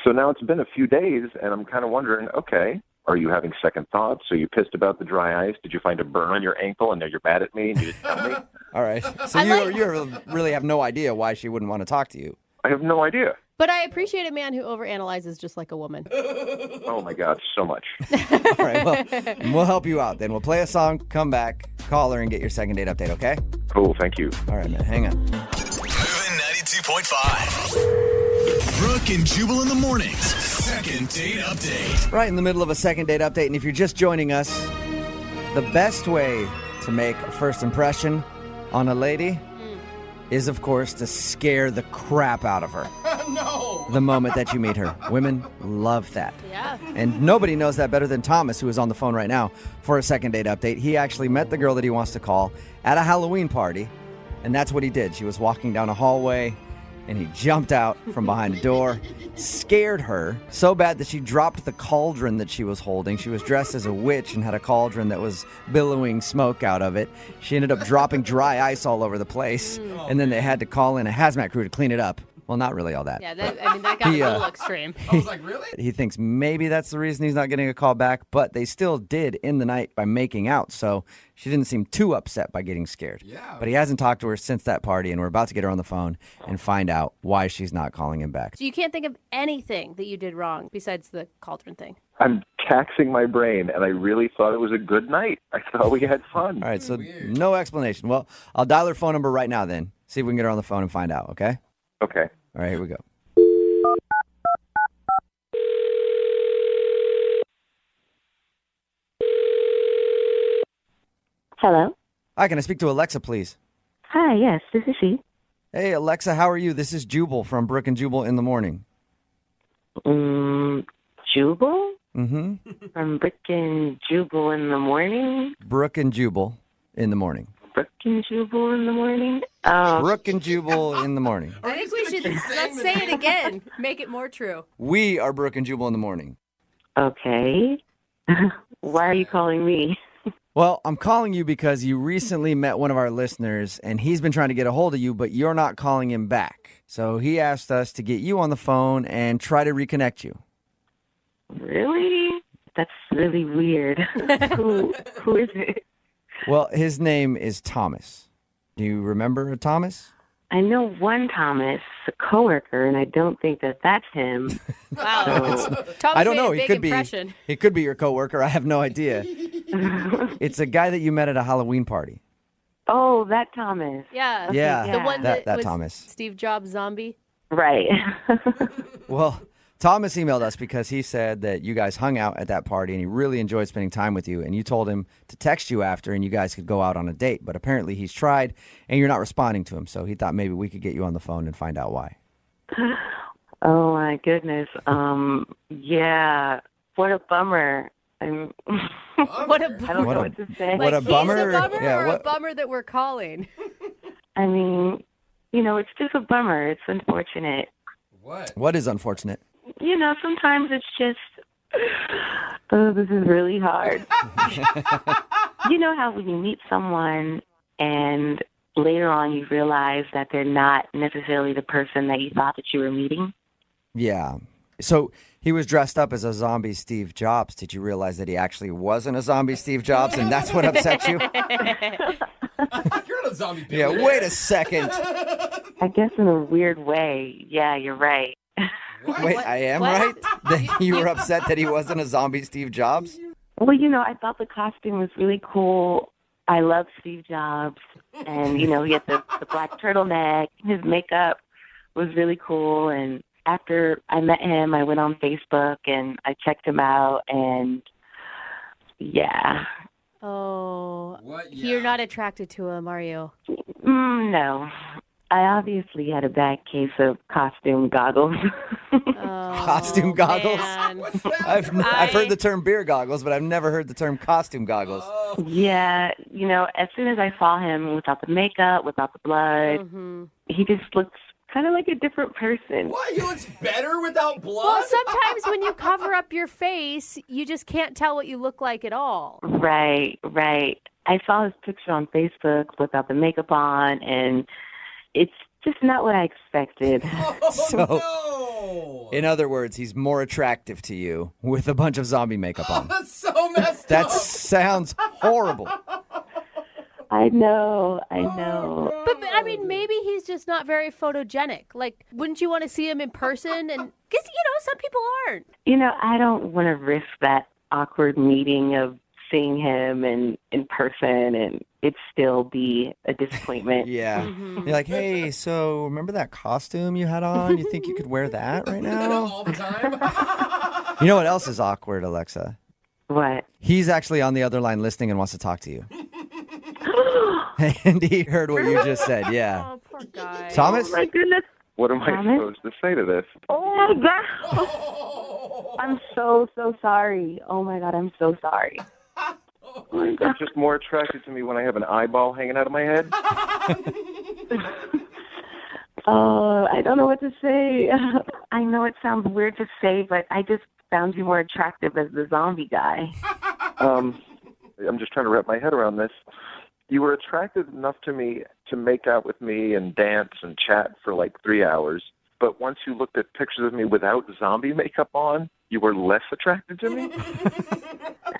So now it's been a few days, and I'm kind of wondering, okay, are you having second thoughts? Are you pissed about the dry ice? Did you find a burn on your ankle, and now you're mad at me, and you didn't tell me? All right. So you really have no idea why she wouldn't want to talk to you. I have no idea. But I appreciate a man who overanalyzes just like a woman. Oh, my God, so much. All right, well, we'll help you out then. We'll play a song, come back, call her, and get your second date update, okay? Cool, thank you. All right, man, hang on. Moving 92.5. Brooke and Jubal in the mornings. Second date update. Right in the middle of a second date update, and if you're just joining us, the best way to make a first impression on a lady is, of course, to scare the crap out of her. No. The moment that you meet her. Women love that. Yeah. And nobody knows that better than Thomas, who is on the phone right now for a second date update. He actually met the girl that he wants to call at a Halloween party, and that's what he did. She was walking down a hallway, and he jumped out from behind a door, scared her so bad that she dropped the cauldron that she was holding. She was dressed as a witch and had a cauldron that was billowing smoke out of it. She ended up dropping dry ice all over the place, and then they had to call in a hazmat crew to clean it up. Well, not really all that. Yeah, that got a little extreme. I was like, really? He thinks maybe that's the reason he's not getting a call back, but they still did end the night by making out, so she didn't seem too upset by getting scared. Yeah. But he hasn't talked to her since that party, and we're about to get her on the phone and find out why she's not calling him back. So you can't think of anything that you did wrong besides the cauldron thing. I'm taxing my brain, and I really thought it was a good night. I thought we had fun. All right, so no explanation. Well, I'll dial her phone number right now then. See if we can get her on the phone and find out, okay? Okay. All right, here we go. Hello? Hi, can I speak to Alexa, please? Hi, yes, this is she. Hey, Alexa, how are you? This is Jubal from Brooke and Jubal in the morning. Jubal? Mm-hmm. From Brooke and Jubal in the morning? Brooke and Jubal in the morning. Brooke and Jubal in the morning? Brooke and Jubal in the morning. I think we should let's say it again. Make it more true. We are Brooke and Jubal in the morning. Okay. Why are you calling me? Well, I'm calling you because you recently met one of our listeners, and he's been trying to get a hold of you, but you're not calling him back. So he asked us to get you on the phone and try to reconnect you. Really? That's really weird. Who is it? Well, his name is Thomas. Do you remember a Thomas? I know one Thomas, a coworker, and I don't think that that's him. Wow. I don't know. He could be your coworker. I have no idea. It's a guy that you met at a Halloween party. Oh, that Thomas. Yeah. Okay, Yeah. The one that was Thomas. Steve Jobs zombie. Right. Well, Thomas emailed us because he said that you guys hung out at that party and he really enjoyed spending time with you, and you told him to text you after and you guys could go out on a date. But apparently he's tried and you're not responding to him, so he thought maybe we could get you on the phone and find out why. Oh, my goodness. Yeah. What a bummer. What a bummer. I don't know what to say. What a bummer. He's a bummer Yeah, or what- a bummer that we're calling? I mean, it's just a bummer. It's unfortunate. What is unfortunate? Sometimes it's just, oh, this is really hard. You know how when you meet someone and later on you realize that they're not necessarily the person that you thought that you were meeting? Yeah. So he was dressed up as a zombie Steve Jobs. Did you realize that he actually wasn't a zombie Steve Jobs, and that's what upset you? You're not a zombie. Yeah, wait a second. I guess in a weird way, yeah, you're right. Wait, I am right? That you were upset that he wasn't a zombie Steve Jobs? Well, I thought the costume was really cool. I love Steve Jobs. And, he had the black turtleneck. His makeup was really cool. And after I met him, I went on Facebook and I checked him out. And, yeah. Oh, you're not attracted to him, are you? No. I obviously had a bad case of costume goggles. Costume goggles? I've heard the term beer goggles, but I've never heard the term costume goggles. Yeah, as soon as I saw him without the makeup, without the blood, he just looks kind of like a different person. What? He looks better without blood? Well, sometimes when you cover up your face, you just can't tell what you look like at all. Right. I saw his picture on Facebook without the makeup on, and it's just not what I expected. In other words, he's more attractive to you with a bunch of zombie makeup on. That's so messed up. That sounds horrible. I know. But I mean, maybe he's just not very photogenic. Like, wouldn't you want to see him in person? And because some people aren't. I don't want to risk that awkward meeting of seeing him in person and it still be a disappointment. Yeah. You're like, hey, so remember that costume you had on? You think you could wear that right now? All the time? You know what else is awkward, Alexa? What? He's actually on the other line listening and wants to talk to you. And he heard what you just said, yeah. Oh, poor guy. Thomas? Oh, my goodness. What am I supposed to say to this? Oh, my God. I'm so sorry. Oh, my God, I'm so sorry. You're just more attracted to me when I have an eyeball hanging out of my head. I don't know what to say. I know it sounds weird to say, but I just found you more attractive as the zombie guy. I'm just trying to wrap my head around this. You were attractive enough to me to make out with me and dance and chat for like 3 hours. But once you looked at pictures of me without zombie makeup on, you were less attracted to me?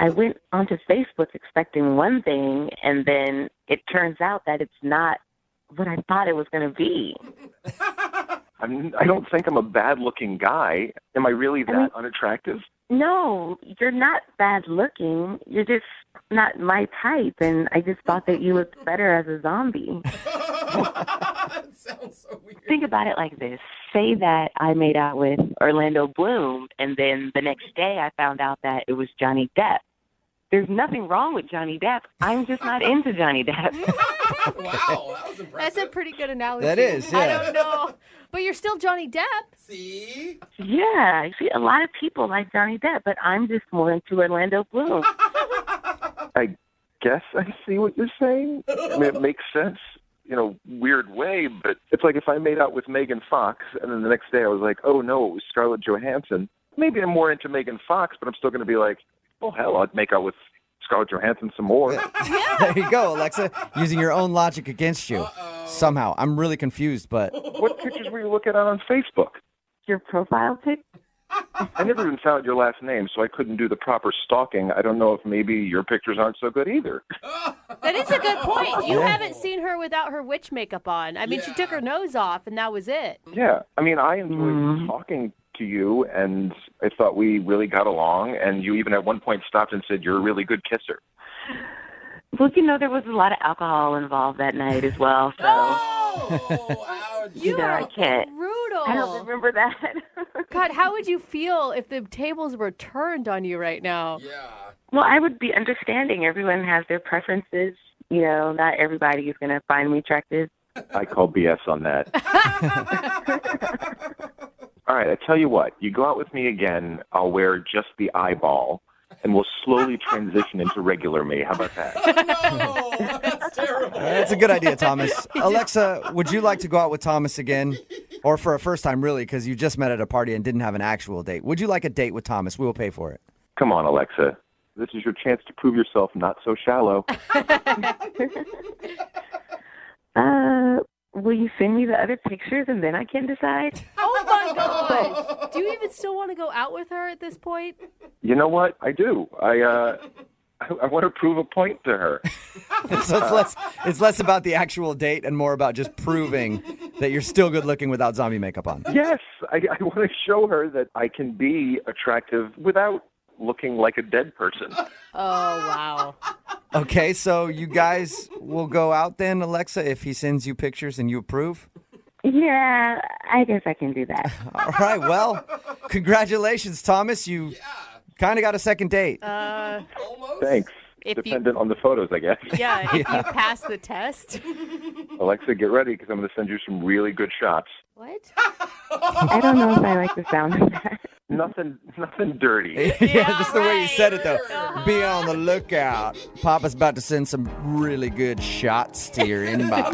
I went onto Facebook expecting one thing, and then it turns out that it's not what I thought it was going to be. I don't think I'm a bad-looking guy. Am I really that unattractive? No, you're not bad looking. You're just not my type, and I just thought that you looked better as a zombie. That sounds so weird. Think about it like this. Say that I made out with Orlando Bloom, and then the next day I found out that it was Johnny Depp. There's nothing wrong with Johnny Depp. I'm just not into Johnny Depp. Wow, that was impressive. That's a pretty good analogy. That is, yeah. I don't know. But you're still Johnny Depp. See? Yeah, see, a lot of people like Johnny Depp, but I'm just more into Orlando Bloom. I guess I see what you're saying. I mean, it makes sense, weird way, but it's like if I made out with Megan Fox, and then the next day I was like, oh, no, it was Scarlett Johansson. Maybe I'm more into Megan Fox, but I'm still going to be like, oh, hell, I'd make out with Scarlett Johansson some more. There you go, Alexa, using your own logic against you. Somehow. I'm really confused, but... What pictures were you looking at on Facebook? Your profile pic? I never even found your last name, so I couldn't do the proper stalking. I don't know if maybe your pictures aren't so good either. That is a good point. You haven't seen her without her witch makeup on. I mean, she took her nose off, and that was it. Yeah, I mean, I enjoyed talking to you, and I thought we really got along, and you even at one point stopped and said you're a really good kisser. Well, there was a lot of alcohol involved that night as well, so... Oh, ouch. I can't. Brutal. I don't remember that. God, how would you feel if the tables were turned on you right now? Yeah. Well, I would be understanding. Everyone has their preferences. Not everybody is going to find me attractive. I call BS on that. All right, I tell you what. You go out with me again, I'll wear just the eyeball, and we'll slowly transition into regular me. How about that? No, that's terrible. That's a good idea, Thomas. Alexa, would you like to go out with Thomas again? Or for a first time, really, because you just met at a party and didn't have an actual date. Would you like a date with Thomas? We will pay for it. Come on, Alexa. This is your chance to prove yourself not so shallow. Will you send me the other pictures and then I can decide? Oh my gosh! Do you even still want to go out with her at this point? You know what? I do. I want to prove a point to her. So it's less about the actual date and more about just proving that you're still good looking without zombie makeup on. Yes, I want to show her that I can be attractive without looking like a dead person. Oh, wow. Okay, so you guys will go out then, Alexa, if he sends you pictures and you approve? Yeah, I guess I can do that. All right, well, congratulations, Thomas. You kind of got a second date. Thanks. Dependent on the photos, I guess. Yeah, if you pass the test. Alexa, get ready because I'm going to send you some really good shots. What? I don't know if I like the sound of that. Nothing dirty. Yeah, just the way you said it, though. Be on the lookout. Papa's about to send some really good shots to your inbox.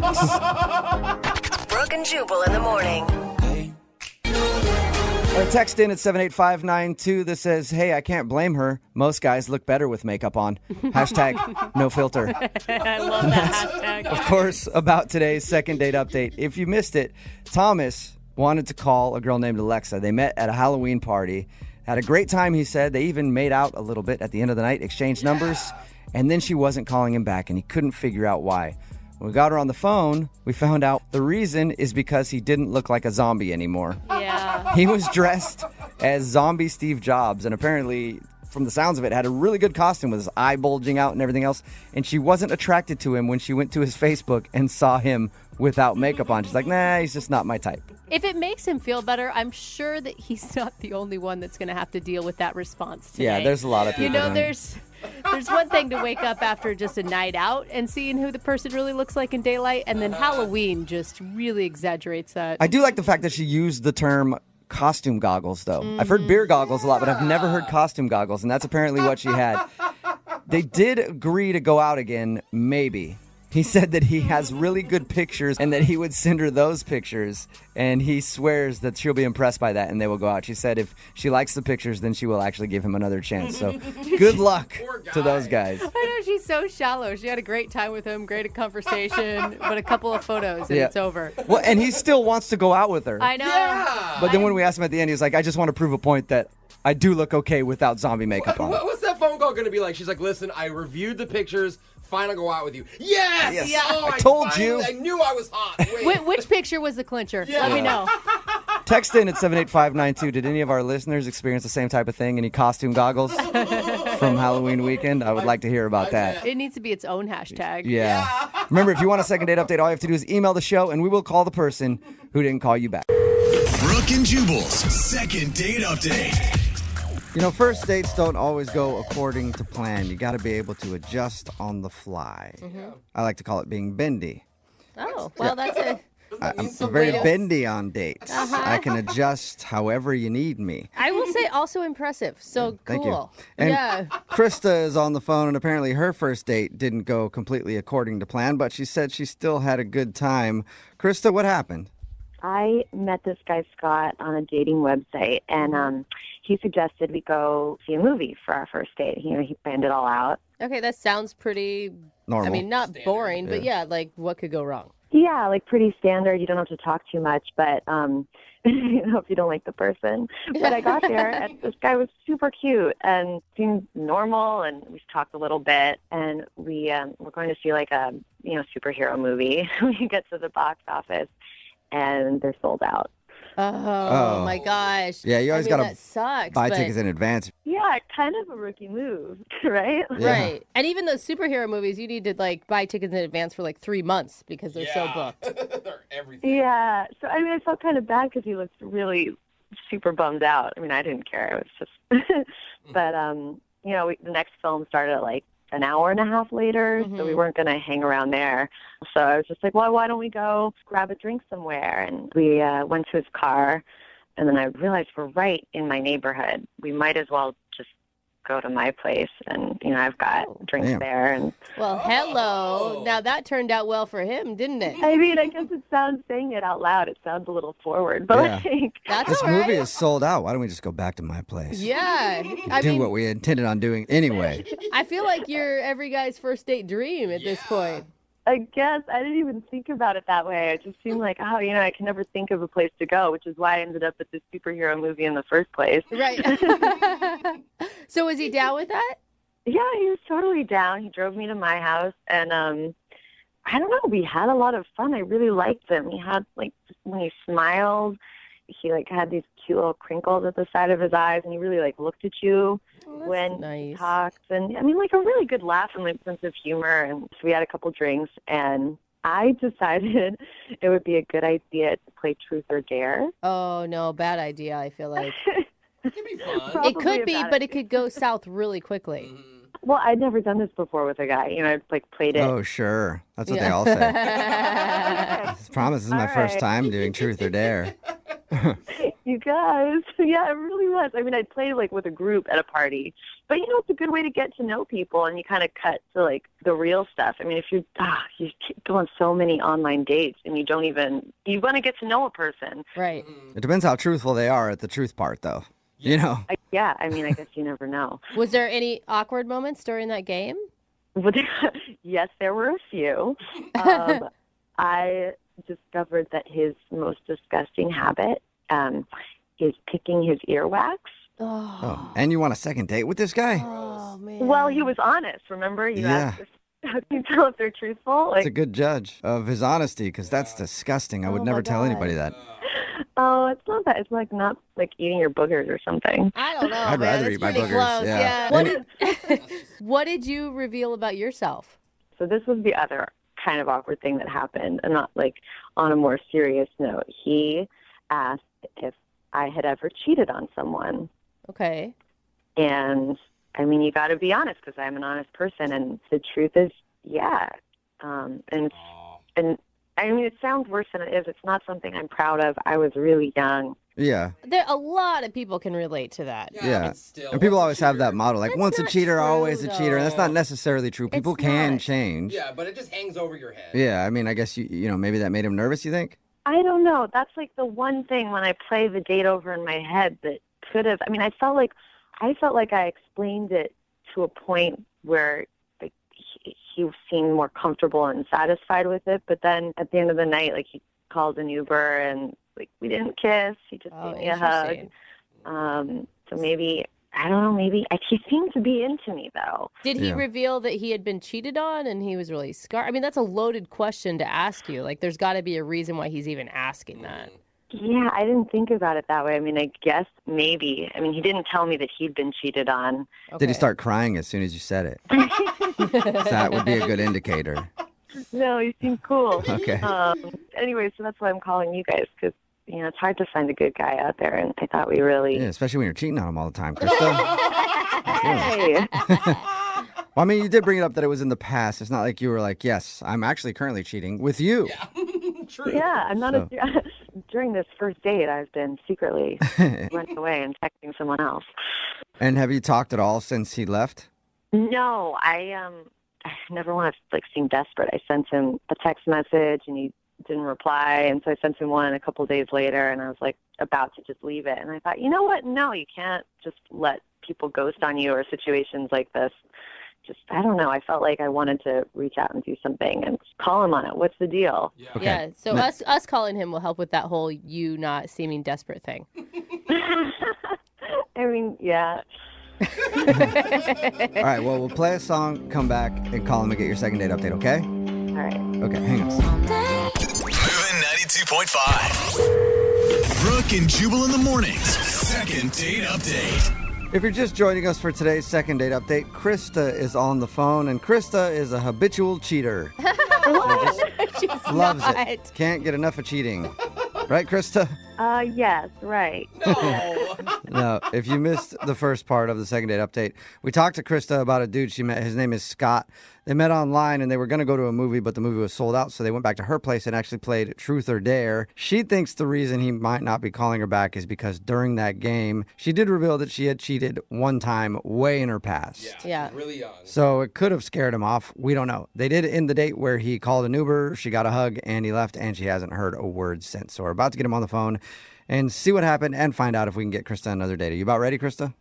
Brooke and Jubal in the morning. Or text in at 78592 that says, hey, I can't blame her. Most guys look better with makeup on. Hashtag no filter. I love that hashtag. Of course, about today's second date update. If you missed it, Thomas wanted to call a girl named Alexa. They met at a Halloween party. Had a great time, he said. They even made out a little bit at the end of the night, exchanged numbers, and then she wasn't calling him back, and he couldn't figure out why. When we got her on the phone, we found out the reason is because he didn't look like a zombie anymore. Yeah. He was dressed as zombie Steve Jobs, and apparently, from the sounds of it, had a really good costume with his eye bulging out and everything else, and she wasn't attracted to him when she went to his Facebook and saw him without makeup on. She's like, nah, he's just not my type. If it makes him feel better, I'm sure that he's not the only one that's going to have to deal with that response today. Yeah, there's a lot of people. You know, there's one thing to wake up after just a night out and seeing who the person really looks like in daylight, and then Halloween just really exaggerates that. I do like the fact that she used the term costume goggles, though. I've heard beer goggles a lot, but I've never heard costume goggles, and that's apparently what she had. They did agree to go out again, maybe. He said that he has really good pictures and that he would send her those pictures, and he swears that she'll be impressed by that and they will go out. She said if she likes the pictures, then she will actually give him another chance. So good luck to those guys. I know, she's so shallow. She had a great time with him, great conversation, but a couple of photos and it's over. Well, and he still wants to go out with her. I know. Yeah. But then when we asked him at the end, he was like, I just want to prove a point that I do look okay without zombie makeup on. What's that phone call going to be like? She's like, listen, I reviewed the pictures. Fine, I'll go out with you. Yes! Yes. Oh, I told you. I knew I was hot. Wait. Which picture was the clincher? Let me know. Text in at 78592. Did any of our listeners experience the same type of thing? Any costume goggles from Halloween weekend? I would like to hear about that. It needs to be its own hashtag. Yeah. Remember, if you want a second date update, all you have to do is email the show, and we will call the person who didn't call you back. Brooke and Jubal's second date update. You know, first dates don't always go according to plan. You got to be able to adjust on the fly. Mm-hmm. I like to call it being bendy. Oh, well, that's it. I'm very bendy on dates. I can adjust however you need me. I will say also impressive. So Thank cool. you. And Yeah. Krista is on the phone, and apparently her first date didn't go completely according to plan, but she said she still had a good time. Krista, what happened? I met this guy, Scott, on a dating website, and he suggested we go see a movie for our first date. You know, he planned it all out. Okay, that sounds pretty normal. I mean, not boring, but yeah, like what could go wrong? Yeah, like pretty standard. You don't have to talk too much, but you know, if you don't like the person. But I got there, and this guy was super cute and seemed normal, and we talked a little bit, and we're going to see like a superhero movie. We get to the box office, and they're sold out. Oh my gosh. Yeah, you always got to buy tickets in advance. Yeah, kind of a rookie move, right? Yeah. Right. And even those superhero movies, you need to like buy tickets in advance for like 3 months because they're so booked. They're everything. Yeah. So, I mean, I felt kind of bad because he looked really super bummed out. I mean, I didn't care. It was just, but, you know, the next film started at like an hour and a half later, so we weren't going to hang around there. So I was just like, well, why don't we go grab a drink somewhere? And we went to his car, and then I realized we're right in my neighborhood. We might as well just go to my place, and I've got drinks Damn. there. And Well, hello. Now that turned out well for him, didn't it? I mean, I guess it sounds, saying it out loud, it sounds a little forward, but Yeah. That's This all right. movie is sold out. Why don't we just go back to my place? Yeah. Do what we intended on doing anyway. I feel like you're every guy's first date dream at this point. I guess I didn't even think about it that way. It just seemed like, I can never think of a place to go, which is why I ended up at this superhero movie in the first place. Right. So was he down with that? Yeah, he was totally down. He drove me to my house, and I don't know, we had a lot of fun. I really liked him. He had, when he smiled, he, had these cute little crinkles at the side of his eyes, and he really, looked at you when he talked. And, a really good laugh and, sense of humor. And so we had a couple drinks, and I decided it would be a good idea to play Truth or Dare. Oh, no, bad idea, I feel like. It could be fun. It could be, but it could go south really quickly. Well, I'd never done this before with a guy. I'd played it. Oh, sure. That's what they all say. I promise this is my first time doing Truth or Dare. You guys. Yeah, it really was. I played with a group at a party. But, it's a good way to get to know people, and you kind of cut to, the real stuff. If you go on so many online dates, and you want to get to know a person. Right. It depends how truthful they are at the truth part, though. I guess you never know. Was there any awkward moments during that game? Yes, there were a few. I discovered that his most disgusting habit is picking his earwax. Oh, and you want a second date with this guy? Oh, man. Well, he was honest, remember? You asked how can you tell if they're truthful? It's a good judge of his honesty, because that's disgusting. I would never tell anybody that. Oh, it's not that. It's not eating your boogers or something. I don't know. I'd rather eat my boogers. Close. Yeah. What did you reveal about yourself? So this was the other kind of awkward thing that happened, and not on a more serious note. He asked if I had ever cheated on someone. Okay. And you got to be honest, because I'm an honest person, and the truth is, yeah. And it sounds worse than it is. It's not something I'm proud of. I was really young. Yeah. A lot of people can relate to that. Yeah. And people always have that motto, once a cheater, true, always a cheater. And that's not necessarily true. People can change. Yeah, but it just hangs over your head. Yeah, I guess, maybe that made him nervous, you think? I don't know. That's the one thing when I play the date over in my head that could have, I felt like I explained it to a point where he seemed more comfortable and satisfied with it. But then at the end of the night, he called an Uber, and we didn't kiss. He just gave me a hug. So maybe, I don't know, he seemed to be into me, though. Did he reveal that he had been cheated on and he was really scarred? That's a loaded question to ask you. There's got to be a reason why he's even asking that. Yeah, I didn't think about it that way. I guess maybe. He didn't tell me that he'd been cheated on. Okay. Did he start crying as soon as you said it? That would be a good indicator. No, he seemed cool. Okay. Anyway, so that's why I'm calling you guys, because, it's hard to find a good guy out there, and I thought we really... Yeah, especially when you're cheating on him all the time, Krista. Hey. Well, you did bring it up that it was in the past. It's not like you were like, yes, I'm actually currently cheating with you. Yeah, true. Yeah, I'm not during this first date, I've been secretly running away and texting someone else. And have you talked at all since he left? No, I never want to seem desperate. I sent him a text message, and he didn't reply, and so I sent him one a couple days later, and I was about to just leave it, and I thought, you know what? No, you can't just let people ghost on you or situations like this. I don't know. I felt like I wanted to reach out and do something and call him on it. What's the deal? Yeah. Okay. Yeah, so us calling him will help with that whole you not seeming desperate thing. Yeah. All right, well, we'll play a song, come back, and call him and get your second date update, okay? All right. Okay, hang on. Moving 92.5. Brooke and Jubal in the mornings. Second date update. If you're just joining us for today's second date update, Krista is on the phone, and Krista is a habitual cheater. She's Loves not. it. Can't get enough of cheating. Right, Krista? Yes, right. No. No, if you missed the first part of the second date update, we talked to Krista about a dude she met. His name is Scott. They met online and they were going to go to a movie, but the movie was sold out. So they went back to her place and actually played Truth or Dare. She thinks the reason he might not be calling her back is because during that game, she did reveal that she had cheated one time way in her past. Yeah. Really young. So it could have scared him off. We don't know. They did end the date where he called an Uber, she got a hug, and he left, and she hasn't heard a word since. So we're about to get him on the phone and see what happened and find out if we can get Krista another date. Are you about ready, Krista?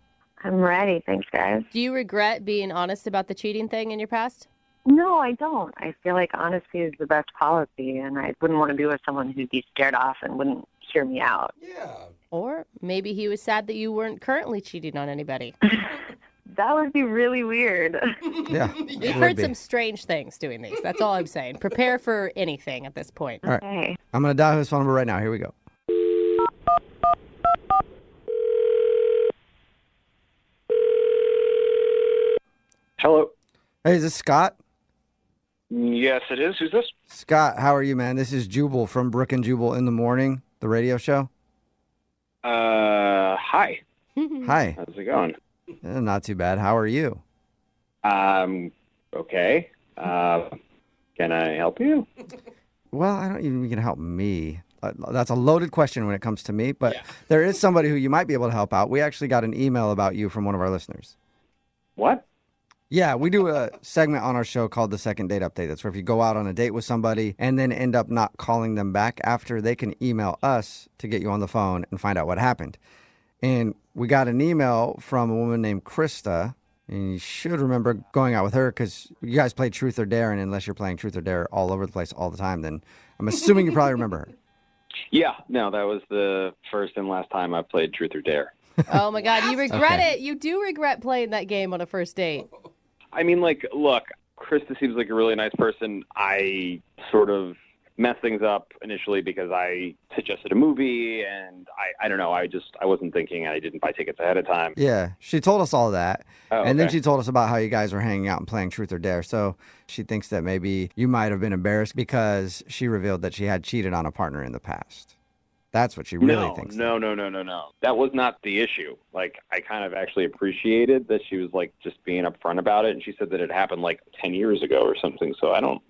I'm ready. Thanks, guys. Do you regret being honest about the cheating thing in your past? No, I don't. I feel like honesty is the best policy, and I wouldn't want to be with someone who'd be scared off and wouldn't hear me out. Yeah. Or maybe he was sad that you weren't currently cheating on anybody. That would be really weird. Yeah. We've heard some strange things doing these. That's all I'm saying. Prepare for anything at this point. All right. I'm going to dial his phone number right now. Here we go. Hello. Hey, is this Scott? Yes, it is. Who's this? Scott, how are you, man? This is Jubal from Brooke and Jubal in the Morning, the radio show. Hi. Hi. How's it going? Not too bad. How are you? Okay. Can I help you? Well, I don't even think you can help me. That's a loaded question when it comes to me, but there is somebody who you might be able to help out. We actually got an email about you from one of our listeners. What? Yeah, we do a segment on our show called the Second Date Update. That's where if you go out on a date with somebody and then end up not calling them back after, they can email us to get you on the phone and find out what happened. And we got an email from a woman named Krista, and you should remember going out with her because you guys played Truth or Dare, and unless you're playing Truth or Dare all over the place all the time, then I'm assuming you probably remember her. Yeah, no, that was the first and last time I played Truth or Dare. Oh, my God. You regret it. You do regret playing that game on a first date. I mean, like, look, Krista seems like a really nice person. I sort of messed things up initially because I suggested a movie, and I don't know. I wasn't thinking. I didn't buy tickets ahead of time. Yeah, she told us all that. Oh, and then okay. she told us about how you guys were hanging out and playing Truth or Dare. So she thinks that maybe you might have been embarrassed because she revealed that she had cheated on a partner in the past. That's what she really thinks. No. That was not the issue. Like, I kind of actually appreciated that she was, like, just being upfront about it. And she said that it happened, like, 10 years ago or something. So I'm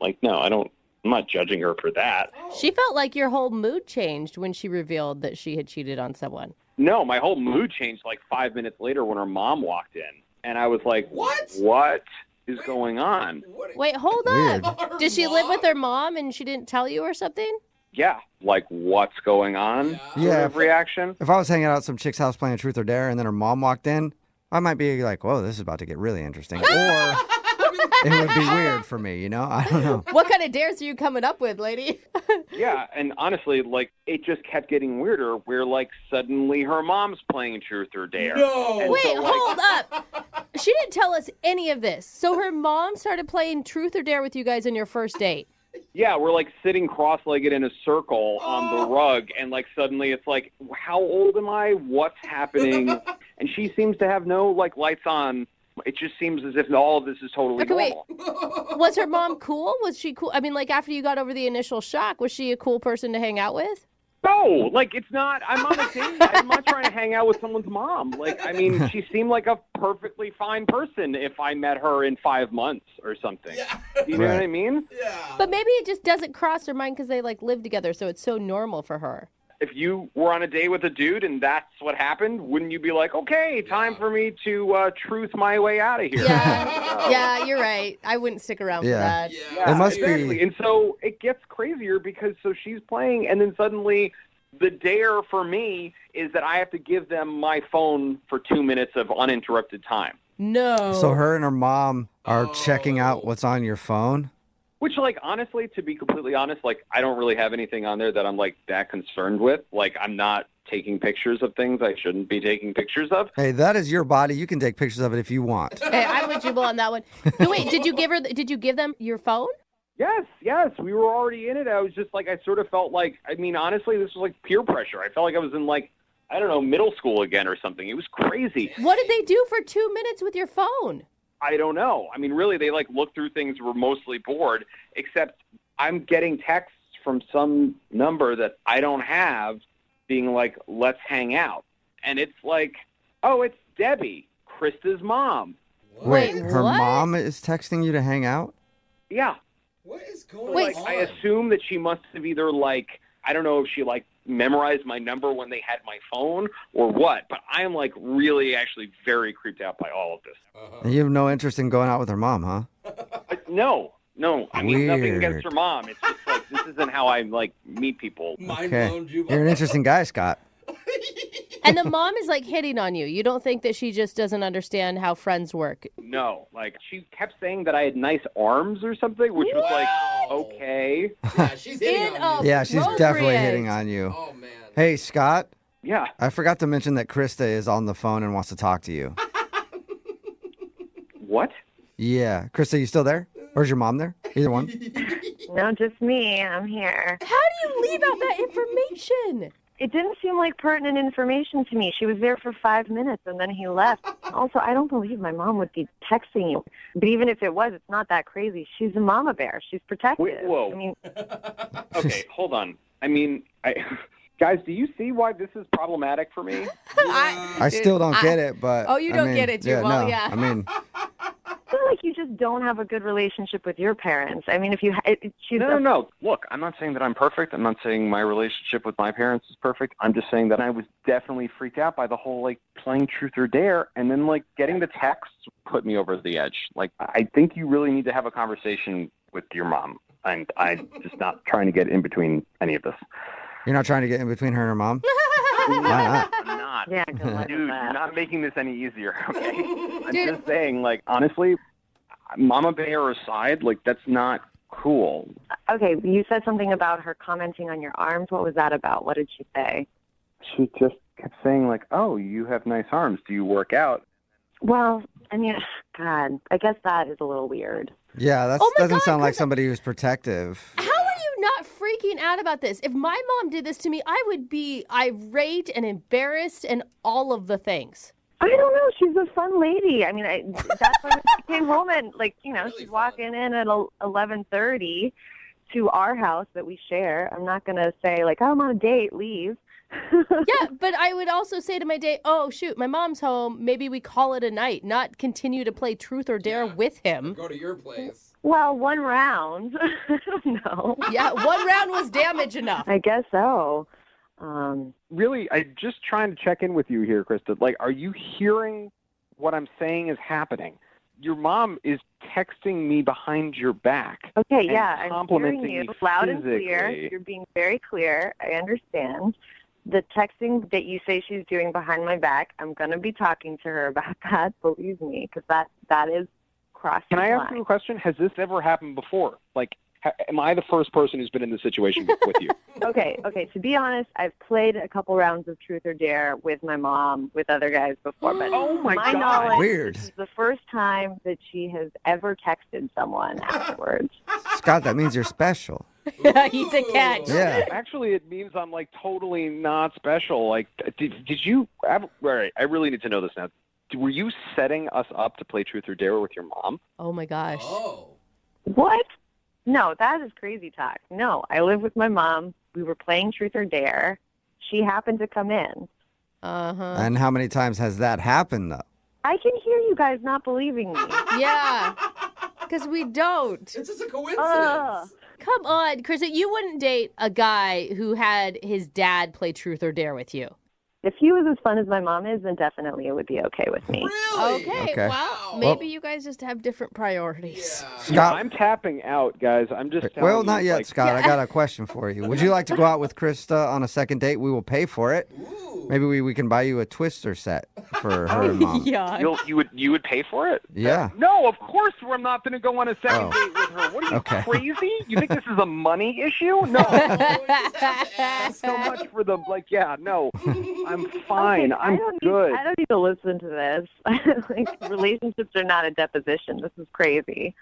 not judging her for that. She felt like your whole mood changed when she revealed that she had cheated on someone. No, my whole mood changed, like, 5 minutes later when her mom walked in. And I was like, What is going on? Wait, hold up. Did she live with her mom and she didn't tell you or something? Yeah, like, what's going on? Sort of reaction. If I was hanging out at some chick's house playing Truth or Dare and then her mom walked in, I might be like, whoa, this is about to get really interesting. Or it would be weird for me, you know? I don't know. What kind of dares are you coming up with, lady? Yeah, and honestly, like, it just kept getting weirder where, like, suddenly her mom's playing Truth or Dare. No! And Wait, so, like, hold up. She didn't tell us any of this. So her mom started playing Truth or Dare with you guys on your first date. Yeah, we're, like, sitting cross-legged in a circle on the rug, and, like, suddenly it's like, how old am I? What's happening? And she seems to have no, like, lights on. It just seems as if all of this is totally normal. Wait. Was her mom cool? Was she cool? I mean, like, after you got over the initial shock, was she a cool person to hang out with? No, like, it's not. I'm on a date. I'm not trying to hang out with someone's mom. Like, I mean, she seemed like a perfectly fine person if I met her in 5 months or something. You know what I mean? But maybe it just doesn't cross her mind because they, like, live together, so it's so normal for her. If you were on a date with a dude and that's what happened, wouldn't you be like, okay, time for me to truth my way out of here? Yeah, you're right. I wouldn't stick around for that. Yeah, It must exactly. be. And so it gets crazier because so she's playing, and then suddenly the dare for me is that I have to give them my phone for 2 minutes of uninterrupted time. No. So her and her mom are checking out what's on your phone? Which, like, honestly, to be completely honest, like, I don't really have anything on there that I'm, like, that concerned with. Like, I'm not taking pictures of things I shouldn't be taking pictures of. Hey, that is your body. You can take pictures of it if you want. Hey, I'm with Jubal on that one. No, wait, did you give them your phone? Yes. We were already in it. I was just, like, I sort of felt like, I mean, honestly, this was, like, peer pressure. I felt like I was in, like, I don't know, middle school again or something. It was crazy. What did they do for 2 minutes with your phone? I don't know. I mean, really, they, like, looked through things, were mostly bored, except I'm getting texts from some number that I don't have being like, let's hang out. And it's like, Oh, it's Debbie, Krista's mom. Wait, her mom is texting you to hang out? Yeah. What is going Like, on? I assume that she must have either, like, I don't know if she, like, memorized my number when they had my phone or what, but I am, like, really actually very creeped out by all of this. You have no interest in going out with her mom, huh? No. I mean, nothing Weird. against her mom. It's just, like, this isn't how I, like, meet people. Okay. You're an interesting guy, Scott. And the mom is like hitting on you. You don't think that she just doesn't understand how friends work? No, like, she kept saying that I had nice arms or something, which was, like, okay. Yeah, she's hitting on you. Yeah, she's definitely hitting on you. Oh, man. Hey, Scott. Yeah. I forgot to mention that Krista is on the phone and wants to talk to you. What? Yeah. Krista, you still there? Or is your mom there? Either one? No, just me. I'm here. How do you leave out that information? It didn't seem like pertinent information to me. She was there for 5 minutes and then he left. Also, I don't believe my mom would be texting you. But even if it was, it's not that crazy. She's a mama bear. She's protective. Wait, whoa. I mean, Okay, hold on. I mean, guys, do you see why this is problematic for me? I still don't get it, but... Oh, you I don't mean, get it, Jubal, yeah. I mean... I feel like you just don't have a good relationship with your parents. I mean, if you... she's No. Look, I'm not saying that I'm perfect. I'm not saying my relationship with my parents is perfect. I'm just saying that I was definitely freaked out by the whole, like, playing truth or dare, and then, like, getting the texts put me over the edge. Like, I think you really need to have a conversation with your mom, and I'm just not trying to get in between any of this. You're not trying to get in between her and her mom? Why not? I'm not. Yeah, good luck Dude, with you're that. not making this any easier, okay? I'm Dude. just saying, like, honestly, Mama Bear aside, like, that's not cool. Okay, you said something about her commenting on your arms. What was that about? What did she say? She just kept saying, like, oh, you have nice arms. Do you work out? Well, I mean, God, I guess that is a little weird. Yeah, that Oh my doesn't God, sound like somebody who's protective. How are you not freaking out about this? If my mom did this to me, I would be irate and embarrassed and all of the things. I don't know. She's a fun lady. I mean, that's why she came home and, like, you know, she's walking in at 11:30 to our house that we share. I'm not going to say, like, oh, I'm on a date, leave. Yeah, but I would also say to my date, oh, shoot, my mom's home. Maybe we call it a night, not continue to play truth or dare with him. Go to your place. Well, one round. I don't know. Yeah, one round was damage enough. I guess so. Really, I'm just trying to check in with you here, Krista. Like, are you hearing what I'm saying is happening? Your mom is texting me behind your back. Okay, and yeah, I'm complimenting hearing you me loud and clear. physically. You're being very clear. I understand. The texting that you say she's doing behind my back, I'm going to be talking to her about that, believe me, because that is crossing Can I the ask line. you a question? Has this ever happened before? Like, am I the first person who's been in this situation with you? Okay. To be honest, I've played a couple rounds of Truth or Dare with my mom, with other guys before, but Oh, my God. knowledge, Weird. this is the first time that she has ever texted someone afterwards. Scott, that means you're special. He's a catch. Yeah. Actually, it means I'm, like, totally not special. Like, did you... All right, I really need to know this now. Were you setting us up to play Truth or Dare with your mom? Oh, my gosh. Oh. What? No, that is crazy talk. No, I live with my mom. We were playing Truth or Dare. She happened to come in. Uh-huh. And how many times has that happened, though? I can hear you guys not believing me. Yeah, because we don't. It's just a coincidence. Come on, Krista, you wouldn't date a guy who had his dad play Truth or Dare with you. If he was as fun as my mom is, then definitely it would be okay with me. Really? Okay, well, maybe you guys just have different priorities. Scott, I'm tapping out, guys. I'm just telling well, you, not yet, like, Scott. I got a question for you. Would you like to go out with Krista on a second date? We will pay for it. Maybe we can buy you a Twister set for her and mom. Yeah. You would pay for it? Yeah. No, of course we're not going to go on a second Oh. date with her. What are you, Okay. crazy? You think this is a money issue? No. Thanks so much for the, like, yeah, no. I'm fine. Okay, I'm good. I don't need to listen to this. Like, relationships are not a deposition. This is crazy.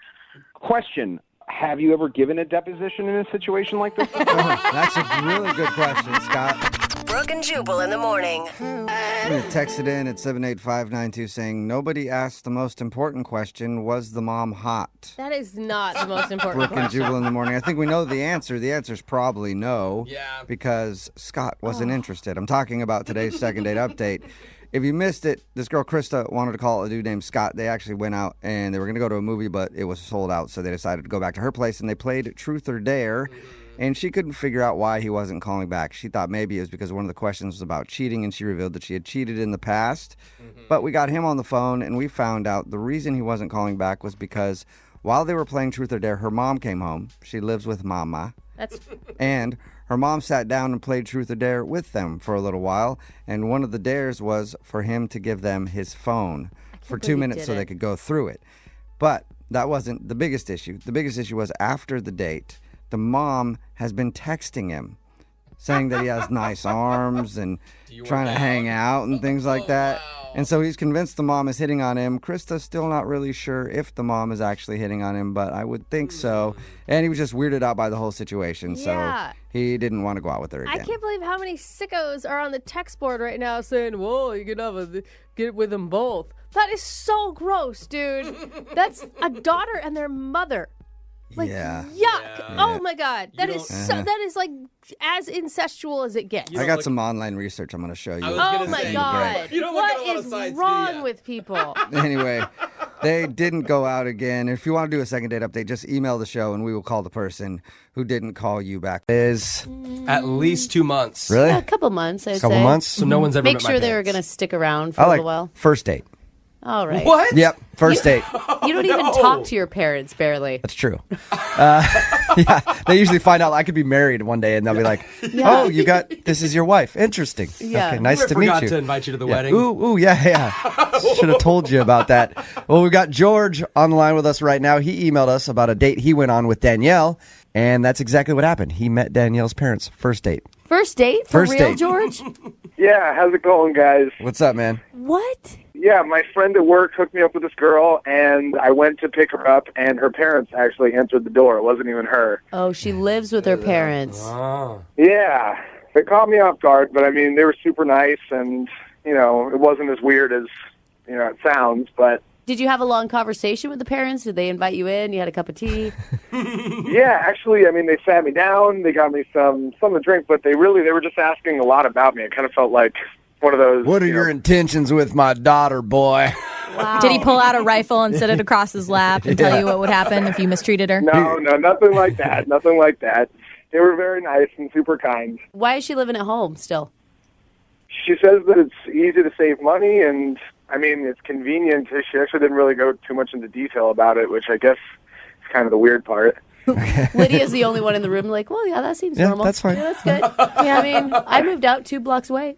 Question. Have you ever given a deposition in a situation like this? That's a really good question, Scott. Brooke and Jubal in the morning. Somebody texted in at 78592 saying, nobody asked the most important question, was the mom hot? That is not the most important Brooke and question. Jubal in the morning. I think we know the answer. The answer is probably no. Yeah. Because Scott wasn't interested. I'm talking about today's second date update. if you missed it, this girl, Krista, wanted to call a dude named Scott. They actually went out and they were going to go to a movie, but it was sold out. So they decided to go back to her place and they played Truth or Dare. And she couldn't figure out why he wasn't calling back. She thought maybe it was because one of the questions was about cheating, and she revealed that she had cheated in the past. But we got him on the phone, and we found out the reason he wasn't calling back was because while they were playing Truth or Dare, her mom came home. She lives with Mama. And her mom sat down and played Truth or Dare with them for a little while. And one of the dares was for him to give them his phone for 2 minutes so they could go through it. But that wasn't the biggest issue. The biggest issue was after the date, the mom has been texting him, saying that he has nice arms and trying to hang out and things like that. And so he's convinced the mom is hitting on him. Krista's still not really sure if the mom is actually hitting on him, but I would think so. And he was just weirded out by the whole situation, so he didn't want to go out with her again. I can't believe how many sickos are on the text board right now saying, whoa, you can get with them both. That is so gross, dude. That's a daughter and their mother. Like, yuck. Yeah. Oh, my God. That is like as incestual as it gets. I got some online research I'm going to show you. Oh, my God. What is wrong with people? Anyway, they didn't go out again. If you want to do a second date update, just email the show and we will call the person who didn't call you back. Is at least 2 months. Really? A couple months, I'd say. Couple months? So no one's ever Make met my sure they're parents. going to stick around for a little while. First date. All right. What? Yep, first date. You don't even talk to your parents, barely. That's true. Yeah, they usually find out I could be married one day, and they'll be like, "Oh, this is your wife. Interesting. Yeah. Okay, nice I to meet forgot you." to invite you to the Yeah. wedding. Ooh, yeah. Should have told you about that. Well, we got George on the line with us right now. He emailed us about a date he went on with Danielle, and that's exactly what happened. He met Danielle's parents. First date. First date? For First real, date. George? Yeah, how's it going, guys? What's up, man? What? Yeah, my friend at work hooked me up with this girl, and I went to pick her up, and her parents actually answered the door. It wasn't even her. Oh, she lives with her parents. Yeah, they caught me off guard, but I mean, they were super nice, and, it wasn't as weird as, it sounds, but... Did you have a long conversation with the parents? Did they invite you in? You had a cup of tea? Yeah, actually, I mean, they sat me down, they got me some to drink, but they were just asking a lot about me. It kind of felt like one of those... What are your intentions with my daughter, boy? Wow. Did he pull out a rifle and set it across his lap and tell you what would happen if you mistreated her? No, nothing like that. Nothing like that. They were very nice and super kind. Why is she living at home still? She says that it's easy to save money, and, I mean, it's convenient. She actually didn't really go too much into detail about it, which I guess is kind of the weird part. Lydia's the only one in the room like, well, yeah, that seems normal. That's fine. Yeah, that's good. Yeah, I mean, I moved out 2 blocks away.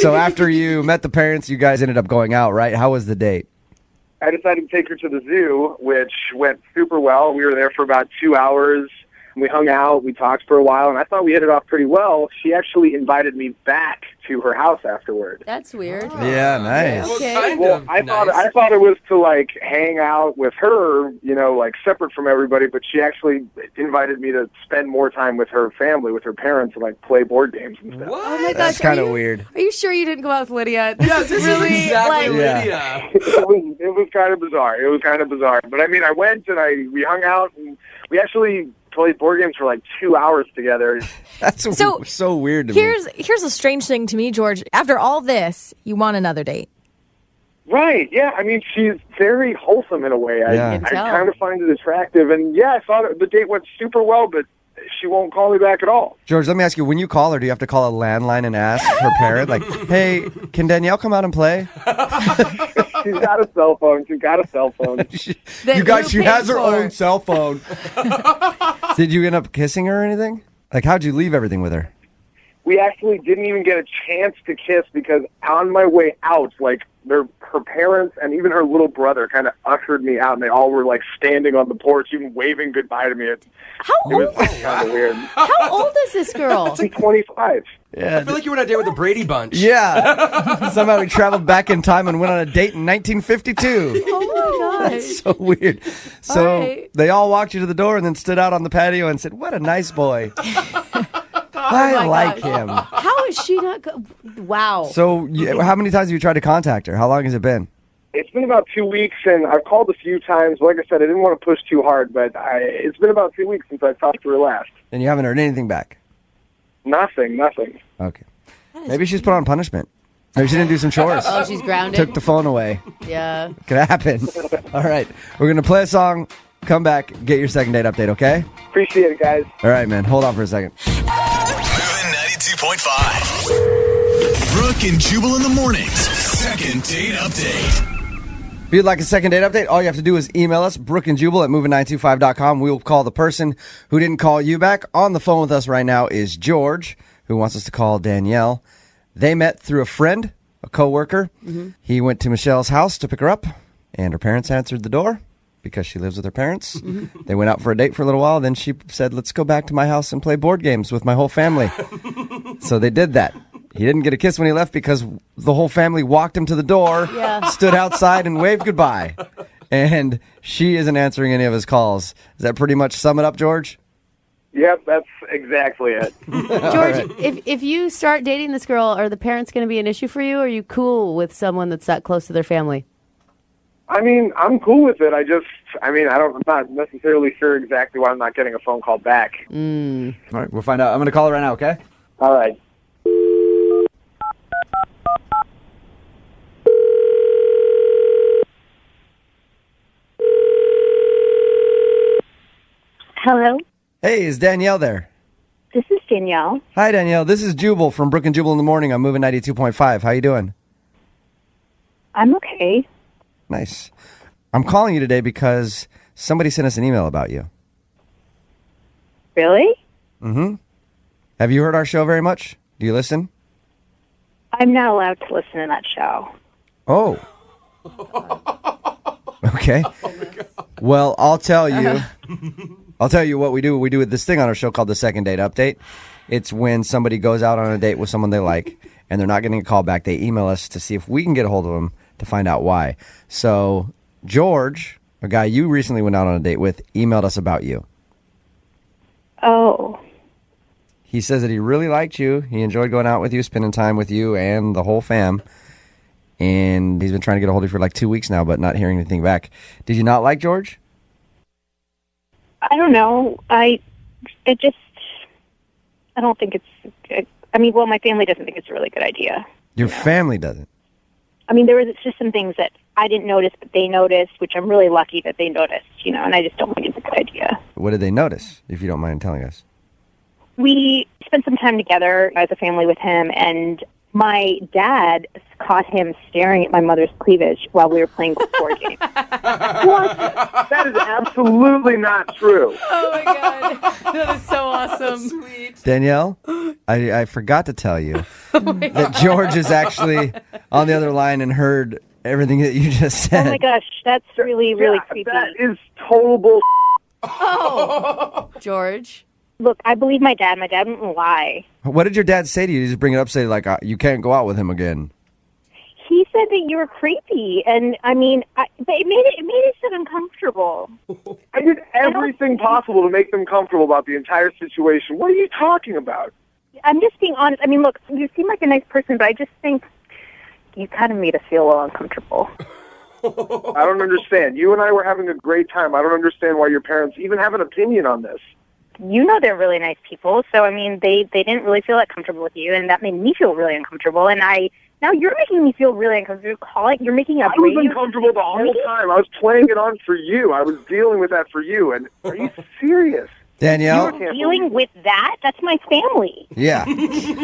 So after you met the parents, you guys ended up going out, right? How was the date? I decided to take her to the zoo, which went super well. We were there for about 2 hours. We hung out, we talked for a while, and I thought we hit it off pretty well. She actually invited me back to her house afterward. That's weird. Yeah, nice. Okay. Well, I thought it was to like hang out with her, like separate from everybody, but she actually invited me to spend more time with her family, with her parents, and like play board games and stuff. Oh my gosh, That's kind of weird. Are you sure you didn't go out with Lydia? This is really exactly Yeah. Lydia. It was kind of bizarre. But I mean, I went and we hung out, and we actually played board games for like 2 hours together. That's so weird to me. Here's a strange thing to me, George. After all this, you want another date. Right, yeah. I mean, she's very wholesome in a way. Yeah. I kind of find it attractive. And yeah, I thought the date went super well, but she won't call me back at all. George, let me ask you, when you call her, do you have to call a landline and ask her parent, like, hey, can Danielle come out and play? She's got a cell phone. She has her own cell phone. Did you end up kissing her or anything? Like, how'd you leave everything with her? We actually didn't even get a chance to kiss because on my way out, like, her parents and even her little brother kind of ushered me out, and they all were, like, standing on the porch, even waving goodbye to me. It was kind of weird. How old is this girl? She's 25. Yeah. I feel like you were on a date with the Brady Bunch. Yeah. Somehow we traveled back in time and went on a date in 1952. Oh my gosh. That's so weird. So they all walked you to the door and then stood out on the patio and said, what a nice boy. I like him. How is she not Wow. So how many times have you tried to contact her? How long has it been? It's been about 2 weeks, and I've called a few times. Like I said, I didn't want to push too hard, but it's been about 2 weeks since I talked to her last. And you haven't heard anything back? Nothing. Okay. Maybe she's put on punishment. Maybe she didn't do some chores. Oh, she's grounded? Took the phone away. Yeah. Could happen. All right. We're going to play a song, come back, get your second date update, okay? Appreciate it, guys. All right, man. Hold on for a second. Moving 92.5. Brooke and Jubal in the mornings. Second date update. If you'd like a second date update, all you have to do is email us, brookeandjubal@moving925.com. We will call the person who didn't call you back. On the phone with us right now is George, who wants us to call Danielle. They met through a friend, a coworker. He went to Michelle's house to pick her up, and her parents answered the door because she lives with her parents. They went out for a date for a little while. Then she said, let's go back to my house and play board games with my whole family. So they did that. He didn't get a kiss when he left because the whole family walked him to the door, stood outside, and waved goodbye. And she isn't answering any of his calls. Does that pretty much sum it up, George? Yep, that's exactly it. George, if you start dating this girl, are the parents going to be an issue for you? Or are you cool with someone that's that close to their family? I mean, I'm cool with it. I'm not necessarily sure exactly why I'm not getting a phone call back. All right, we'll find out. I'm going to call her right now, okay? All right. Hello, Hey, is Danielle there? this is Danielle. Hi, Danielle. This is Jubal from Brooke and Jubal in the morning. I'm moving 92.5. How you doing? I'm okay. Nice. I'm calling you today because somebody sent us an email about you. Really? Mm-hmm. Have you heard our show very much? Do you listen? I'm not allowed to listen to that show. Oh. Okay. Well, I'll tell you. I'll tell you what we do. We do this thing on our show called the Second Date Update. It's when somebody goes out on a date with someone they like, and they're not getting a call back. They email us to see if we can get a hold of them to find out why. So George, a guy you recently went out on a date with, emailed us about you. Oh. He says that he really liked you. He enjoyed going out with you, spending time with you and the whole fam. And he's been trying to get a hold of you for like 2 weeks now, but not hearing anything back. Did you not like George? I don't know. I don't think it's good. I mean, well, my family doesn't think it's a really good idea. Your family doesn't? I mean, there was just some things that I didn't notice, but they noticed, which I'm really lucky that they noticed, and I just don't think it's a good idea. What did they notice, if you don't mind telling us? We spent some time together as a family with him, and my dad caught him staring at my mother's cleavage while we were playing the board game. What? That is absolutely not true. Oh, my God. That is so awesome. Sweet. Danielle, I forgot to tell you that George is actually on the other line and heard everything that you just said. Oh, my gosh. That's really, really creepy. That is total bull. Oh, George. Look, I believe my dad. My dad wouldn't lie. What did your dad say to you? Did he just bring it up, say, like, you can't go out with him again? He said that you were creepy, and I mean, it made it so uncomfortable. I did everything possible to make them comfortable about the entire situation. What are you talking about? I'm just being honest. I mean, look, you seem like a nice person, but I just think you kind of made us feel a little uncomfortable. I don't understand. You and I were having a great time. I don't understand why your parents even have an opinion on this. You know they're really nice people, so I mean, they didn't really feel that comfortable with you, and that made me feel really uncomfortable. And now you're making me feel really uncomfortable. You're making a I was uncomfortable the whole time. I was playing it on for you. I was dealing with that for you. And are you serious? Danielle? You're dealing with that? That's my family. Yeah.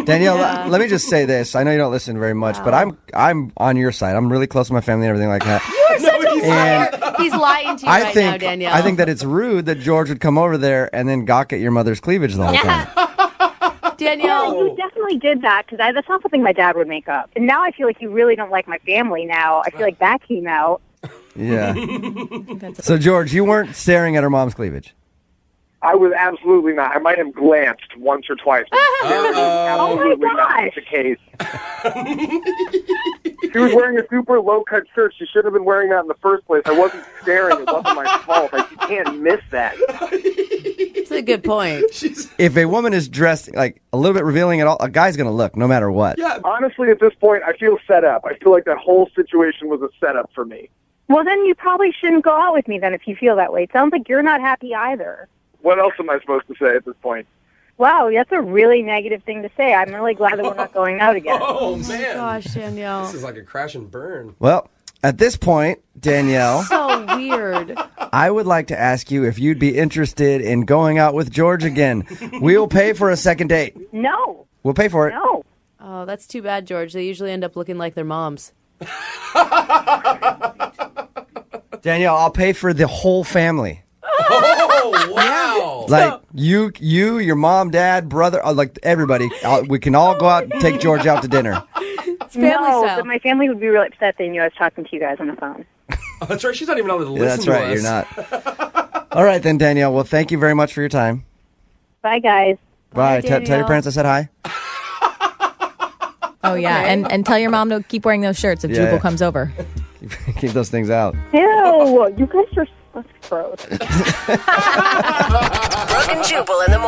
Danielle, let me just say this. I know you don't listen very much, but I'm on your side. I'm really close to my family and everything like that. You are such a liar. He's lying to you right now, Danielle. I think that it's rude that George would come over there and then gawk at your mother's cleavage the whole time. Danielle. Yeah, you definitely did that, because that's not something my dad would make up. And now I feel like you really don't like my family now. I feel like that came out. Yeah. So, George, you weren't staring at her mom's cleavage? I was absolutely not. I might have glanced once or twice. Absolutely not the case. She was wearing a super low-cut shirt. She should have been wearing that in the first place. I wasn't staring. It wasn't my fault. You can't miss that. That's a good point. If a woman is dressed like a little bit revealing at all, a guy's going to look no matter what. Yeah. Honestly, at this point, I feel set up. I feel like that whole situation was a setup for me. Well, then you probably shouldn't go out with me then if you feel that way. It sounds like you're not happy either. What else am I supposed to say at this point? Wow, that's a really negative thing to say. I'm really glad that we're not going out again. Oh, man. Gosh, Danielle. This is like a crash and burn. Well, at this point, Danielle, So weird. I would like to ask you if you'd be interested in going out with George again. We'll pay for a second date. No. We'll pay for it. No. Oh, that's too bad, George. They usually end up looking like their moms. Danielle, I'll pay for the whole family. Oh, wow. Like you, your mom, dad, brother, like everybody. We can all go out and take George out to dinner. It's family No, style. but my family would be really upset they knew I was talking to you guys on the phone. Oh, that's right. She's not even on the list. Yeah, that's right. You're not. All right, then, Danielle. Well, thank you very much for your time. Bye, guys. Bye. Tell your parents I said hi. Oh, yeah. And tell your mom to keep wearing those shirts if Yeah. Jubal comes over. Keep those things out. Ew, you guys are so gross. Brooke and Jubal in the morning.